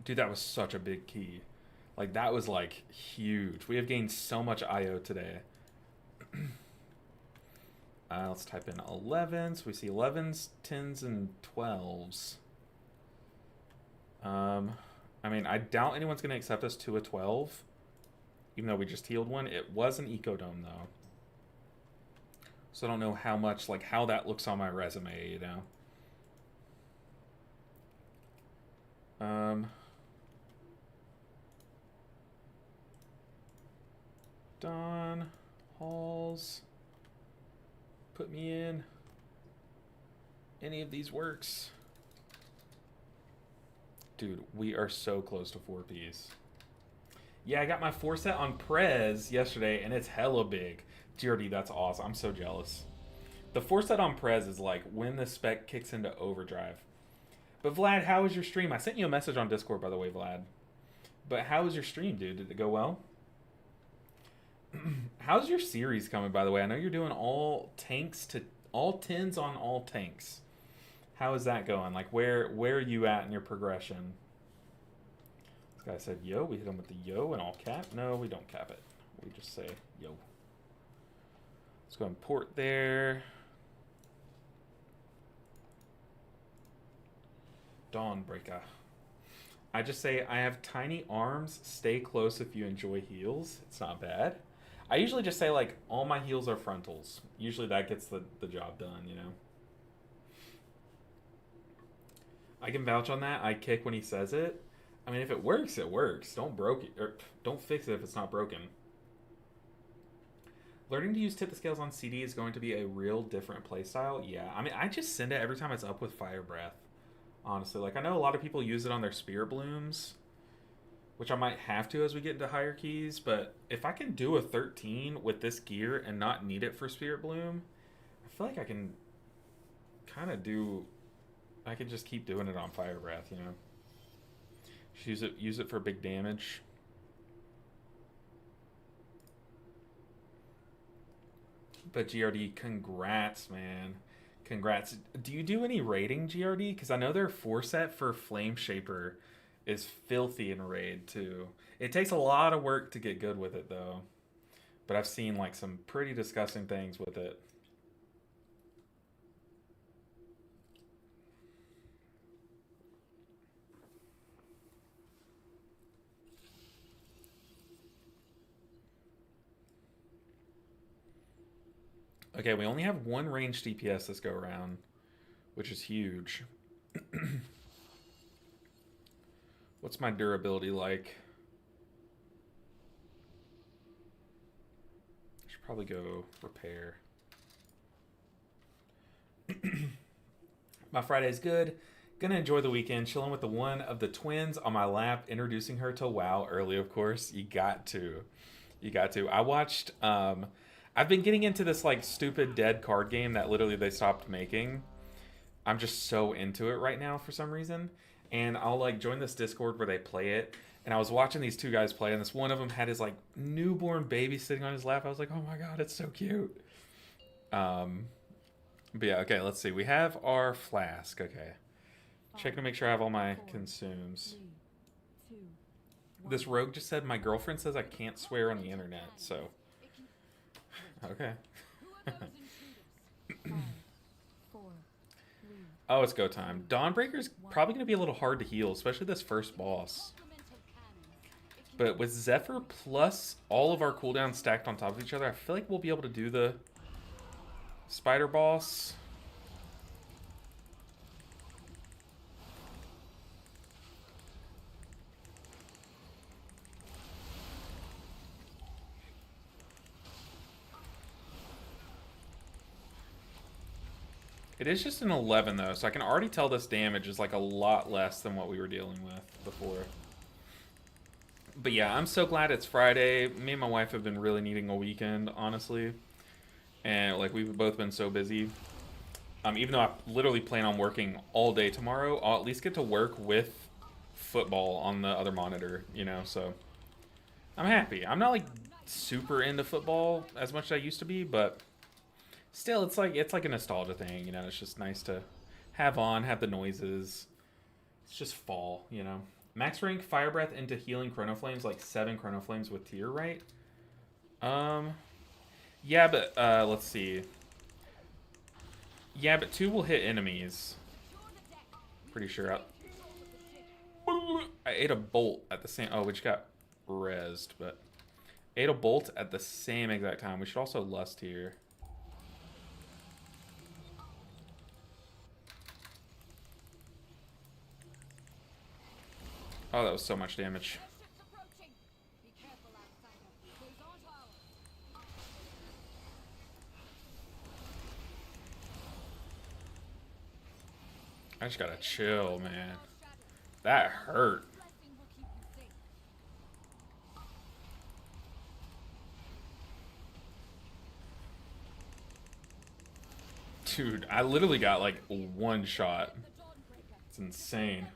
Dude, that was such a big key. Like, that was, like, huge. We have gained so much IO today. Let's type in 11s. We see 11s, 10s, and 12s. I mean, I doubt anyone's going to accept us to a 12. Even though we just healed one. It was an Ecodome, though. So I don't know how much, like, how that looks on my resume, you know? Dawn, Halls. Put me in. Any of these works. Dude, we are so close to 4 Ps. Yeah, I got my 4 set on Prez yesterday, and it's hella big. GRD, that's awesome. I'm so jealous. The 4 set on Prez is like when the spec kicks into overdrive. But Vlad, how was your stream? I sent you a message on Discord, by the way, Vlad. But how was your stream, dude? Did it go well? How's your series coming, by the way? I know you're doing all 10s on all tanks. How is that going? Like, where are you at in your progression? This guy said yo. We hit him with the yo and all cap. No, we don't cap it. We just say yo. Let's go and port there. Dawnbreaker. I just say I have tiny arms. Stay close if you enjoy heals. It's not bad. I usually just say, like, all my heals are frontals. Usually that gets the job done, you know? I can vouch on that. I kick when he says it. I mean, if it works, it works. Don't broke it, or don't fix it if it's not broken. Learning to use tip the scales on CD is going to be a real different playstyle. Yeah, I mean, I just send it every time it's up with Fire Breath. Honestly, like, I know a lot of people use it on their Spirit Blooms, which I might have to as we get into higher keys, but if I can do a 13 with this gear and not need it for Spirit Bloom, I feel like I can kind of do... I can just keep doing it on Fire Breath, you know? Just use it for big damage. But GRD, congrats, man. Congrats. Do you do any raiding, GRD? Because I know their 4-set for Flame Shaper is filthy in raid too. It takes a lot of work to get good with it though. But I've seen like some pretty disgusting things with it. Okay, we only have one ranged DPS this go around, which is huge. What's my durability like? I should probably go repair. My Friday's good. Gonna enjoy the weekend, chilling with the one of the twins on my lap, introducing her to WoW early, of course. You got to. You got to. I watched, I've been getting into this, like, stupid dead card game that literally they stopped making. I'm just so into it right now for some reason. And I'll, like, join this Discord where they play it. And I was watching these two guys play, and this one of them had his, like, newborn baby sitting on his lap. I was like, oh my god, it's so cute. But yeah, okay, let's see. We have our flask, okay. Checking to make sure I have all my consumes. This rogue just said, my girlfriend says I can't swear on the internet, so... Okay. Oh, it's go time. Dawnbreaker's probably going to be a little hard to heal, especially this first boss. But with Zephyr plus all of our cooldowns stacked on top of each other, I feel like we'll be able to do the spider boss. It is just an 11 though, so I can already tell this damage is like a lot less than what we were dealing with before. But yeah, I'm so glad it's Friday. Me and my wife have been really needing a weekend, honestly. And like we've both been so busy. Even though I literally plan on working all day tomorrow, I'll at least get to work with football on the other monitor, you know, so I'm happy. I'm not like super into football as much as I used to be, but still, it's like a nostalgia thing, you know. It's just nice to have the noises. It's just fall, you know. Max rank Fire Breath into healing Chrono Flames, like 7 Chrono Flames with tier, right? Yeah, but let's see. Yeah, but 2 will hit enemies. Pretty sure. I ate a bolt at the same. Oh, we just got rezzed, but ate a bolt at the same exact time. We should also lust here. Oh, that was so much damage. I just gotta chill, man. That hurt. Dude, I literally got like one shot. It's insane.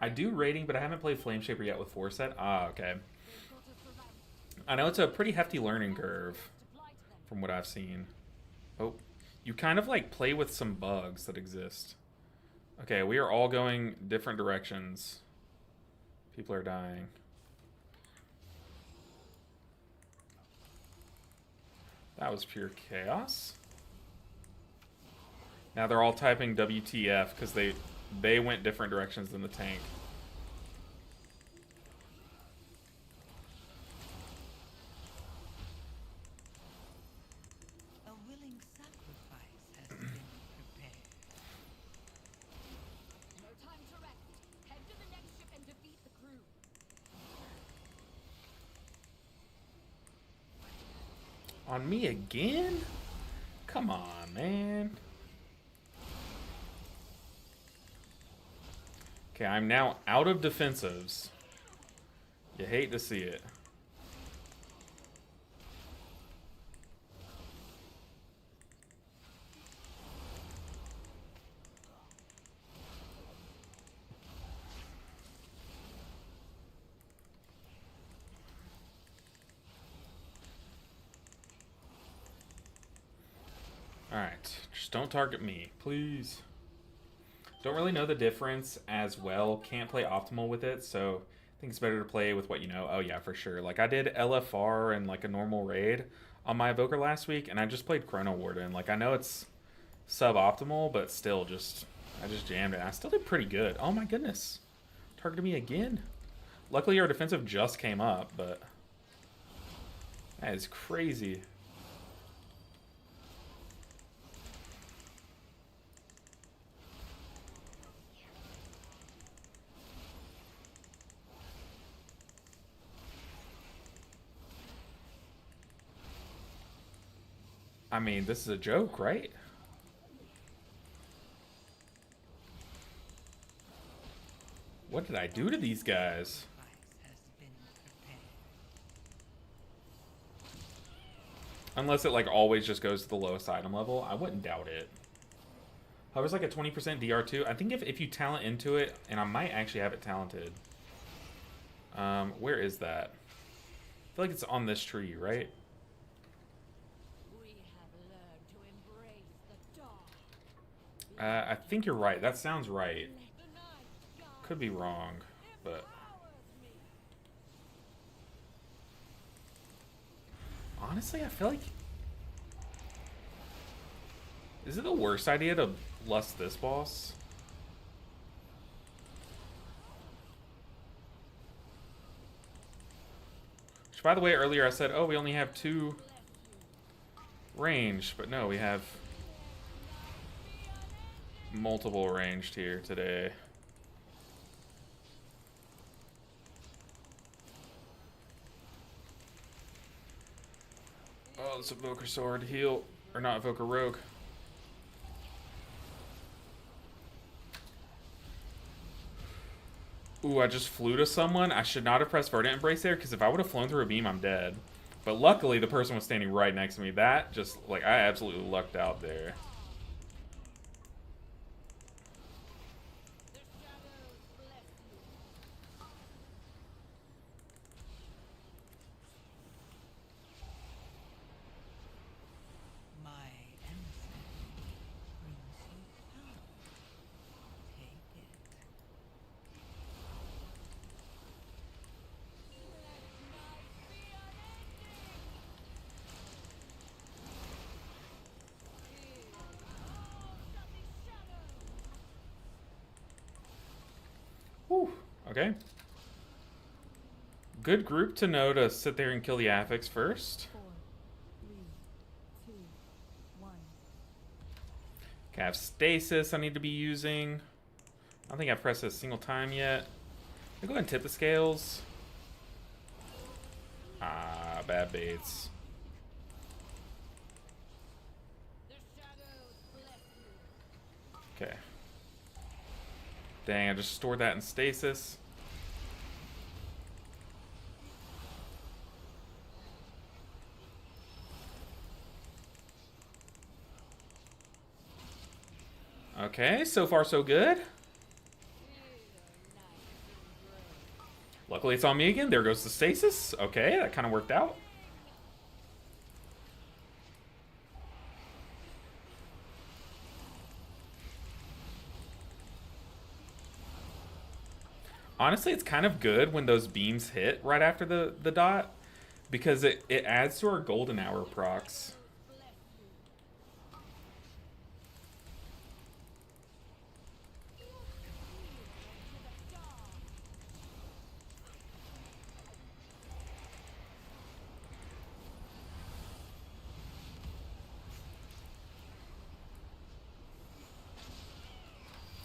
I do raiding, but I haven't played Flame Shaper yet with 4-set. Ah, okay. I know it's a pretty hefty learning curve from what I've seen. Oh, you kind of like play with some bugs that exist. Okay, we are all going different directions. People are dying. That was pure chaos. Now they're all typing WTF because they went different directions than the tank. A willing sacrifice has been prepared. No time to rest. Head to the next ship and defeat the crew. On me again? Come on, man. Okay, I'm now out of defensives. You hate to see it. Alright. chat. Just don't target me, please. Don't really know the difference as well. Can't play optimal with it, so I think it's better to play with what you know. Oh yeah, for sure. Like I did LFR and like a normal raid on my Evoker last week, and I just played Chrono Warden. Like I know it's suboptimal, but still I just jammed it. I still did pretty good. Oh my goodness. Targeted me again. Luckily our defensive just came up, but that is crazy. I mean, this is a joke, right? What did I do to these guys? Unless it like always just goes to the lowest item level. I wouldn't doubt it. Hovers like a 20% DR2. I think if you talent into it, and I might actually have it talented. Where is that? I feel like it's on this tree, right? I think you're right. That sounds right. Could be wrong, but honestly, I feel like, is it the worst idea to lust this boss? Which, by the way, earlier I said, oh, we only have 2 range, but no, we have multiple ranged here today. Oh, this Evoker sword heal, or not Evoker rogue. Ooh, I just flew to someone. I should not have pressed Verdant Embrace there, because if I would have flown through a beam, I'm dead. But luckily, the person was standing right next to me. That just, like, I absolutely lucked out there. Whew, okay. Good group to know to sit there and kill the affix first. 4, 3, 2, 1. Okay, I have stasis I need to be using. I don't think I've pressed it a single time yet. I'll go ahead and tip the scales. Ah, bad baits. Okay. Dang, I just stored that in stasis. Okay, so far so good. Luckily it's on me again. There goes the stasis. Okay, that kind of worked out. Honestly, it's kind of good when those beams hit right after the dot, because it adds to our golden hour procs.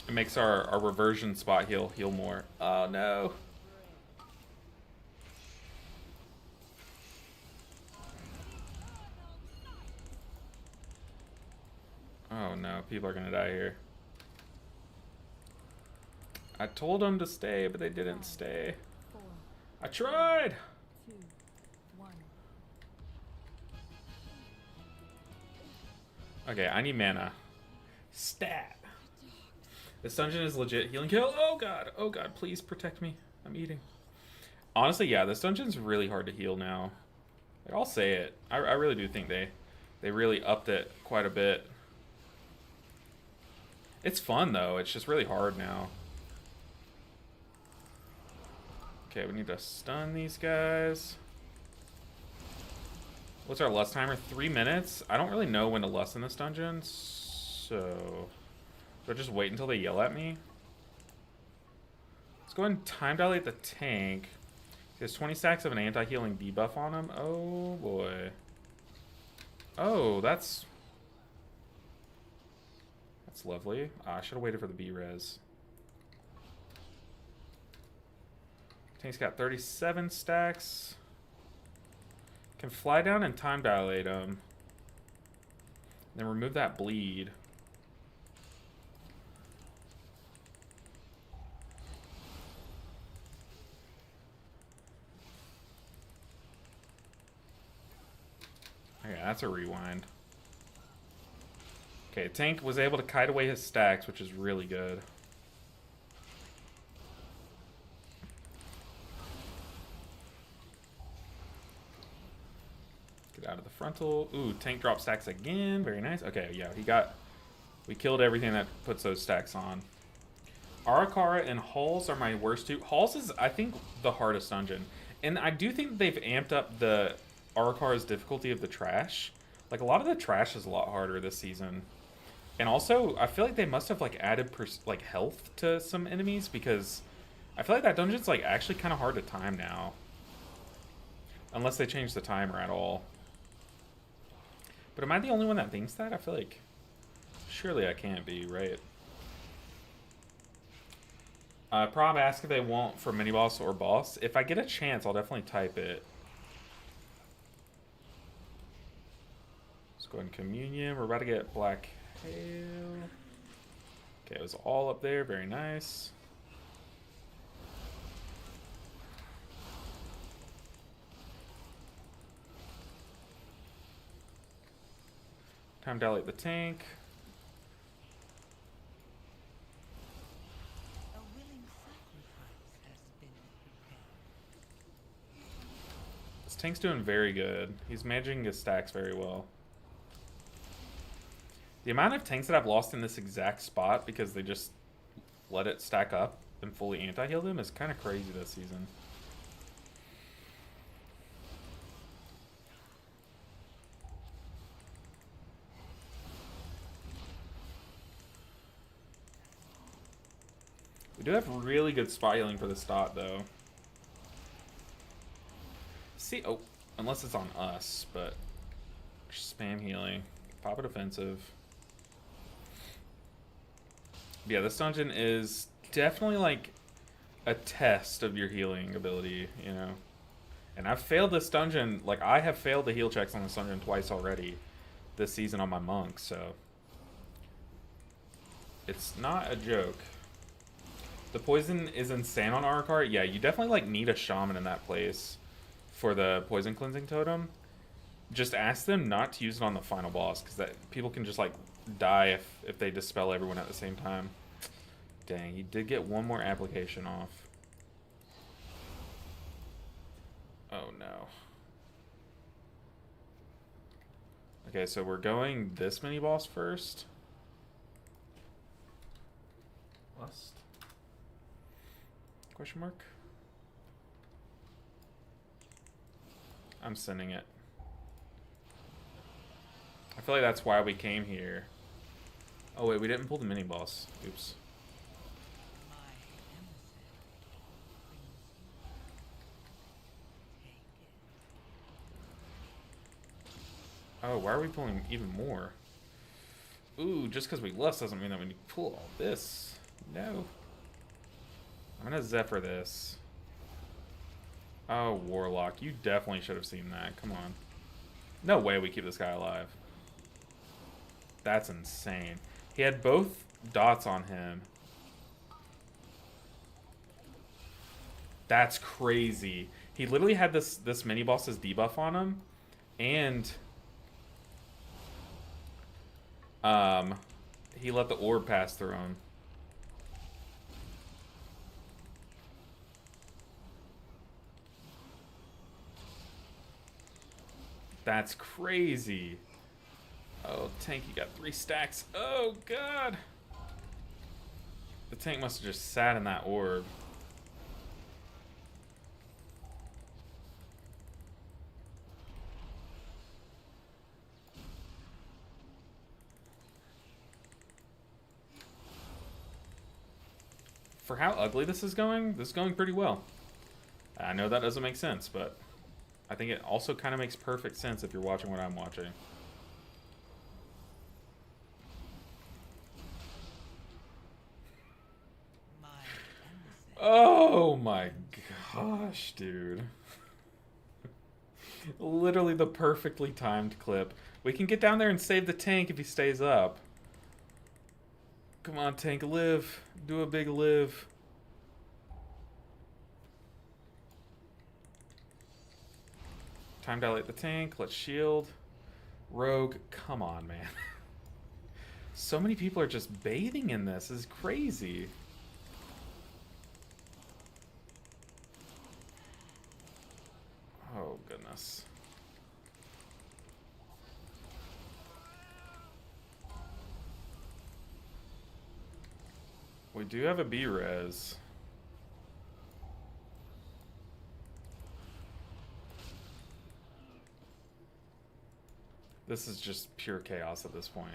It makes our reversion spot heal more. Oh no. Oh no, people are gonna die here. I told them to stay, but they didn't stay. 4, I tried! 2, 1. Okay, I need mana. Stat. This dungeon is legit healing kill. Oh god, please protect me. I'm eating. Honestly, yeah, this dungeon's really hard to heal now. Like, I'll say it. I really do think they really upped it quite a bit. It's fun though. It's just really hard now. Okay, we need to stun these guys. What's our lust timer? 3 minutes? I don't really know when to lust in this dungeon, so... Do I just wait until they yell at me? Let's go ahead and time dilate the tank. He has 20 stacks of an anti-healing debuff on him. Oh, boy. Oh, that's lovely. I should have waited for the B-res. Tank's got 37 stacks. Can fly down and time dilate him. Then remove that bleed. Okay, that's a rewind. Okay, tank was able to kite away his stacks, which is really good. Get out of the frontal. Ooh, tank drop stacks again. Very nice. Okay, yeah, we killed everything that puts those stacks on. Aracara and Halls are my worst two. Halls is, I think, the hardest dungeon. And I do think they've amped up the Aracara's difficulty of the trash. Like, a lot of the trash is a lot harder this season. And also, I feel like they must have, like, added, like, health to some enemies, because I feel like that dungeon's, like, actually kind of hard to time now. Unless they change the timer at all. But am I the only one that thinks that? I feel like... Surely I can't be, right? Prob ask if they want for mini-boss or boss. If I get a chance, I'll definitely type it. Let's go ahead and communion. We're about to get black hail. Okay, it was all up there. Very nice. Time to dilate the tank. A willing sacrifice has been prepared. This tank's doing very good. He's managing his stacks very well. The amount of tanks that I've lost in this exact spot because they just let it stack up and fully anti-heal them is kind of crazy this season. We do have really good spot healing for this dot, though. See, oh, unless it's on us, but spam healing, pop a defensive. Yeah, this dungeon is definitely like a test of your healing ability, you know. And I've failed this dungeon, like I have failed the heal checks on this dungeon twice already this season on my monk, so it's not a joke. The poison is insane on Aracara. Yeah, you definitely like need a shaman in that place for the poison cleansing totem. Just ask them not to use it on the final boss, because that people can just like die if they dispel everyone at the same time. Dang, he did get one more application off. Oh no. Okay, so we're going this mini boss first. Lust? Question mark? I'm sending it. I feel like that's why we came here. Oh wait, we didn't pull the mini boss. Oops. My emissary brings you. Take it. Oh, why are we pulling even more? Ooh, just because we lust doesn't mean that we need to pull all this. No. I'm gonna Zephyr this. Oh, Warlock, you definitely should have seen that. Come on. No way we keep this guy alive. That's insane. He had both dots on him. That's crazy. He literally had this mini boss's debuff on him, and he let the orb pass through him. That's crazy. Oh, tank, you got 3 stacks. Oh, God. The tank must have just sat in that orb. For how ugly this is going pretty well. I know that doesn't make sense, but I think it also kind of makes perfect sense if you're watching what I'm watching. Oh my gosh, dude. Literally the perfectly timed clip. We can get down there and save the tank if he stays up. Come on, tank, live. Do a big live. Time dilate the tank. Let's shield. Rogue, come on, man. So many people are just bathing in this. This is crazy. Oh, goodness. We do have a B-res. This is just pure chaos at this point.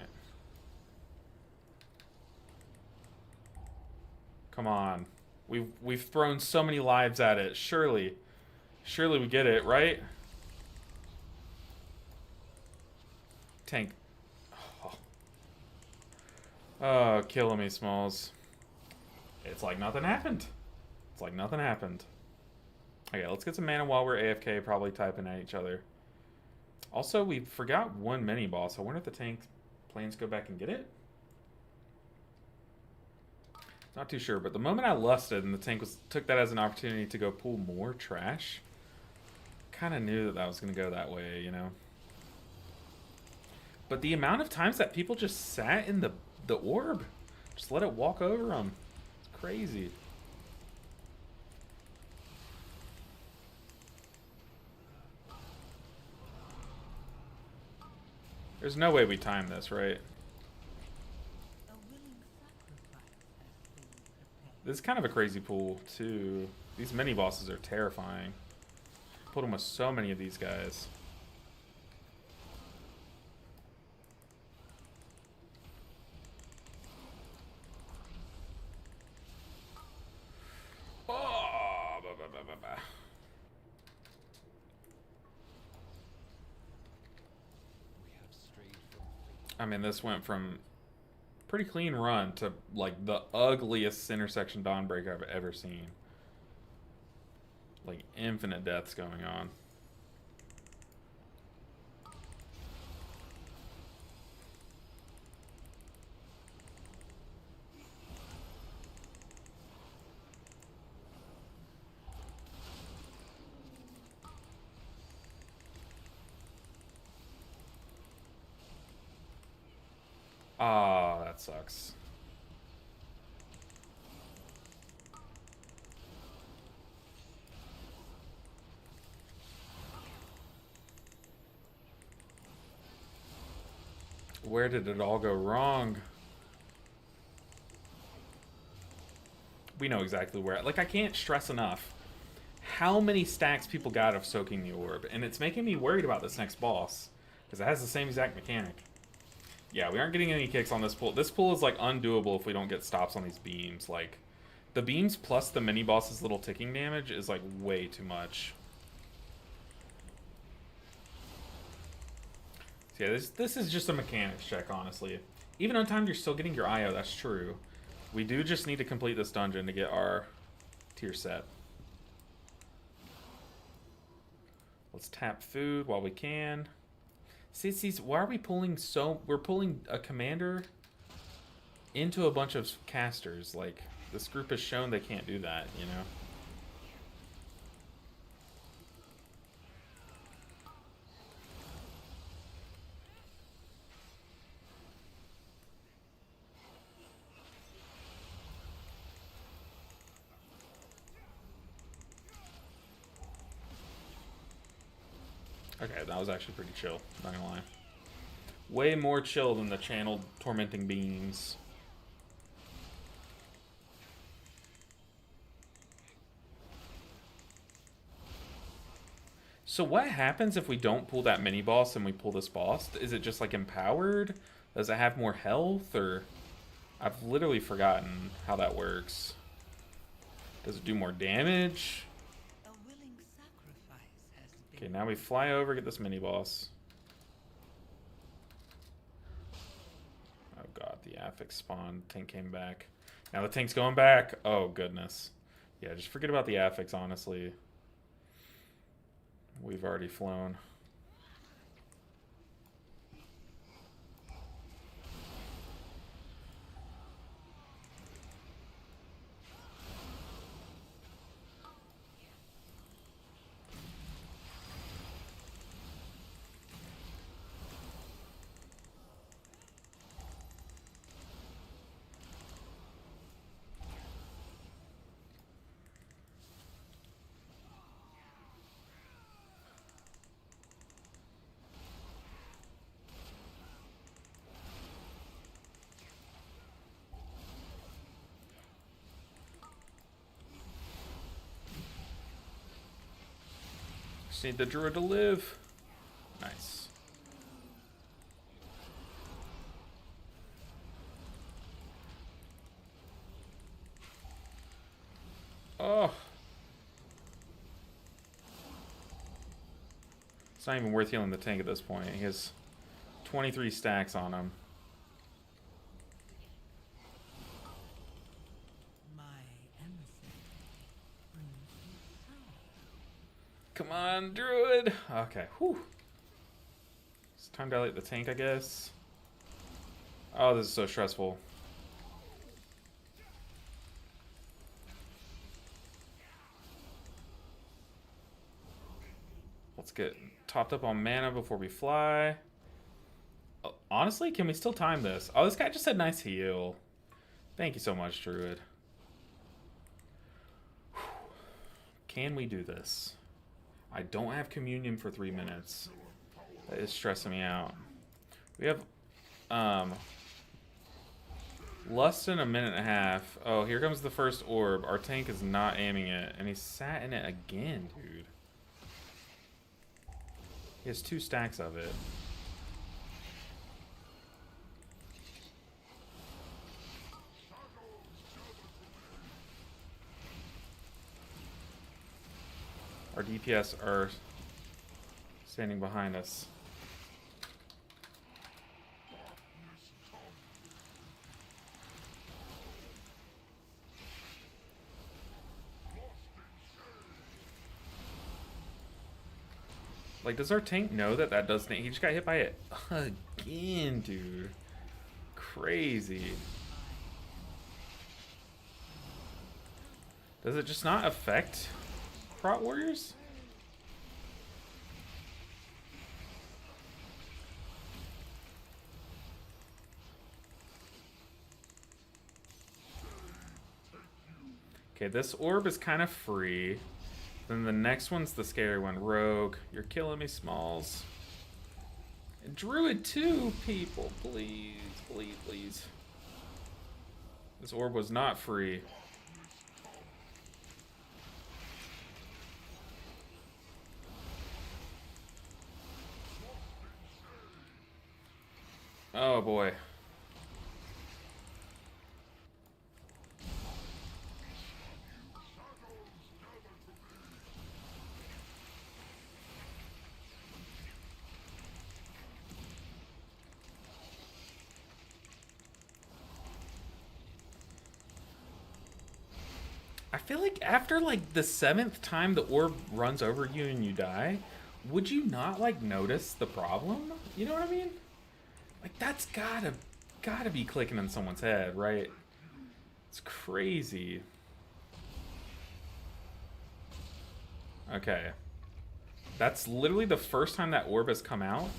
Come on. We've thrown so many lives at it. Surely we get it, right? Tank. Oh, killing me, Smalls. It's like nothing happened. It's like nothing happened. Okay, let's get some mana while we're AFK, probably typing at each other. Also, we forgot one mini boss. I wonder if the tank plans to go back and get it? Not too sure, but the moment I lusted and the tank took that as an opportunity to go pull more trash, kind of knew that that was going to go that way, you know? But the amount of times that people just sat in the orb, just let it walk over them. It's crazy. There's no way we time this, right? This is kind of a crazy pool, too. These mini bosses are terrifying. Put them with so many of these guys. Oh, bah, bah, bah, bah, bah. I mean, this went from pretty clean run to like the ugliest intersection Dawnbreak I've ever seen. Like infinite deaths going on. Ah, that sucks. Where did it all go wrong? We know exactly where. Like, I can't stress enough how many stacks people got of soaking the orb. And it's making me worried about this next boss, because it has the same exact mechanic. Yeah, we aren't getting any kicks on this pool. This pool is, like, undoable if we don't get stops on these beams. Like, the beams plus the mini-boss's little ticking damage is, like, way too much. So yeah, this is just a mechanics check, honestly. Even untimed, you're still getting your IO, that's true. We do just need to complete this dungeon to get our tier set. Let's tap food while we can. See, why are we pulling we're pulling a commander into a bunch of casters. Like, this group has shown they can't do that, you know? Okay, that was actually pretty chill, not gonna lie. Way more chill than the channeled tormenting beams. So what happens if we don't pull that mini boss and we pull this boss? Is it just like empowered? Does it have more health? Or I've literally forgotten how that works. Does it do more damage? A willing sacrifice has Okay, been. now we fly over, get this mini boss. Oh god, the affix spawned. Tank came back. Now the tank's going back. Oh goodness. Yeah, just forget about the affix, honestly. We've already flown. Just need the druid to live. Nice. Oh. It's not even worth healing the tank at this point. He has 23 stacks on him. My emissary brings you power. Come on, druid. Okay, whew. It's time to dilate the tank, I guess. Oh, this is so stressful. Let's get topped up on mana before we fly. Oh, honestly, can we still time this? Oh, this guy just said nice heal. Thank you so much, druid. Whew. Can we do this? I don't have communion for 3 minutes. That is stressing me out. We have less than a minute and a half. Oh, here comes the first orb. Our tank is not aiming it, and he sat in it again, dude. He has 2 stacks of it. Our DPS are standing behind us. Like, does our tank know that that doesn't... He just got hit by it again, dude. Crazy. Does it just not affect Prot Warriors? Okay, this orb is kind of free. Then the next one's the scary one. Rogue. You're killing me, Smalls. And Druid too, people. Please, please, please. This orb was not free. Oh boy. I feel like after like the 7th time the orb runs over you and you die, would you not like notice the problem? You know what I mean? Like that's gotta be clicking in someone's head, right? It's crazy. Okay. That's literally the first time that orb has come out.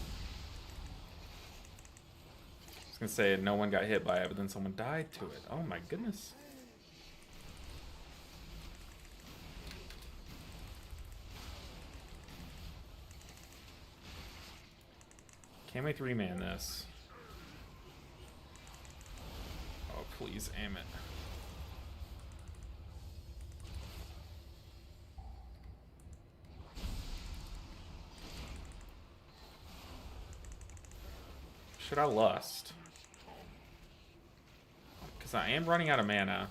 I was gonna say no one got hit by it, but then someone died to it. Oh my goodness. Can't we 3-man this? Oh, please aim it. Should I lust? Because I am running out of mana.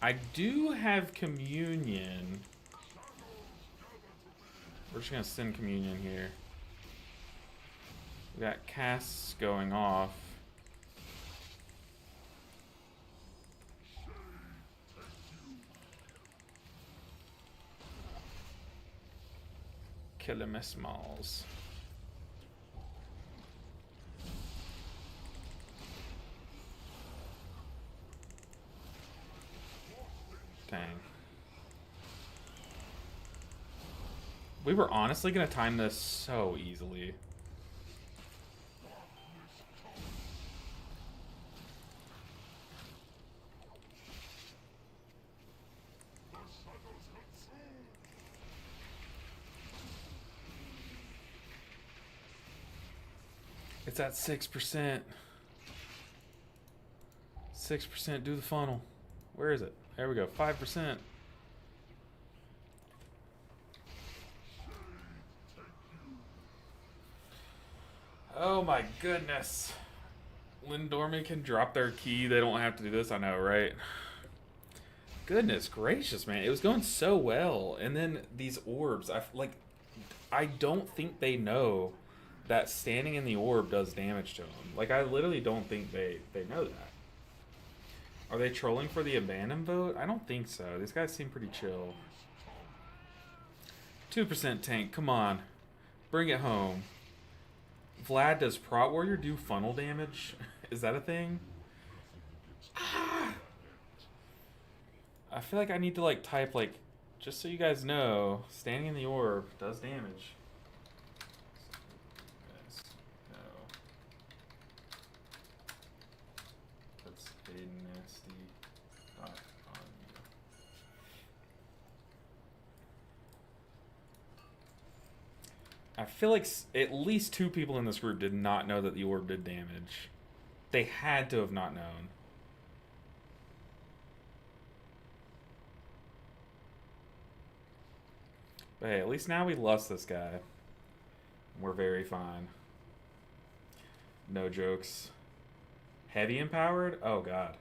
I do have communion. We're just going to send communion here. We got casts going off. Killer Miss Malls. Dang. We were honestly gonna time this so easily. It's at 6%. 6%, do the funnel. Where is it? There we go, 5%. Oh my goodness. Lindorme can drop their key. They don't have to do this, I know, right? Goodness gracious, man. It was going so well. And then these orbs, I don't think they know that standing in the orb does damage to them. Like, I literally don't think they know that. Are they trolling for the abandon vote? I don't think so. These guys seem pretty chill. 2% tank, come on. Bring it home. Vlad, does Prot Warrior do funnel damage? Is that a thing? Ah! I feel like I need to, like, type, like, just so you guys know, standing in the orb does damage. Yes. No. That's a nasty thought on you. I feel like at least 2 people in this group did not know that the orb did damage. They had to have not known. But hey, at least now we lust this guy. We're very fine. No jokes. Heavy empowered? Oh god.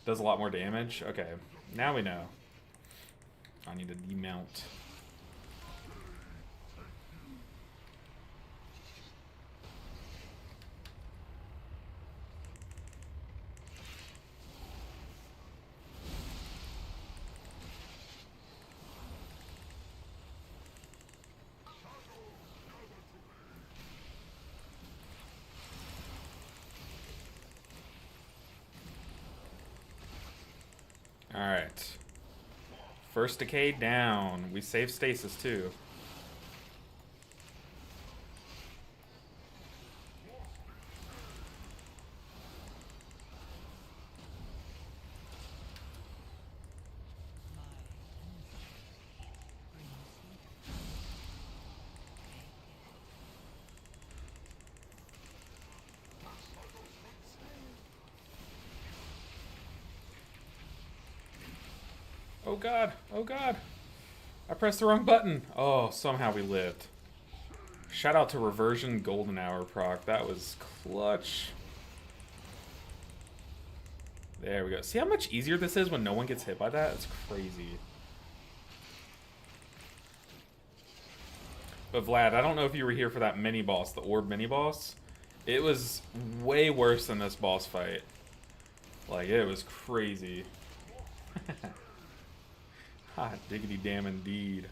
Does a lot more damage? Okay. Now we know. I need to demount. Alright. First decay down. We save stasis too. Oh god, oh god. I pressed the wrong button. Oh, somehow we lived. Shout out to Reversion Golden Hour proc. That was clutch. There we go. See how much easier this is when no one gets hit by that? It's crazy. But Vlad, I don't know if you were here for that mini boss, the orb mini boss. It was way worse than this boss fight. Like, it was crazy. Hot diggity damn indeed.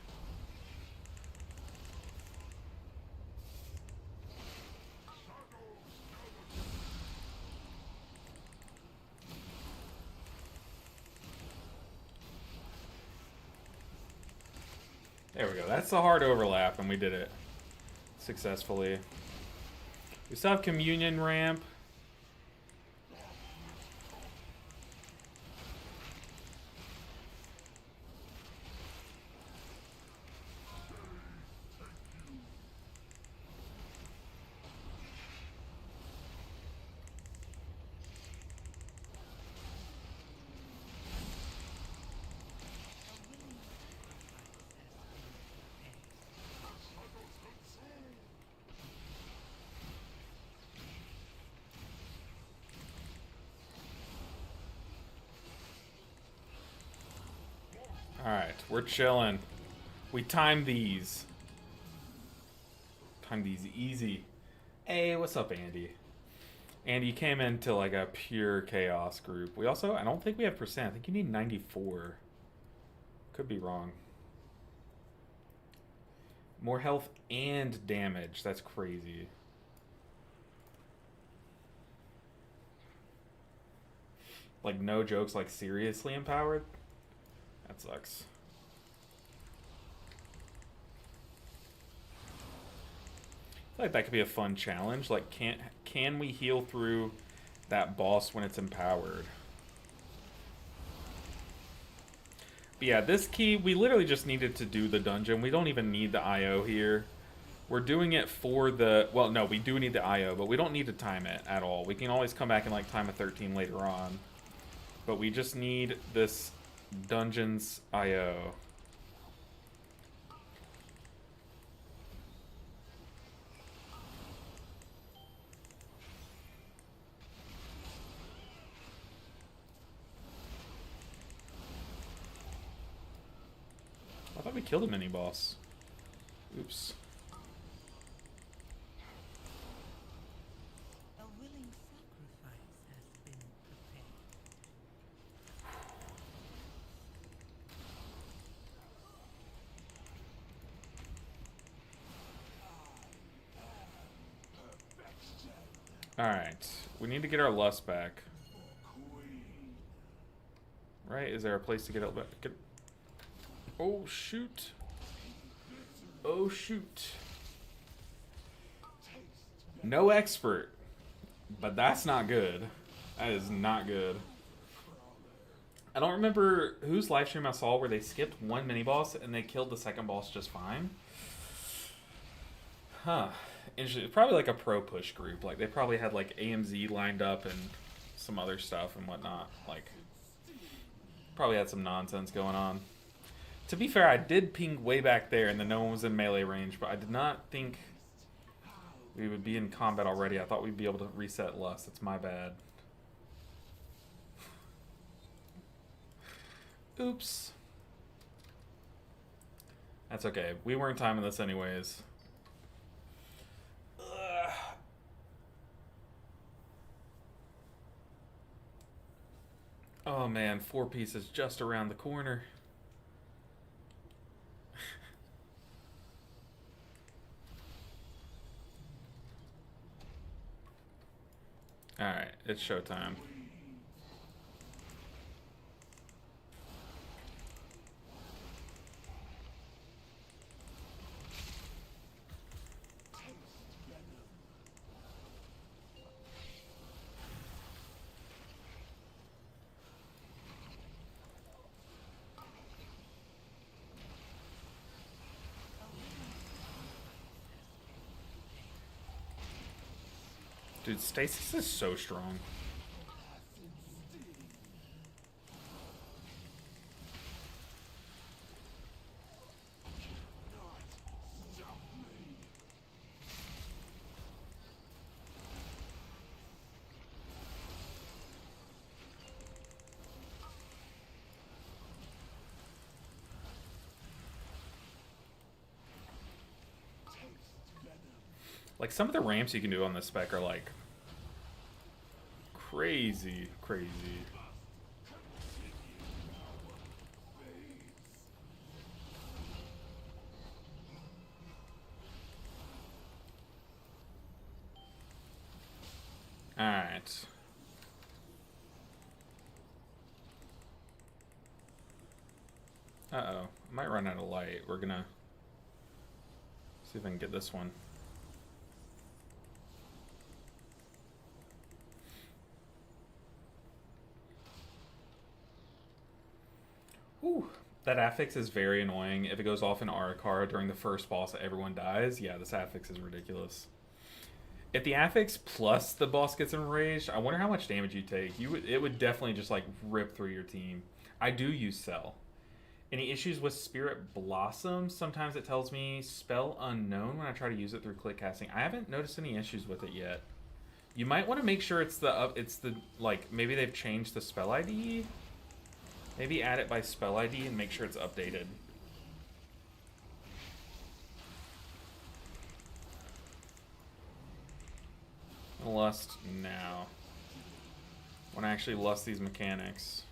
There we go. That's the hard overlap, and we did it successfully. We still have communion ramp. Alright, we're chilling. We timed these. Timed these easy. Hey, what's up, Andy? Andy, you came into like a pure chaos group. We also, I don't think we have percent. I think you need 94. Could be wrong. More health and damage. That's crazy. Like, no jokes, like, seriously empowered? That sucks. I feel like that could be a fun challenge. Like, can we heal through that boss when it's empowered? But yeah, this key, we literally just needed to do the dungeon. We don't even need the IO here. We're doing it for the... Well, no, we do need the IO, but we don't need to time it at all. We can always come back and, like, time a 13 later on. But we just need this dungeon's IO. I thought we killed a mini-boss. Oops. A willing sacrifice has been prepared. Alright. We need to get our lust back. Right? Is there a place to get it back? Oh, shoot. Oh, shoot. No expert. But that's not good. That is not good. I don't remember whose live stream I saw where they skipped one mini-boss and they killed the second boss just fine. Huh. Interesting. Probably like a pro push group. Like, they probably had like AMZ lined up and some other stuff and whatnot. Like, probably had some nonsense going on. To be fair, I did ping way back there and then no one was in melee range, but I did not think we would be in combat already. I thought we'd be able to reset lust. That's my bad. Oops. That's okay. We weren't timing this anyways. Ugh. Oh man, 4 pieces just around the corner. Alright, it's showtime. Dude, Stasis is so strong. Like, some of the ramps you can do on this spec are like crazy, crazy. Alright. Uh-oh. I might run out of light. We're gonna see if I can get this one. Whew. That affix is very annoying. If it goes off in Aracara during the first boss, everyone dies. Yeah, this affix is ridiculous. If the affix plus the boss gets enraged, I wonder how much damage you take. It would definitely just like rip through your team. I do use Cell. Any issues with Spirit Blossom? Sometimes it tells me spell unknown when I try to use it through click casting. I haven't noticed any issues with it yet. You might want to make sure it's the like maybe they've changed the spell ID. Maybe add it by spell ID and make sure it's updated. Lust now. When I actually lust these mechanics.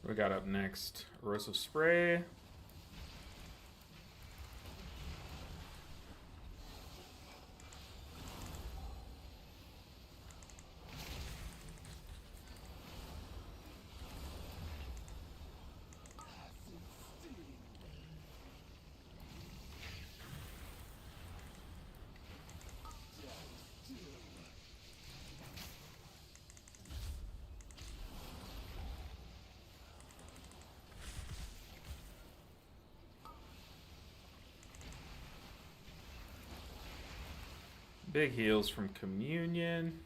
We got up next, erosive spray. Big heals from Communion.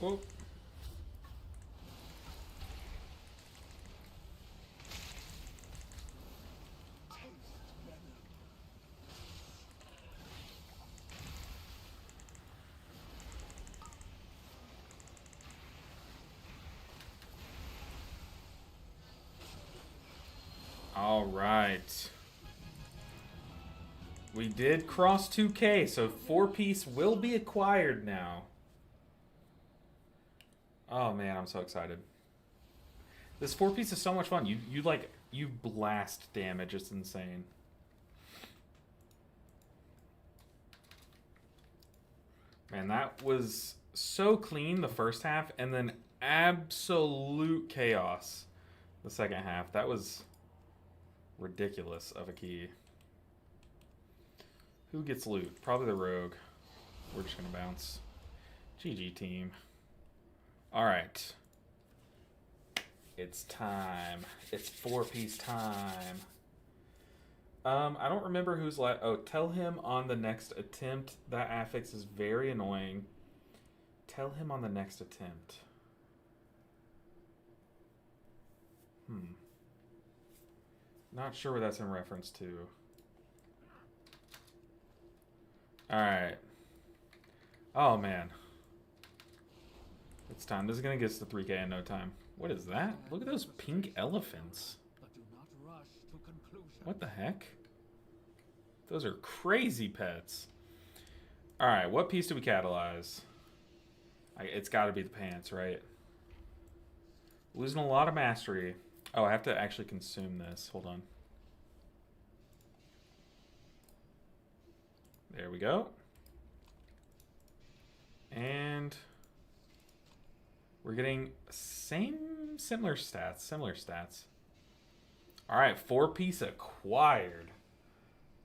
Whoa. All right. We did cross 2K, so 4-piece will be acquired now. Oh man, I'm so excited. This 4-piece is so much fun. You blast damage. It's insane. Man, that was so clean the first half, and then absolute chaos the second half. That was ridiculous of a key. Who gets loot? Probably the rogue. We're just gonna bounce. GG team. Alright. It's time. It's 4-piece time. I don't remember who's oh, tell him on the next attempt. That affix is very annoying. Tell him on the next attempt. Not sure what that's in reference to. Alright. Oh, man. It's time. This is going to get us to 3K in no time. What is that? Look at those pink elephants. What the heck? Those are crazy pets. Alright, what piece do we catalyze? It's got to be the pants, right? Losing a lot of mastery. Oh, I have to actually consume this. Hold on. There we go. And we're getting similar stats. All right, 4-piece acquired.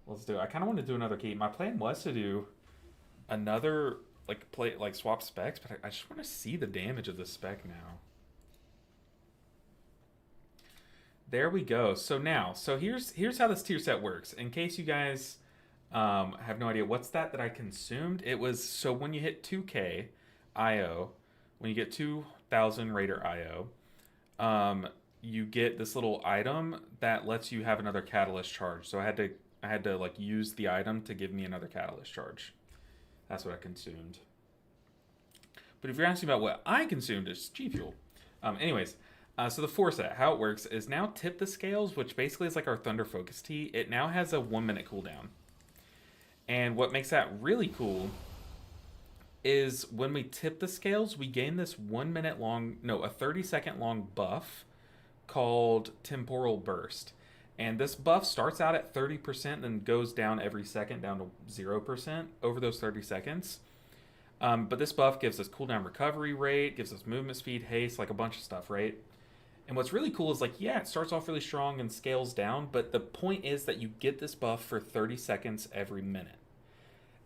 Let's do it. I kind of want to do another key. My plan was to do another swap specs, but I just want to see the damage of the spec now. There we go. So here's how this tier set works. In case you guys have no idea, what's that I consumed? It was, so when you hit 2K IO, when you get 2,000 Raider IO, you get this little item that lets you have another catalyst charge. So I had to like use the item to give me another catalyst charge. That's what I consumed. But if you're asking about what I consumed, it's gfuel. So the 4 set, how it works is now tip the scales, which basically is like our Thunder Focus Tea. It now has a 1-minute cooldown. And what makes that really cool is when we tip the scales, we gain this 30-second long buff called Temporal Burst. And this buff starts out at 30% and goes down every second down to 0% over those 30 seconds. But this buff gives us cooldown recovery rate, gives us movement speed, haste, like a bunch of stuff, right? And what's really cool is like, yeah, it starts off really strong and scales down, but the point is that you get this buff for 30 seconds every minute.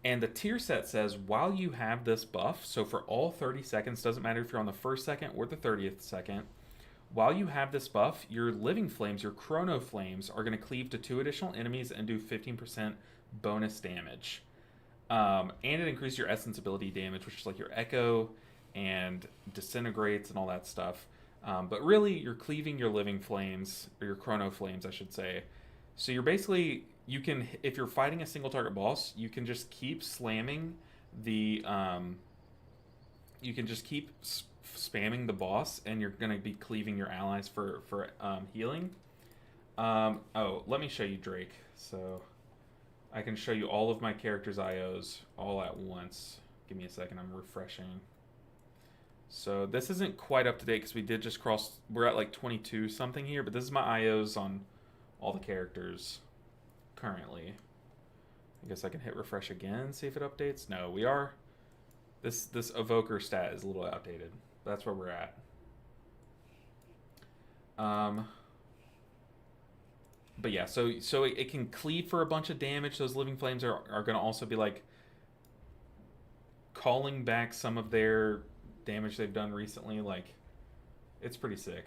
And the tier set says while you have this buff, so for all 30 seconds, doesn't matter if you're on the first second or the 30th second, while you have this buff, your living flames, your chrono flames, are going to cleave to 2 additional enemies and do 15% bonus damage. And it increases your essence ability damage, which is like your echo and disintegrates and all that stuff. But really, you're cleaving your living flames, or your chrono flames, I should say. So you're basically, you can, if you're fighting a single target boss, you can just keep slamming the, you can just keep spamming the boss, and you're going to be cleaving your allies for healing. Oh, let me show you Drake. So I can show you all of my characters' IOs all at once. Give me a second, I'm refreshing. So this isn't quite up to date because we did just cross, we're at like 22 something here, but this is my IOs on all the characters currently. I guess I can hit refresh again, see if it updates. No, we are, this Evoker stat is a little outdated. That's where we're at. But yeah, so it can cleave for a bunch of damage. Those living flames are going to also be like calling back some of their damage they've done recently. Like, it's pretty sick.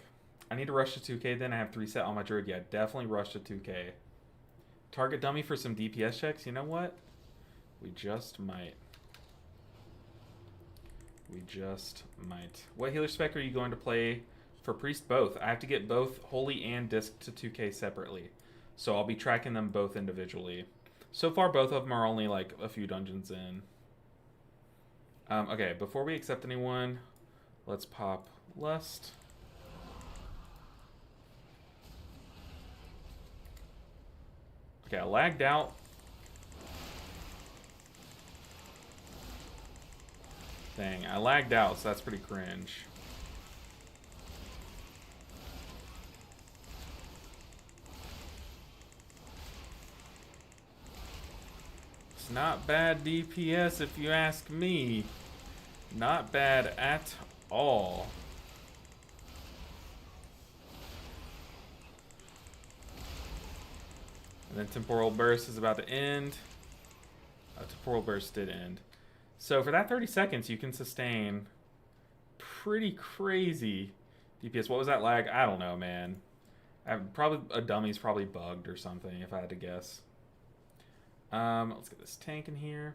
I need to rush to 2k then. I have 3 set on my druid. Yeah, definitely rush to 2k. Target dummy for some DPS checks. You know what? We just might. We just might. What healer spec are you going to play for priest? Both. I have to get both holy and disc to 2k separately. So I'll be tracking them both individually. So far, both of them are only like a few dungeons in. Okay, before we accept anyone, let's pop Lust. Okay, I lagged out. Dang, I lagged out, so that's pretty cringe. It's not bad DPS if you ask me. Not bad at all. And then Temporal Burst is about to end. Temporal Burst did end. So for that 30 seconds, you can sustain pretty crazy DPS. What was that lag? I don't know, man. Probably a dummy's probably bugged or something, if I had to guess. Let's get this tank in here.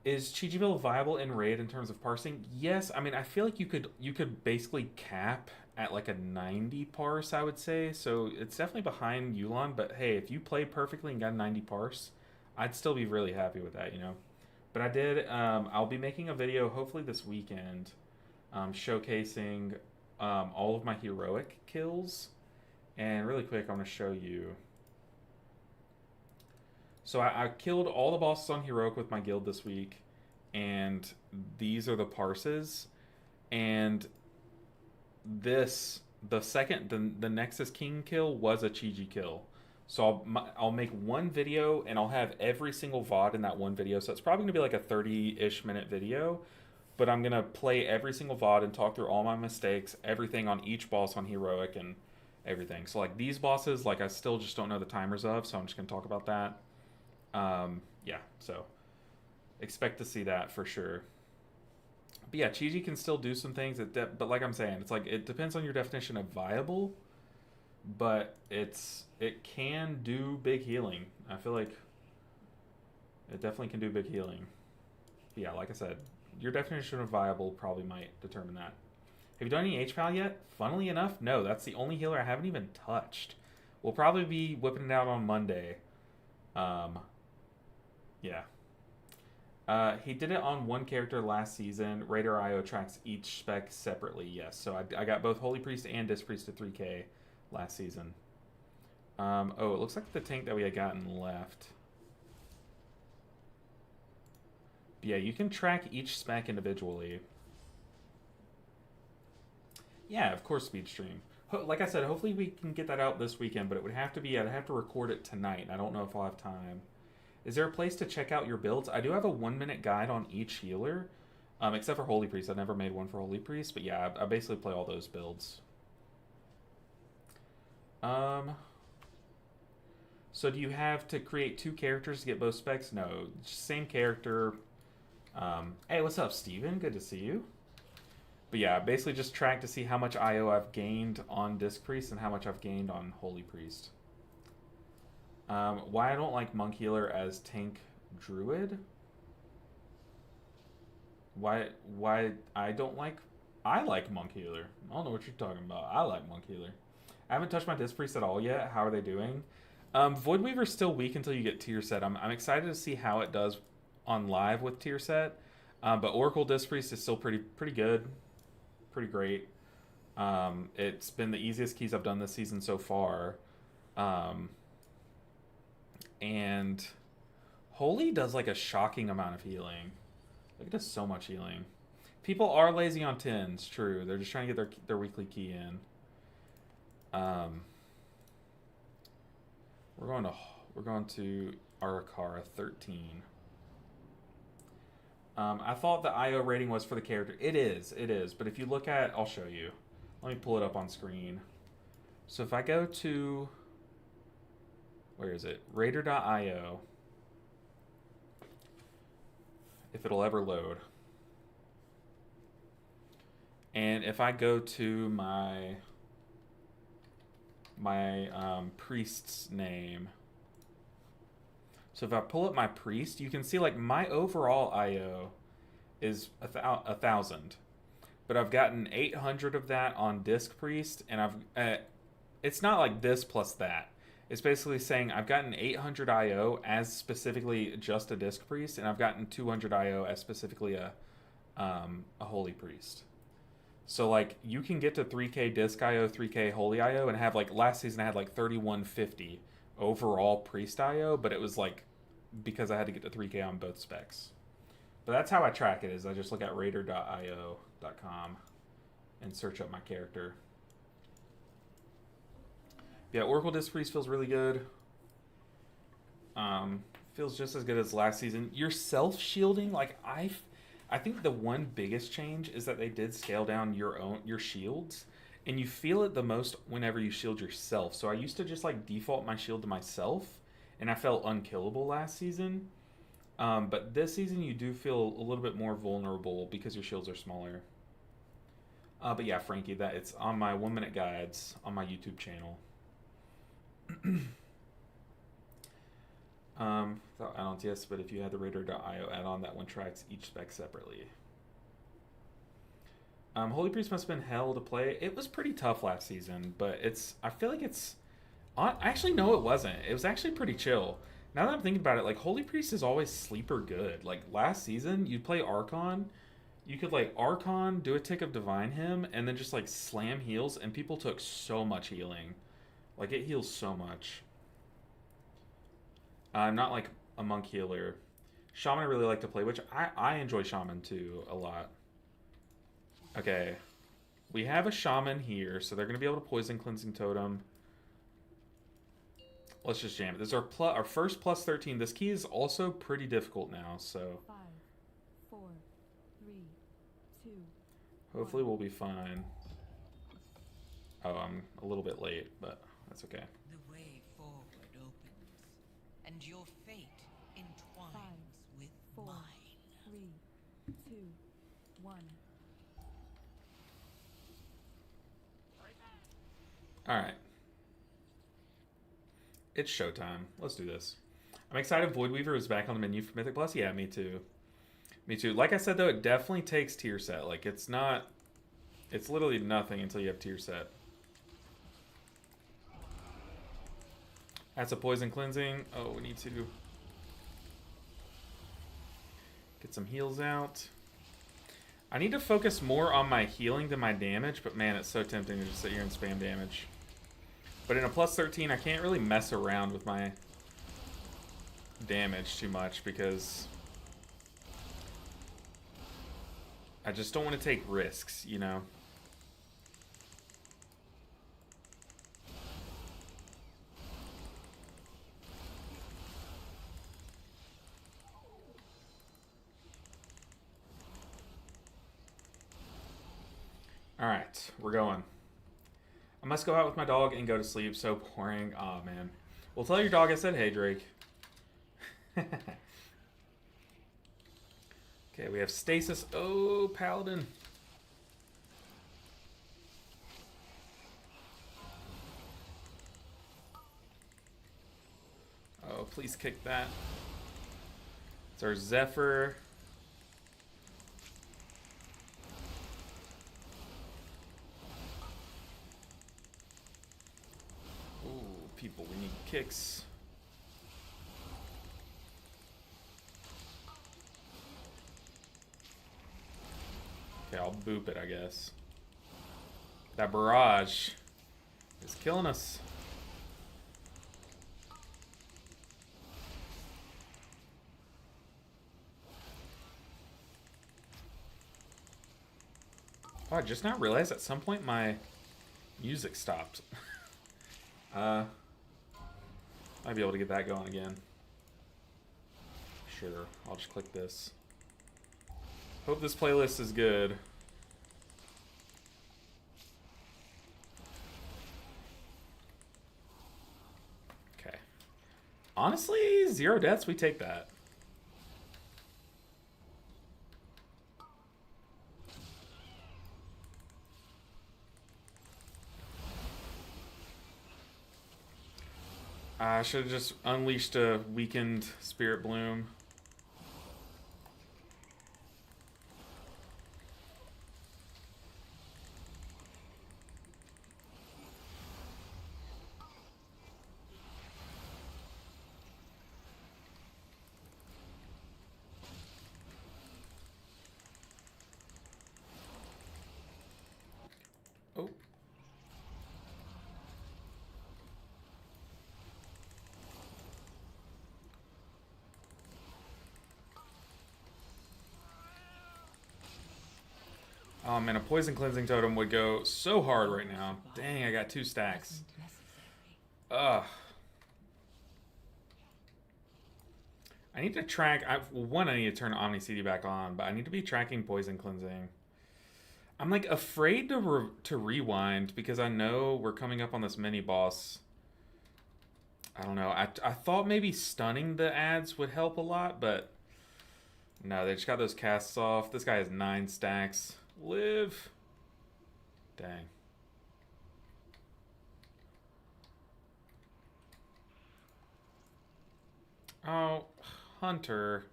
Is Chijiville viable in raid in terms of parsing? Yes. I mean, I feel like you could basically cap at like a 90 parse, I would say. So it's definitely behind Yulon, but hey, if you play perfectly and got a 90 parse, I'd still be really happy with that, you know. But I did, I'll be making a video hopefully this weekend showcasing all of my heroic kills. And really quick, I'm going to show you. So I killed all the bosses on heroic with my guild this week. And these are the parses. And this, the Nexus King kill was a Chiji kill. So I'll make one video and I'll have every single VOD in that one video. So it's probably going to be like a 30-ish minute video. But I'm going to play every single VOD and talk through all my mistakes, everything on each boss on Heroic and everything. So like these bosses, like I still just don't know the timers of, so I'm just going to talk about that. Yeah, so expect to see that for sure. But yeah, Chiji can still do some things, but like I'm saying, it's like it depends on your definition of viable. But it can do big healing. I feel like it definitely can do big healing. But yeah, like I said, your definition of viable probably might determine that. Have you done any HPAL yet? Funnily enough, no. That's the only healer I haven't even touched. We'll probably be whipping it out on Monday. Yeah. He did it on one character last season. Raider IO tracks each spec separately, yes. So I got both Holy Priest and Disc Priest to 3k last season. Oh, it looks like the tank that we had gotten left. But yeah, you can track each spec individually. Yeah, of course, speed stream. like I said, hopefully we can get that out this weekend, but it would have to be, I'd have to record it tonight. I don't know if I'll have time. Is there a place to check out your builds? I do have a 1-minute guide on each healer, except for Holy Priest. I never made one for Holy Priest, but yeah, I basically play all those builds. So do you have to create 2 characters to get both specs? No, same character. Hey, what's up, Steven? Good to see you. But yeah, basically just track to see how much IO I've gained on Disc Priest and how much I've gained on Holy Priest. Why I don't like Monk Healer as Tank Druid? Why I don't like... I like Monk Healer. I don't know what you're talking about. I like Monk Healer. I haven't touched my Disc Priest at all yet. How are they doing? Void Weaver's still weak until you get tier set. I'm excited to see how it does on live with tier set. But Oracle Disc Priest is still pretty good. Pretty great. It's been the easiest keys I've done this season so far. And Holy does like a shocking amount of healing. Like, it does so much healing. People are lazy on 10s, true. They're just trying to get their weekly key in. We're going to Aracara 13. I thought the IO rating was for the character. It is. But if you look at, I'll show you. Let me pull it up on screen. So if I go to, where is it? Raider.io. If it'll ever load. And if I go to my priest's name. So if I pull up my priest, you can see like my overall IO is 1,000, but I've gotten 800 of that on Disc Priest, and it's not like this plus that. It's basically saying I've gotten 800 IO as specifically just a Disc Priest, and I've gotten 200 IO as specifically a Holy Priest. So like you can get to 3k Disc IO, 3k Holy IO, and have like last season I had like 3150 overall Priest IO, but it was like because I had to get to 3k on both specs. But that's how I track it, is I just look at raider.io.com and search up my character. Yeah, Oracle Disc Priest feels really good. Feels just as good as last season. Your self-shielding, like I think the one biggest change is that they did scale down your shields, and you feel it the most whenever you shield yourself. So I used to just like default my shield to myself, and I felt unkillable last season. But this season you do feel a little bit more vulnerable because your shields are smaller. But yeah, Frankie, that it's on my 1-minute guides on my YouTube channel. Without add-ons, yes, but if you had the Raider.io add-on, that one tracks each spec separately. Holy Priest must have been hell to play. It was pretty tough last season, but I feel like it's... Actually, no, it wasn't. It was actually pretty chill. Now that I'm thinking about it, like, Holy Priest is always sleeper good. Like, last season, you'd play Archon. You could, like, Archon, do a tick of Divine Him, and then just, like, slam heals, and people took so much healing. Like, it heals so much. I'm not, like, a monk healer. Shaman I really like to play, which I enjoy Shaman, too, a lot. Okay. We have a Shaman here, so they're going to be able to Poison Cleansing Totem. Let's just jam it. This is our first plus 13. This key is also pretty difficult now, so... 5, 4, 3, 2. Hopefully we'll be fine. Oh, I'm a little bit late, but that's okay. The way forward opens, and your fate entwines with 4, mine. 3, 2, 1. Alright. It's showtime. Let's do this. I'm excited Void Weaver is back on the menu for Mythic Plus. Yeah, me too. Me too. Like I said, though, it definitely takes tier set. Like, it's not... It's literally nothing until you have tier set. That's a Poison Cleansing. Oh, we need to get some heals out. I need to focus more on my healing than my damage, but man, it's so tempting to just sit here and spam damage. But in a plus 13, I can't really mess around with my damage too much because I just don't want to take risks, you know? Alright, we're going. I must go out with my dog and go to sleep. So boring. Aw, man. Well, tell your dog I said hey, Drake. Okay, we have stasis. Oh, Paladin. Oh, please kick that. It's our Zephyr. Ooh, people, we need kicks. Okay, I'll boop it, I guess. That barrage is killing us. Oh, I just now realized at some point my music stopped. Might be able to get that going again. Sure, I'll just click this. Hope this playlist is good. Okay. Honestly, 0 deaths, we take that. I should have just unleashed a weakened Spirit Bloom. Oh. Oh man, a poison cleansing totem would go so hard right now. Dang, I got 2 stacks. Ugh. I need to track. Well, one, I need to turn Omni CD back on, but I need to be tracking poison cleansing. I'm like afraid to rewind because I know we're coming up on this mini boss. I don't know. I thought maybe stunning the ads would help a lot, but no, they just got those casts off. This guy has 9 stacks. Live. Dang. Oh, Hunter.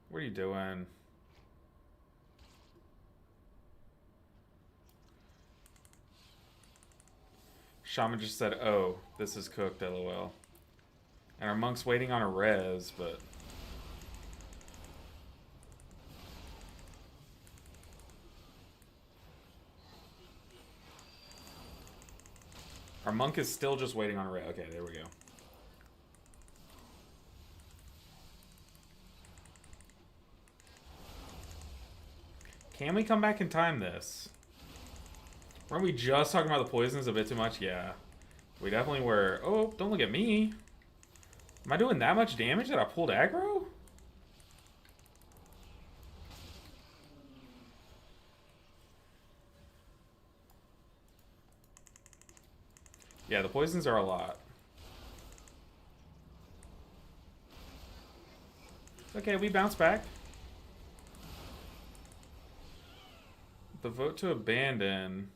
What are you doing? Shaman just said, oh, this is cooked, lol. And our monk's waiting on a res, but... Our monk is still just waiting on a res. Okay, there we go. Can we come back and time this? Weren't we just talking about the poisons a bit too much? Yeah. We definitely were. Oh, don't look at me. Am I doing that much damage that I pulled aggro? Yeah, the poisons are a lot. Okay, we bounce back. The vote to abandon.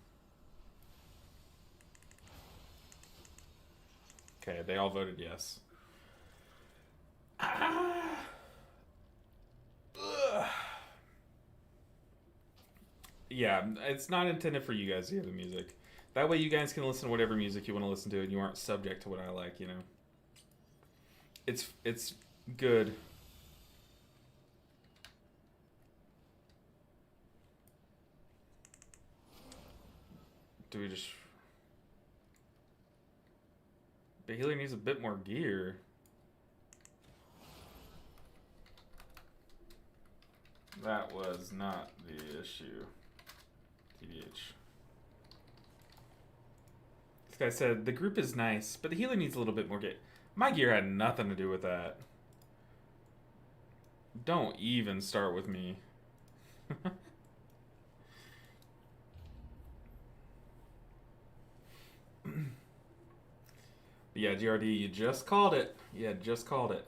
Okay, they all voted yes. Ah. Ugh. Yeah, it's not intended for you guys to hear the music. That way you guys can listen to whatever music you want to listen to and you aren't subject to what I like, you know. It's good. Do we just... The healer needs a bit more gear. That was not the issue. TBH. This guy said, the group is nice, but the healer needs a little bit more gear. My gear had nothing to do with that. Don't even start with me. Yeah, GRD, you just called it. Yeah, just called it.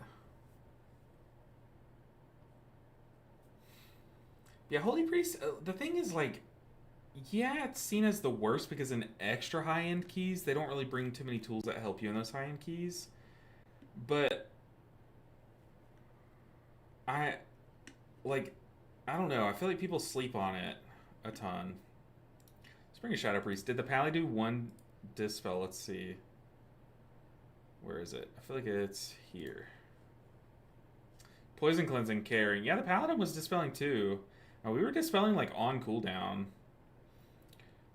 Yeah, Holy Priest, the thing is, like, yeah, it's seen as the worst because in extra high-end keys, they don't really bring too many tools that help you in those high-end keys. But I, like, I don't know. I feel like people sleep on it a ton. Let's bring a Shadow Priest. Did the Pally do one Dispel? Let's see. Where is it? I feel like it's here. Poison Cleansing, Carrying. Yeah, the Paladin was Dispelling too. We were Dispelling, like, on cooldown.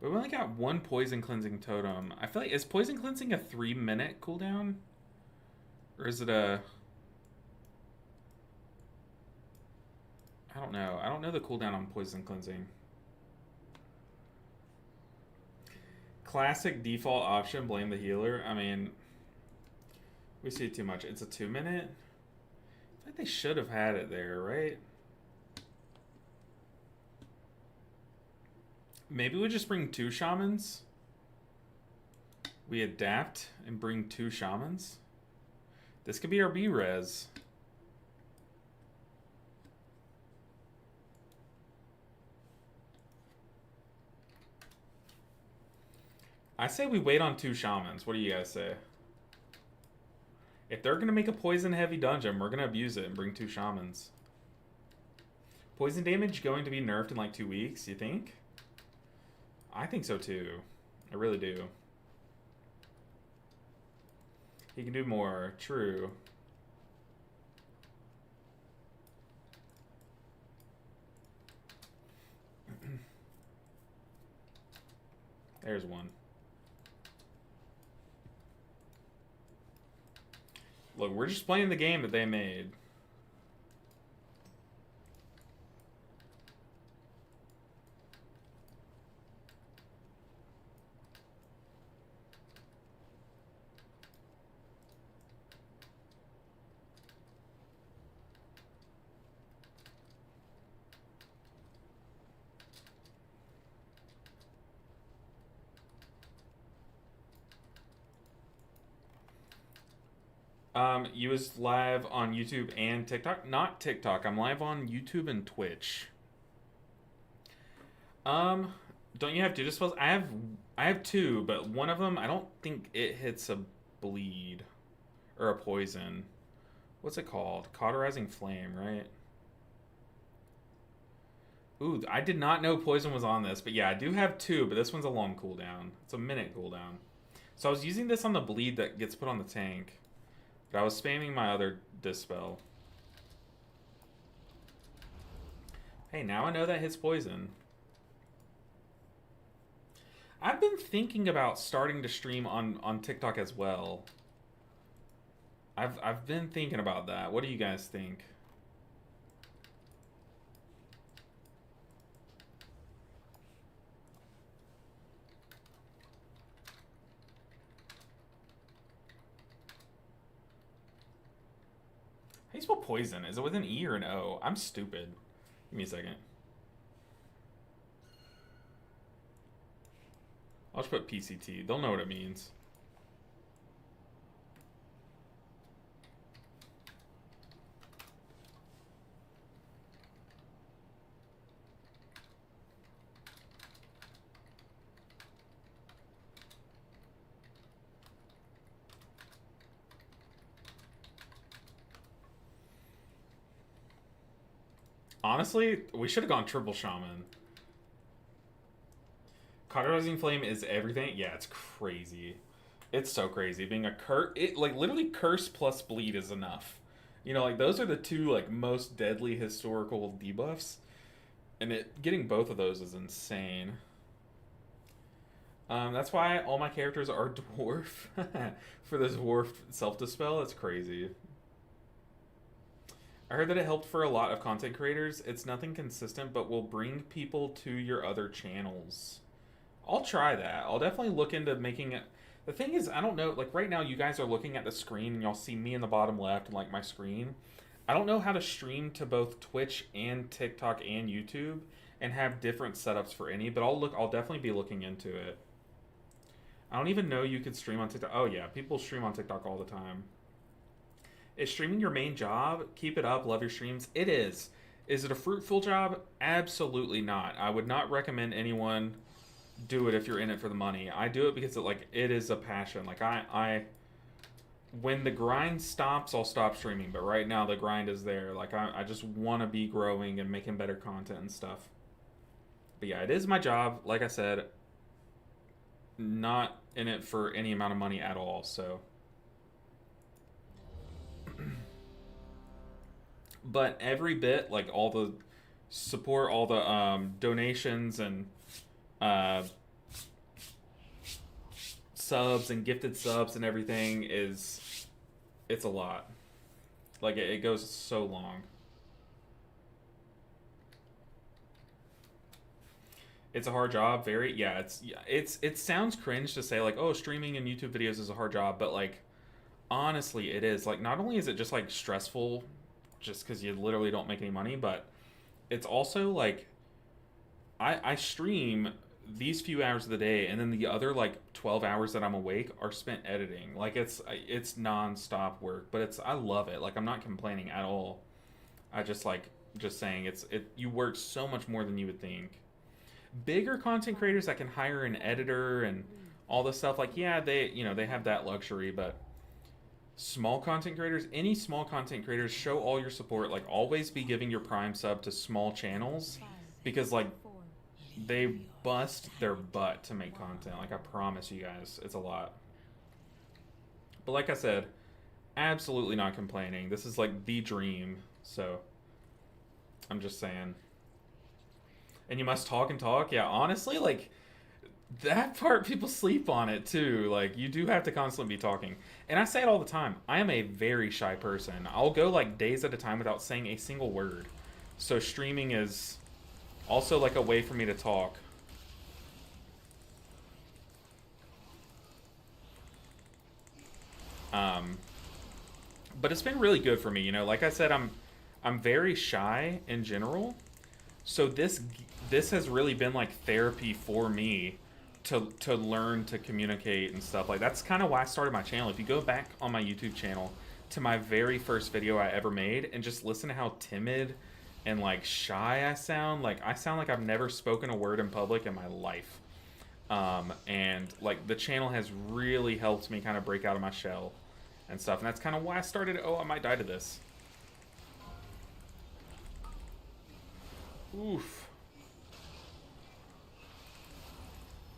But we only got one Poison Cleansing totem. I feel like, is Poison Cleansing a 3-minute cooldown? Or is it a... I don't know. I don't know the cooldown on Poison Cleansing. Classic default option, blame the healer. I mean, we see it too much. It's a 2-minute? I feel like they should have had it there, right? Maybe we just bring 2 shamans. We adapt and bring 2 shamans. This could be our B-res. I say we wait on 2 shamans. What do you guys say? If they're going to make a poison-heavy dungeon, we're going to abuse it and bring 2 shamans. Poison damage going to be nerfed in like 2 weeks, you think? I think so too. I really do. He can do more. True. There's one. Look, we're just playing the game that they made. You was live on YouTube and TikTok? Not TikTok. I'm live on YouTube and Twitch. Don't you have 2 dispels? I have 2, but one of them I don't think it hits a bleed or a poison. What's it called? Cauterizing Flame, right? Ooh, I did not know poison was on this, but yeah, I do have 2, but this one's a long cooldown. It's a minute cooldown. So I was using this on the bleed that gets put on the tank. But I was spamming my other Dispel. Hey, now I know that hits poison. I've been thinking about starting to stream on TikTok as well. I've been thinking about that. What do you guys think? How do you spell poison? Is it with an E or an O? I'm stupid. Give me a second. I'll just put PCT. They'll know what it means. Honestly, we should have gone triple shaman. Cauterizing Flame is everything. Yeah, it's crazy. It's so crazy. Being a curse, like literally curse plus bleed is enough. You know, like those are the 2 like most deadly historical debuffs, and getting both of those is insane. That's why all my characters are dwarf for this dwarf self dispel. It's crazy. I heard that it helped for a lot of content creators. It's nothing consistent, but will bring people to your other channels. I'll try that. I'll definitely look into making it. The thing is, I don't know, like right now you guys are looking at the screen and y'all see me in the bottom left and like my screen. I don't know how to stream to both Twitch and TikTok and YouTube and have different setups for any, but I'll definitely be looking into it. I don't even know you could stream on TikTok. Oh yeah, people stream on TikTok all the time. Is streaming your main job? Keep it up. Love your streams. It is. Is it a fruitful job? Absolutely not. I would not recommend anyone do it if you're in it for the money. I do it because it is a passion. Like I when the grind stops, I'll stop streaming. But right now the grind is there. Like I just want to be growing and making better content and stuff. But yeah, it is my job. Like I said, not in it for any amount of money at all. So, but every bit, like all the support, all the donations and subs and gifted subs and everything it's a lot. Like it goes so long. It's a hard job, very. Yeah, it sounds cringe to say like, oh, streaming and YouTube videos is a hard job, but like honestly, it is. Like not only is it just like stressful just cuz you literally don't make any money, but it's also like I stream these few hours of the day, and then the other like 12 hours that I'm awake are spent editing. Like it's non-stop work, but I love it. Like I'm not complaining at all. I just saying you work so much more than you would think. Bigger content creators that can hire an editor and all this stuff, like yeah, they have that luxury, but small content creators, any small content creators, show all your support. Like always be giving your Prime sub to small channels because like they bust their butt to make content. Like I promise you guys, it's a lot. But like I said, absolutely not complaining. This is like the dream. So I'm just saying. And you must talk and talk. Yeah, honestly, like that part people sleep on it too. Like you do have to constantly be talking. And I say it all the time. I am a very shy person. I'll go like days at a time without saying a single word. So streaming is also like a way for me to talk. But it's been really good for me, you know. Like I said, I'm very shy in general. So this has really been like therapy for me to learn to communicate and stuff. Like that's kind of why I started my channel. If you go back on my YouTube channel to my very first video I ever made and just listen to how timid and like shy I sound like I've never spoken a word in public in my life. And like the channel has really helped me kind of break out of my shell and stuff. And that's kind of why I started. Oh, I might die to this. Oof.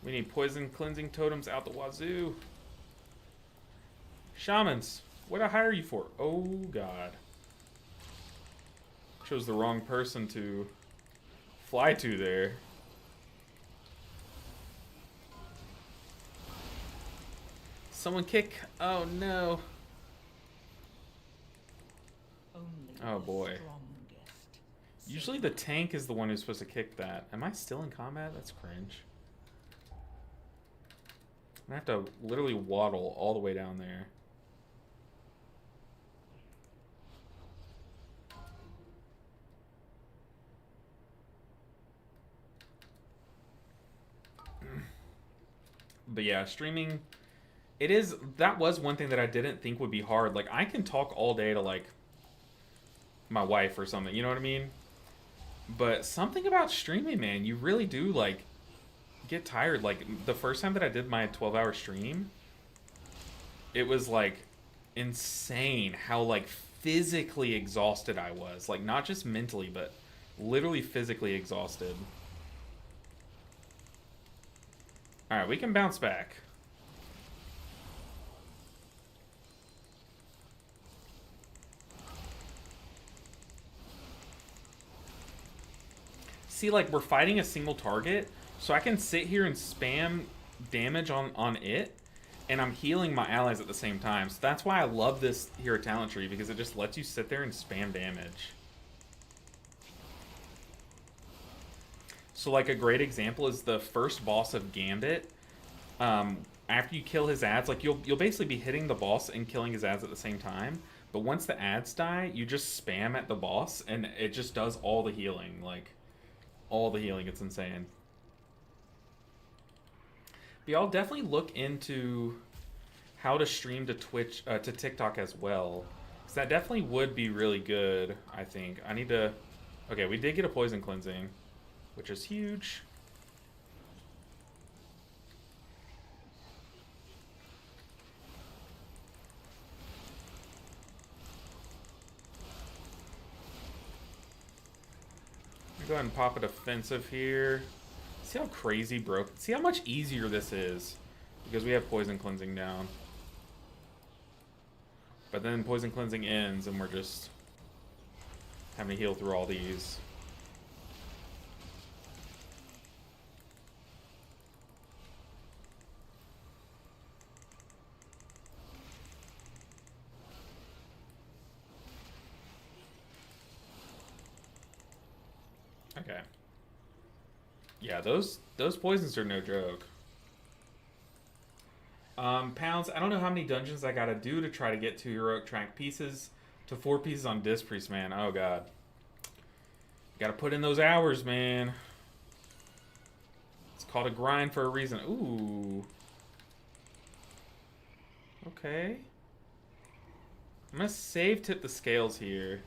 We need poison cleansing totems out the wazoo. Shamans, what did I hire you for? Oh god. Chose the wrong person to fly to there. Someone kick. Oh no. Oh boy. Usually the tank is the one who's supposed to kick that. Am I still in combat? That's cringe. I have to literally waddle all the way down there. But yeah, streaming, that was one thing that I didn't think would be hard. Like, I can talk all day to, like, my wife or something, you know what I mean? But something about streaming, man, you really do, like, get tired. Like, the first time that I did my 12-hour stream, it was, like, insane how, like, physically exhausted I was. Like, not just mentally, but literally physically exhausted. Alright, we can bounce back. See, like, we're fighting a single target, so I can sit here and spam damage on it, and I'm healing my allies at the same time. So that's why I love this here at Talent Tree, because it just lets you sit there and spam damage. So, like, a great example is the first boss of Gambit. After you kill his ads, like, you'll basically be hitting the boss and killing his ads at the same time. But once the ads die, you just spam at the boss, and it just does all the healing. Like, all the healing. It's insane. But y'all definitely look into how to stream to Twitch, to TikTok as well. Because that definitely would be really good, I think. I need to... Okay, we did get a poison cleansing, which is huge. Go ahead and pop a defensive here. See how crazy broke. See how much easier this is because we have poison cleansing down. But then poison cleansing ends and we're just having to heal through all these. Okay. Yeah, those poisons are no joke. Pounds, I don't know how many dungeons I gotta do to try to get 2 heroic track pieces to 4 pieces on Disc Priest, man. Oh god. Gotta put in those hours, man. It's called a grind for a reason. Ooh. Okay. I'm gonna save tip the scales here.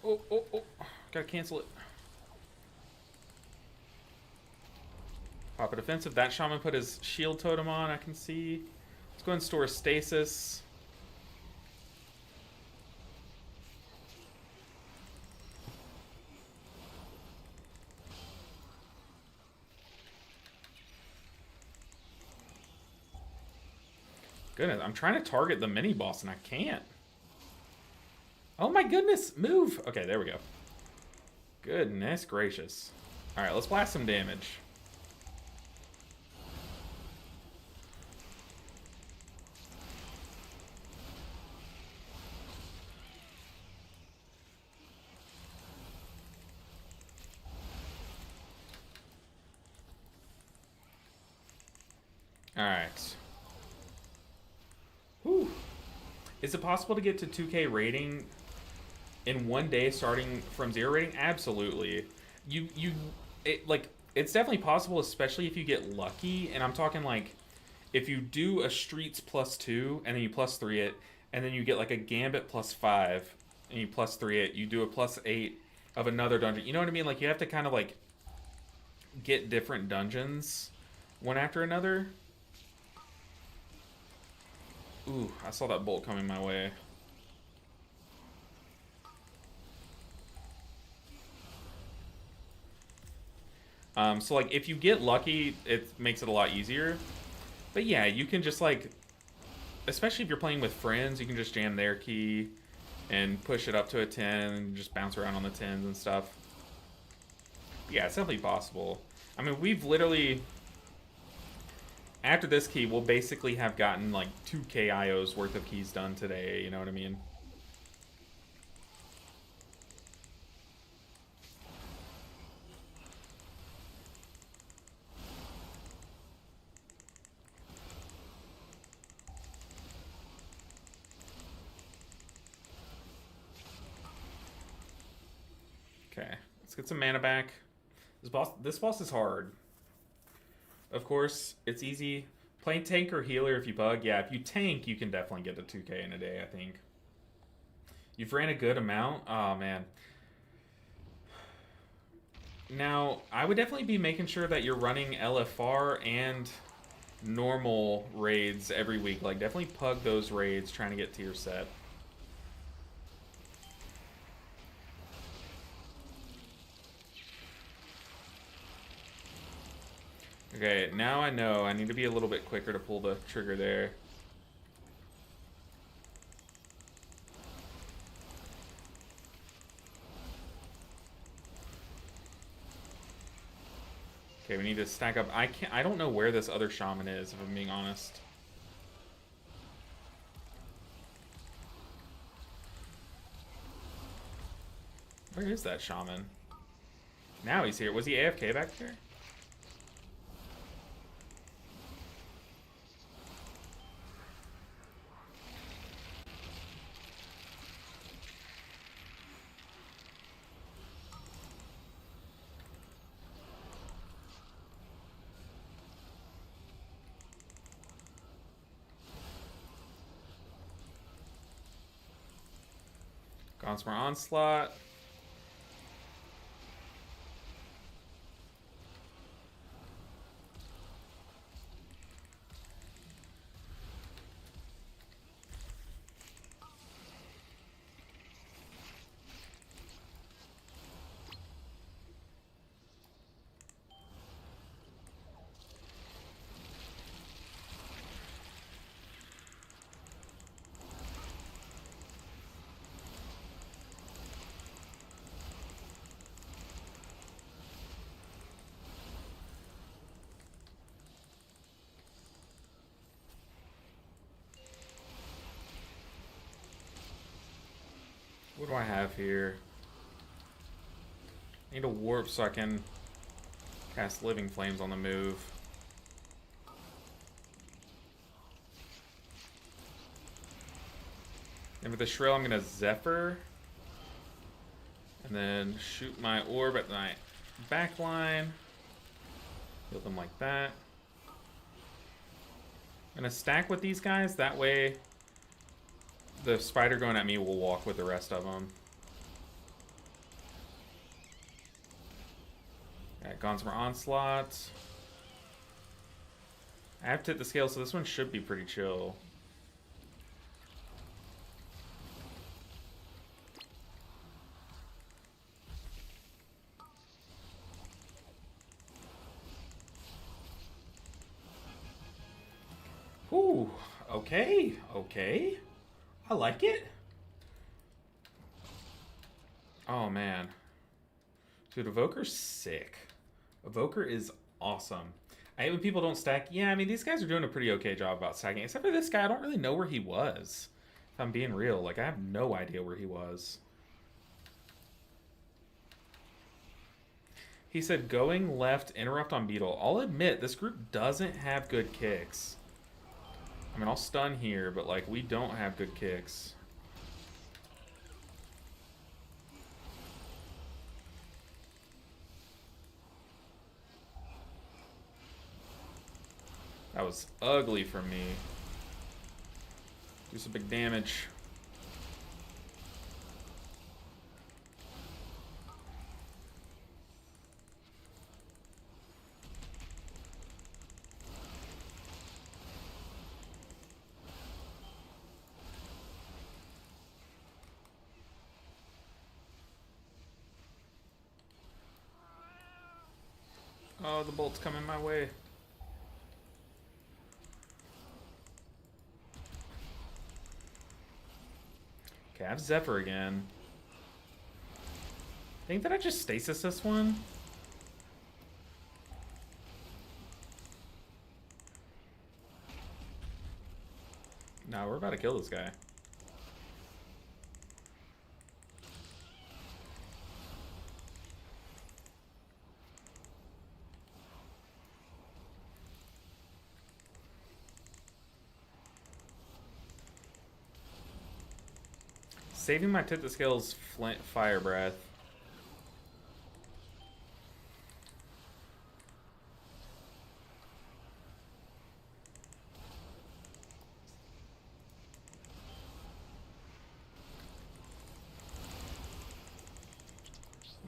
Oh. Gotta cancel it. Pop a defensive. That shaman put his shield totem on, I can see. Let's go and store a stasis. Goodness, I'm trying to target the mini boss and I can't. Oh my goodness, move! Okay, there we go. Goodness gracious. Alright, let's blast some damage. Alright. Whew. Is it possible to get to 2K rating in one day starting from 0 rating? Absolutely. It's definitely possible, especially if you get lucky. And I'm talking like if you do a streets +2 and then you +3 it, and then you get like a gambit +5 and you +3 it, you do a +8 of another dungeon. You know what I mean? Like you have to kind of like get different dungeons one after another. Ooh, I saw that bolt coming my way. So like if you get lucky, it makes it a lot easier. But yeah, you can just like, especially if you're playing with friends, you can just jam their key and push it up to a 10 and just bounce around on the 10s and stuff. Yeah, it's definitely possible. I mean, we've literally, after this key, we'll basically have gotten like 2K IOs worth of keys done today, you know what I mean? Okay, let's get some mana back. This boss is hard. Of course, it's easy. Playing tank or healer if you bug. Yeah, if you tank, you can definitely get to 2K in a day, I think. You've ran a good amount? Oh, man. Now, I would definitely be making sure that you're running LFR and normal raids every week. Like, definitely pug those raids trying to get tier set. Okay, now I know I need to be a little bit quicker to pull the trigger there. Okay, we need to stack up. I don't know where this other shaman is, if I'm being honest. Where is that shaman? Now he's here. Was he AFK back there? Gauntlet Onslaught. What do I have here? I need a warp so I can cast Living Flames on the move. And with the Shrill, I'm going to Zephyr. And then shoot my orb at my back line. Heal them like that. I'm going to stack with these guys. That way, the spider going at me will walk with the rest of them. Got Gauntlet Onslaught. I have tipped the scale, so this one should be pretty chill. Ooh, okay, okay. I like it. Oh, man. Dude, Evoker's sick. Evoker is awesome. I hate when people don't stack. Yeah, I mean, these guys are doing a pretty okay job about stacking. Except for this guy, I don't really know where he was. If I'm being real. Like, I have no idea where he was. He said, going left, interrupt on Beetle. I'll admit, this group doesn't have good kicks. I mean, I'll stun here, but, like, we don't have good kicks. That was ugly from me. Do some big damage. Oh, the bolt's coming my way. Okay, I have Zephyr again. Think that I just stasis this one? No, we're about to kill this guy. Saving my tip to scales flint fire breath.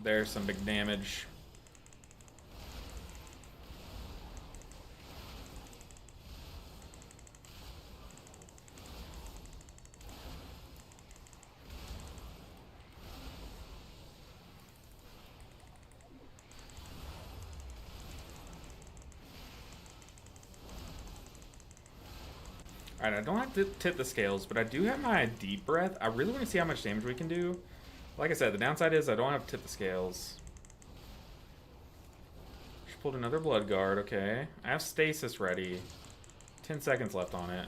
There's some big damage. Alright, I don't have to tip the scales, but I do have my deep breath. I really want to see how much damage we can do. Like I said, the downside is I don't have to tip the scales. She pulled another blood guard, okay. I have stasis ready. 10 seconds left on it.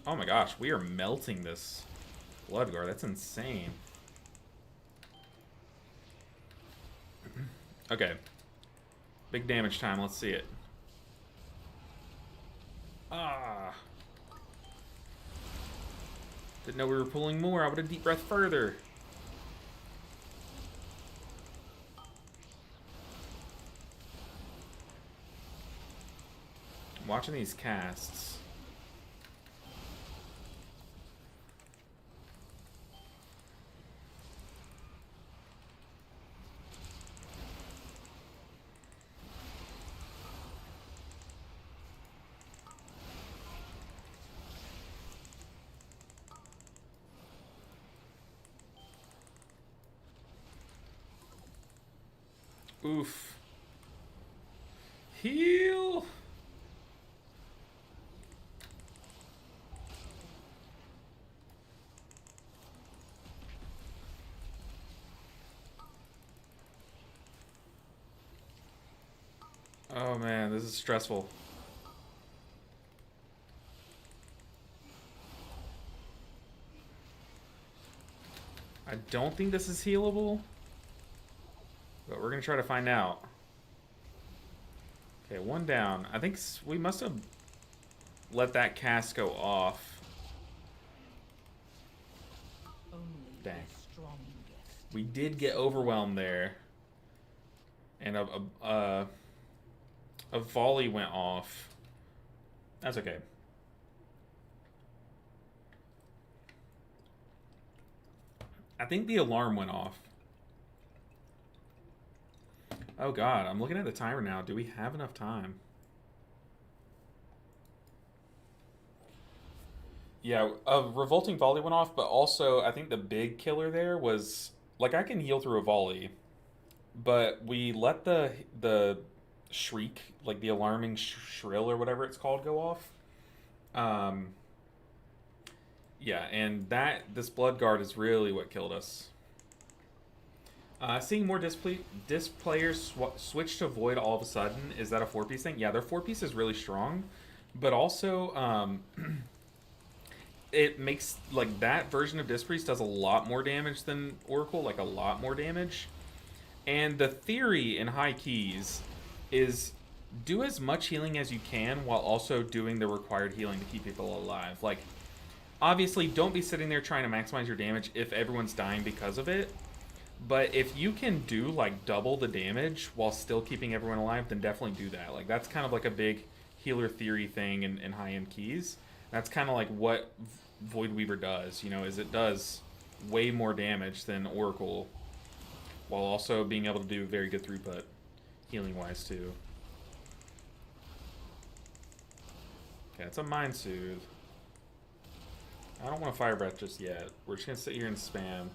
Oh my gosh, we are melting this blood guard. That's insane. Okay. Big damage time. Let's see it. Ah. Didn't know we were pulling more. I would have deep breath further. watching these casts. Oof. Heal. Oh man, this is stressful. I don't think this is healable, but we're gonna try to find out. Okay, one down. I think we must have let that cast go off. Only Dang. the strongest. We did get overwhelmed there, and a volley went off. That's okay. I think the alarm went off. Oh god, I'm looking at the timer now. Do we have enough time? Yeah, a revolting volley went off, but also I think the big killer there was, like, I can heal through a volley, but we let the shriek, like the alarming shrill or whatever it's called, go off. Yeah, and this blood guard is really what killed us. Seeing more disc players switch to Void all of a sudden, is that a 4-piece thing? Yeah, their 4-piece is really strong, but also it makes, like, that version of Disc Priest does a lot more damage than Oracle, like a lot more damage. And the theory in high keys is do as much healing as you can while also doing the required healing to keep people alive. Like, obviously, don't be sitting there trying to maximize your damage if everyone's dying because of it. But if you can do, like, double the damage while still keeping everyone alive, then definitely do that. Like, that's kind of like a big healer theory thing in high-end keys. That's kind of like what Void Weaver does, you know, is it does way more damage than Oracle while also being able to do very good throughput, healing-wise, too. Okay, it's a Mind Soothe. I don't want to Fire Breath just yet. We're just going to sit here and spam.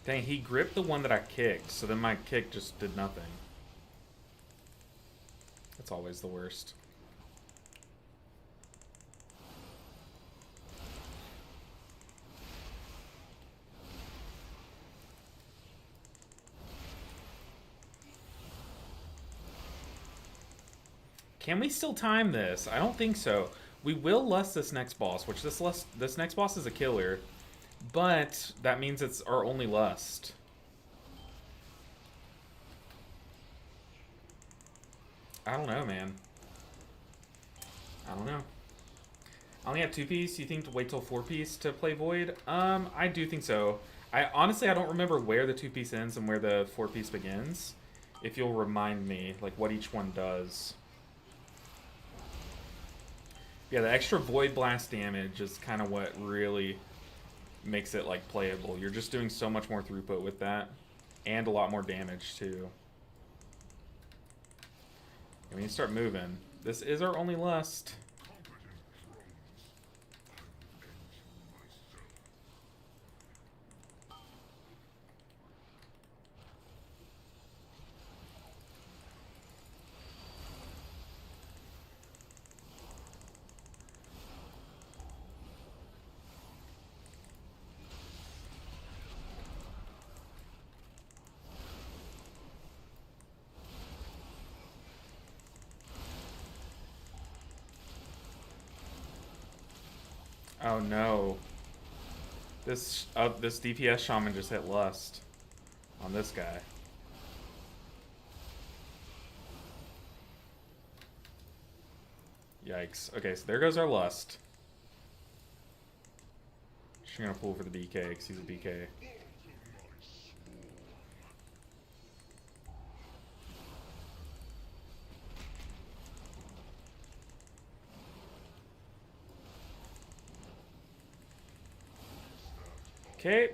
Dang, he gripped the one that I kicked, so then my kick just did nothing. That's always the worst. Can we still time this? I don't think so. We will lust this next boss, which this next boss is a killer. But that means it's our only lust. I don't know, man. I don't know. I only have 2-piece. You think to wait till 4-piece to play Void? I do think so. Honestly, I don't remember where the 2-piece ends and where the 4-piece begins. If you'll remind me, like, what each one does. Yeah, the extra Void Blast damage is kind of what really makes it, like, playable. You're just doing so much more throughput with that, and a lot more damage too. And we need to start moving. This is our only lust. Oh no. This DPS shaman just hit lust on this guy. Yikes. Okay, so there goes our lust. She's gonna pull for the BK because he's a BK. Okay.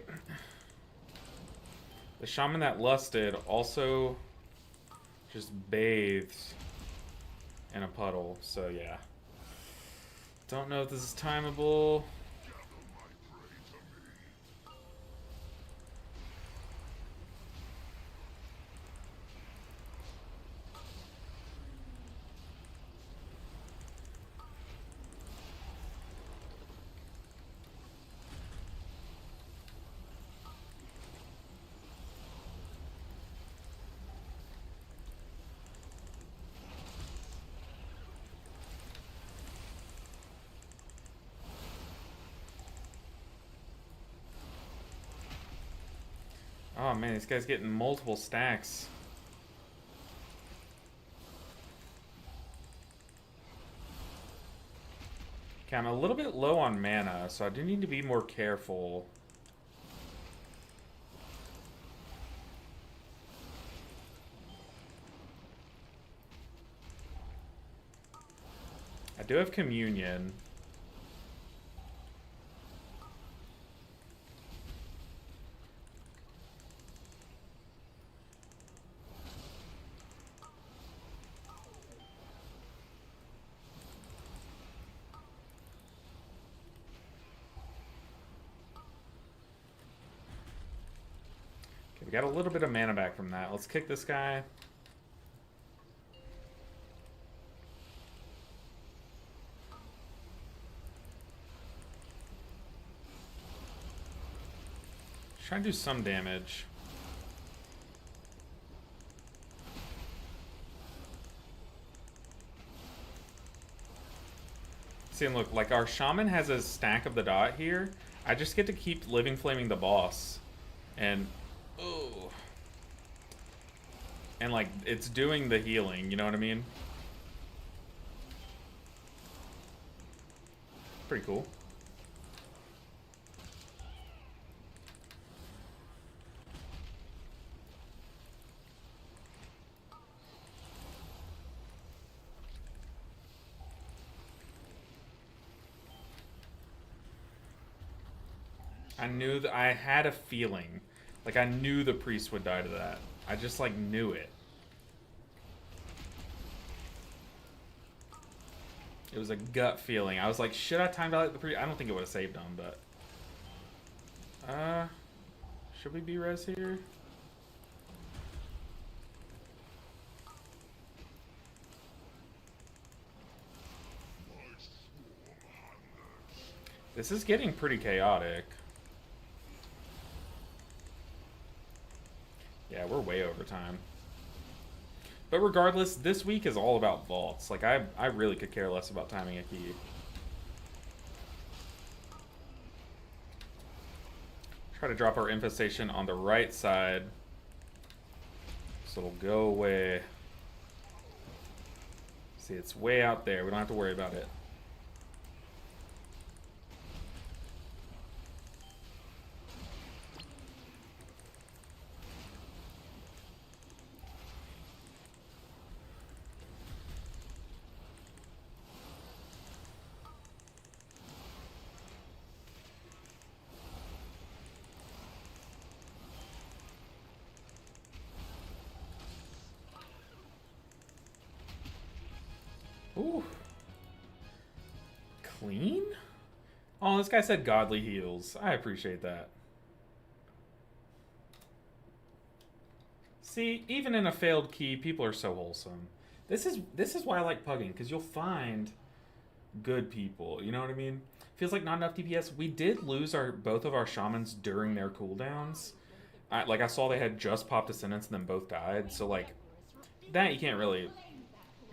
The shaman that lusted also just bathed in a puddle, so yeah. Don't know if this is timeable. Oh man, this guy's getting multiple stacks. Okay, I'm a little bit low on mana, so I do need to be more careful. I do have communion. We got a little bit of mana back from that. Let's kick this guy. Try and do some damage. See, and look, like our shaman has a stack of the dot here. I just get to keep living flaming the boss. And oh. And like it's doing the healing, you know what I mean? Pretty cool. I knew that I had a feeling. Like, I knew the priest would die to that. I just, like, knew it. It was a gut feeling. I was like, should I time validate the priest? I don't think it would have saved him, but... should we be res here? This is getting pretty chaotic. Yeah, we're way over time. But regardless, this week is all about vaults. Like, I really could care less about timing a key. Try to drop our infestation on the right side. So it'll go away. See, it's way out there. We don't have to worry about it. Ooh. Clean? Oh, this guy said godly heals. I appreciate that. See, even in a failed key, people are so wholesome. This is why I like pugging, because you'll find good people. You know what I mean? Feels like not enough DPS. We did lose both of our shamans during their cooldowns. I saw they had just popped Ascendance and then both died. So, like, that you can't really,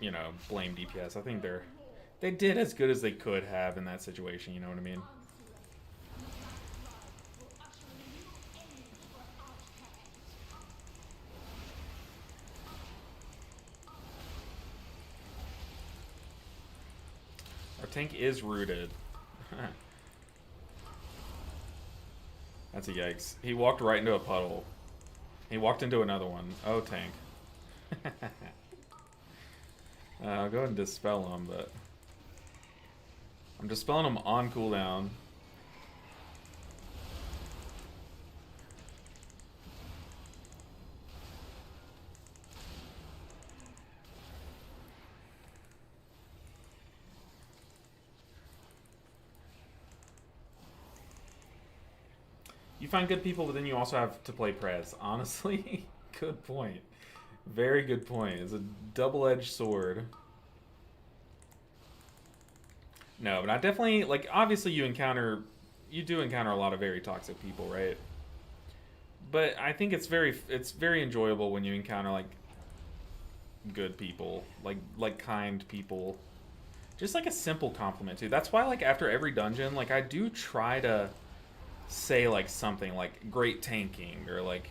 you know, blame DPS. I think they did as good as they could have in that situation, you know what I mean? Our tank is rooted. That's a yikes. He walked right into a puddle. He walked into another one. Oh, tank. I'll go ahead and dispel him, but... I'm dispelling him on cooldown. You find good people, but then you also have to play Prez. Honestly, good point. Very good point. It's a double-edged sword. No, but I definitely, like, obviously you do encounter a lot of very toxic people, right? But I think it's very enjoyable when you encounter, like, good people, like kind people. Just like a simple compliment, too. That's why, like, after every dungeon, like, I do try to say, like, something like great tanking, or like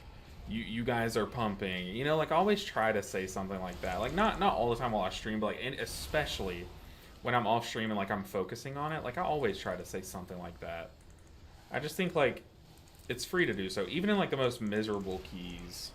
you guys are pumping, you know, like, always try to say something like that. Like, not all the time while I stream, but like, and especially when I'm off stream and like I'm focusing on it, like, I always try to say something like that. I just think, like, it's free to do so, even in like the most miserable keys.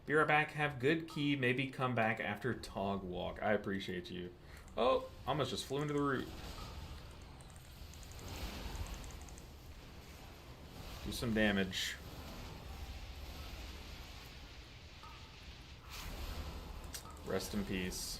Be right back. Have good key. Maybe come back after Tog Walk. I appreciate you. Oh, almost just flew into the root. Do some damage. Rest in peace.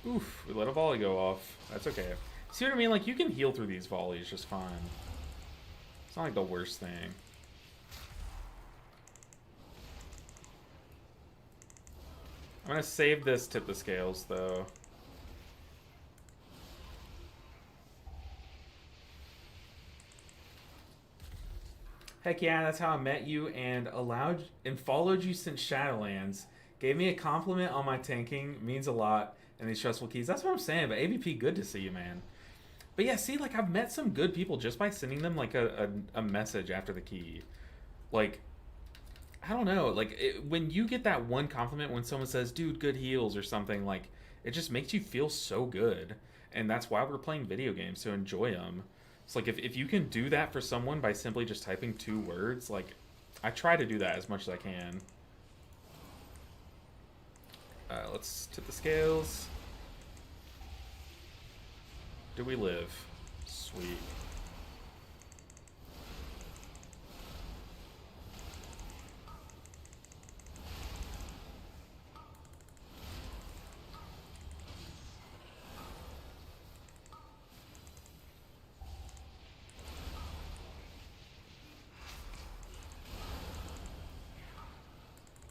Oof, we let a volley go off. That's okay. See what I mean? Like, you can heal through these volleys just fine. It's not like the worst thing. I'm gonna save this tip the scales, though. Heck yeah, that's how I met you and followed you since Shadowlands. Gave me a compliment on my tanking. Means a lot. And these stressful keys. That's what I'm saying. But AVP, good to see you, man. But yeah, see, like, I've met some good people just by sending them, like, a message after the key. Like, I don't know. Like, when you get that one compliment when someone says, dude, good heals or something, like, it just makes you feel so good. And that's why we're playing video games, to enjoy them. It's like, if you can do that for someone by simply just typing 2 words, like, I try to do that as much as I can. Let's tip the scales. Do we live? Sweet.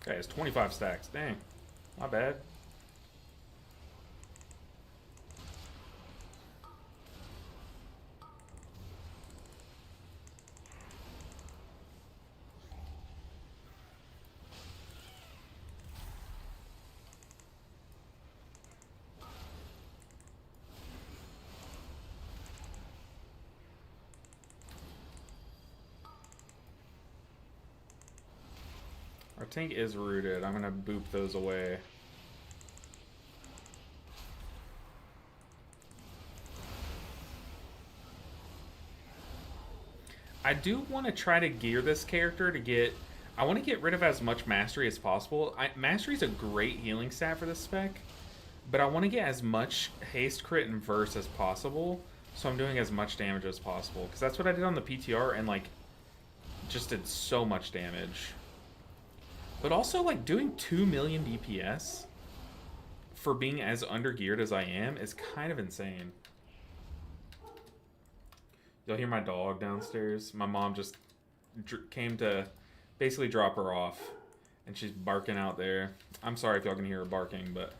Okay, it's 25 stacks. Dang. Not bad. Our tank is rooted. I'm gonna boop those away. I do want to try to gear this character to get... I want to get rid of as much mastery as possible. Mastery is a great healing stat for this spec, but I want to get as much haste, crit, and verse as possible, so I'm doing as much damage as possible. Because that's what I did on the PTR, and, like, just did so much damage. But also, like, doing 2 million DPS for being as under-geared as I am is kind of insane. You'll hear my dog downstairs. My mom just came to basically drop her off, and she's barking out there. I'm sorry if y'all can hear her barking, but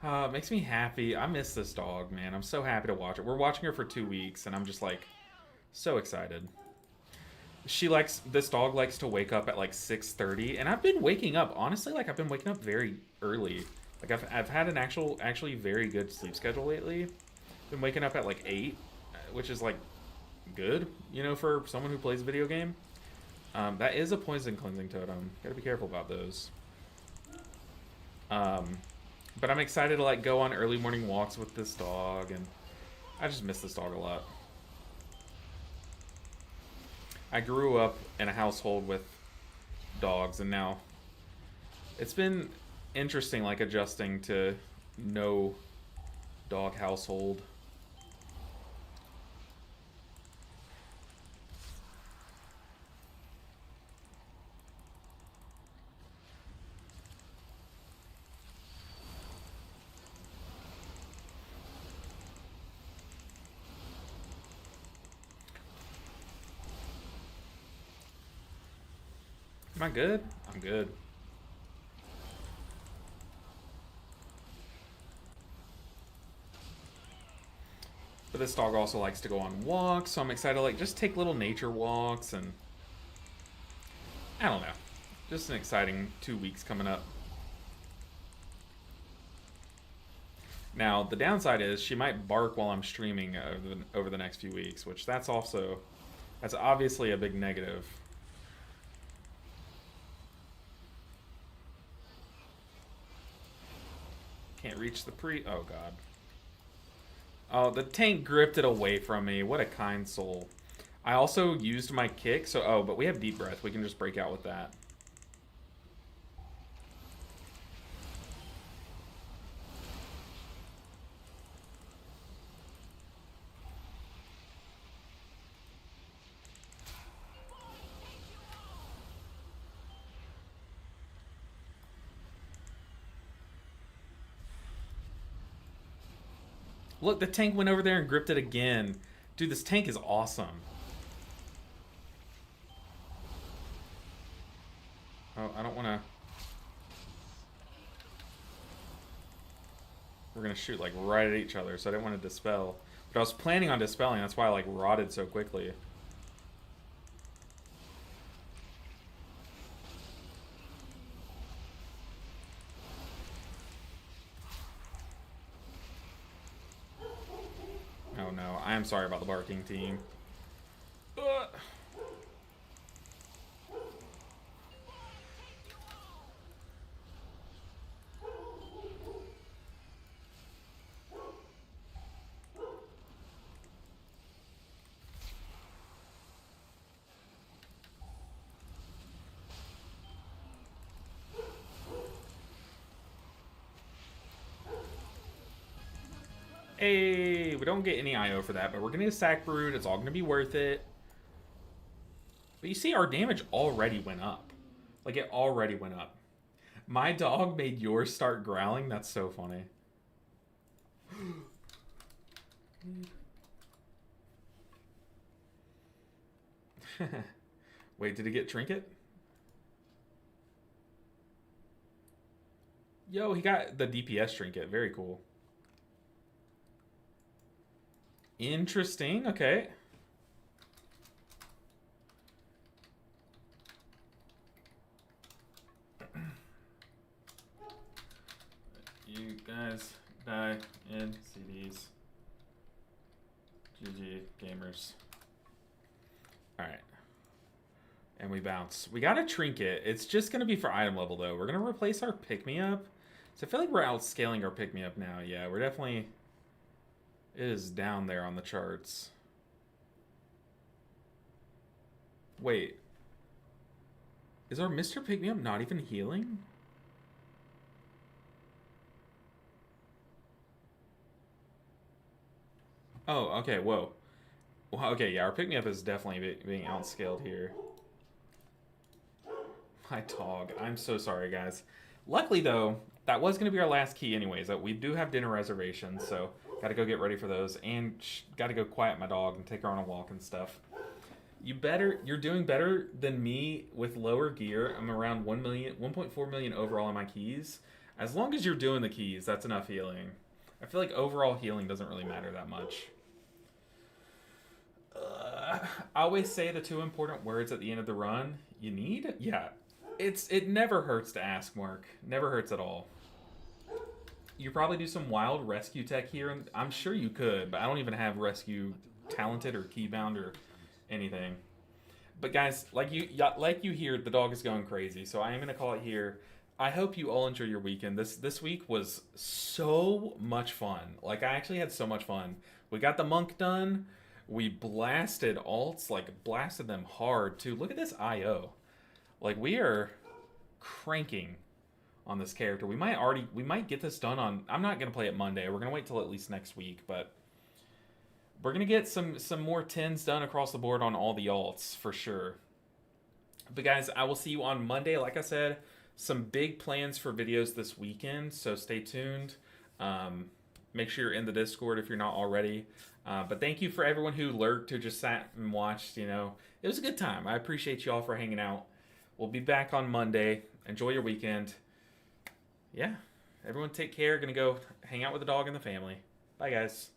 it makes me happy. I miss this dog, man. I'm so happy to watch it. We're watching her for 2 weeks, and I'm just like so excited. This dog likes to wake up at like 6:30, and I've been waking up, honestly, like I've been waking up very early. Like I've had an actually very good sleep schedule lately. Been waking up at like 8, which is like good, you know, for someone who plays a video game. That is a poison cleansing totem. Gotta be careful about those. But I'm excited to like go on early morning walks with this dog, and I just miss this dog a lot. I grew up in a household with dogs, and now it's been interesting, like adjusting to no dog household. Am I good? I'm good. But this dog also likes to go on walks, so I'm excited to like just take little nature walks, and I don't know. Just an exciting 2 weeks coming up. Now, the downside is she might bark while I'm streaming over the next few weeks, which that's obviously a big negative. Can't reach the oh god. Oh, the tank gripped it away from me. What a kind soul. I also used my kick, so but we have deep breath. We can just break out with that. Look, the tank went over there and gripped it again. Dude, this tank is awesome. Oh, I don't want to... We're going to shoot, like, right at each other, so I didn't want to dispel. But I was planning on dispelling, that's why I, like, rotted so quickly. Oh no, I am sorry about the barking team. Hey, we don't get any IO for that, but we're gonna get a sack brood. It's all gonna be worth it. But you see, our damage already went up. Like, it already went up. My dog made yours start growling. That's so funny. Wait, did he get trinket? Yo, he got the DPS trinket. Very cool. Interesting. Okay. You guys die in CDs. GG gamers. Alright. And we bounce. We got a trinket. It's just going to be for item level, though. We're going to replace our pick-me-up. So I feel like we're outscaling our pick-me-up now. Yeah, we're definitely... It is down there on the charts. Wait. Is our Mr. Pick-me-up not even healing? Oh, okay, whoa. Well, okay, yeah, our pick-me-up is definitely being outscaled here. My dog. I'm so sorry, guys. Luckily, though, that was going to be our last key anyways. We do have dinner reservations, so Got to go get ready for those, and got to go quiet my dog and take her on a walk and stuff. You're doing better than me with lower gear. I'm around 1.4 million overall on my keys. As long as you're doing the keys, that's enough healing. I feel like overall healing doesn't really matter that much. I always say the 2 important words at the end of the run. You need? Yeah. It never hurts to ask, Mark. Never hurts at all. You probably do some wild rescue tech here, and I'm sure you could, but I don't even have rescue talented or keybound or anything. But guys, like you hear, the dog is going crazy, so I am gonna call it here. I hope you all enjoy your weekend. This week was so much fun. Like, I actually had so much fun. We got the monk done. We blasted alts, like blasted them hard too. Look at this IO. Like, we are cranking on this character. We might get this done on, I'm not gonna play it Monday. We're gonna wait till at least next week, but we're gonna get some more 10s done across the board on all the alts for sure. But guys, I will see you on Monday. Like I said, some big plans for videos this weekend, so stay tuned. Make sure you're in the Discord if you're not already. But thank you for everyone who lurked, who just sat and watched. You know, it was a good time. I appreciate you all for hanging out. We'll be back on Monday. Enjoy your weekend. Yeah, everyone take care. Gonna go hang out with the dog and the family. Bye, guys.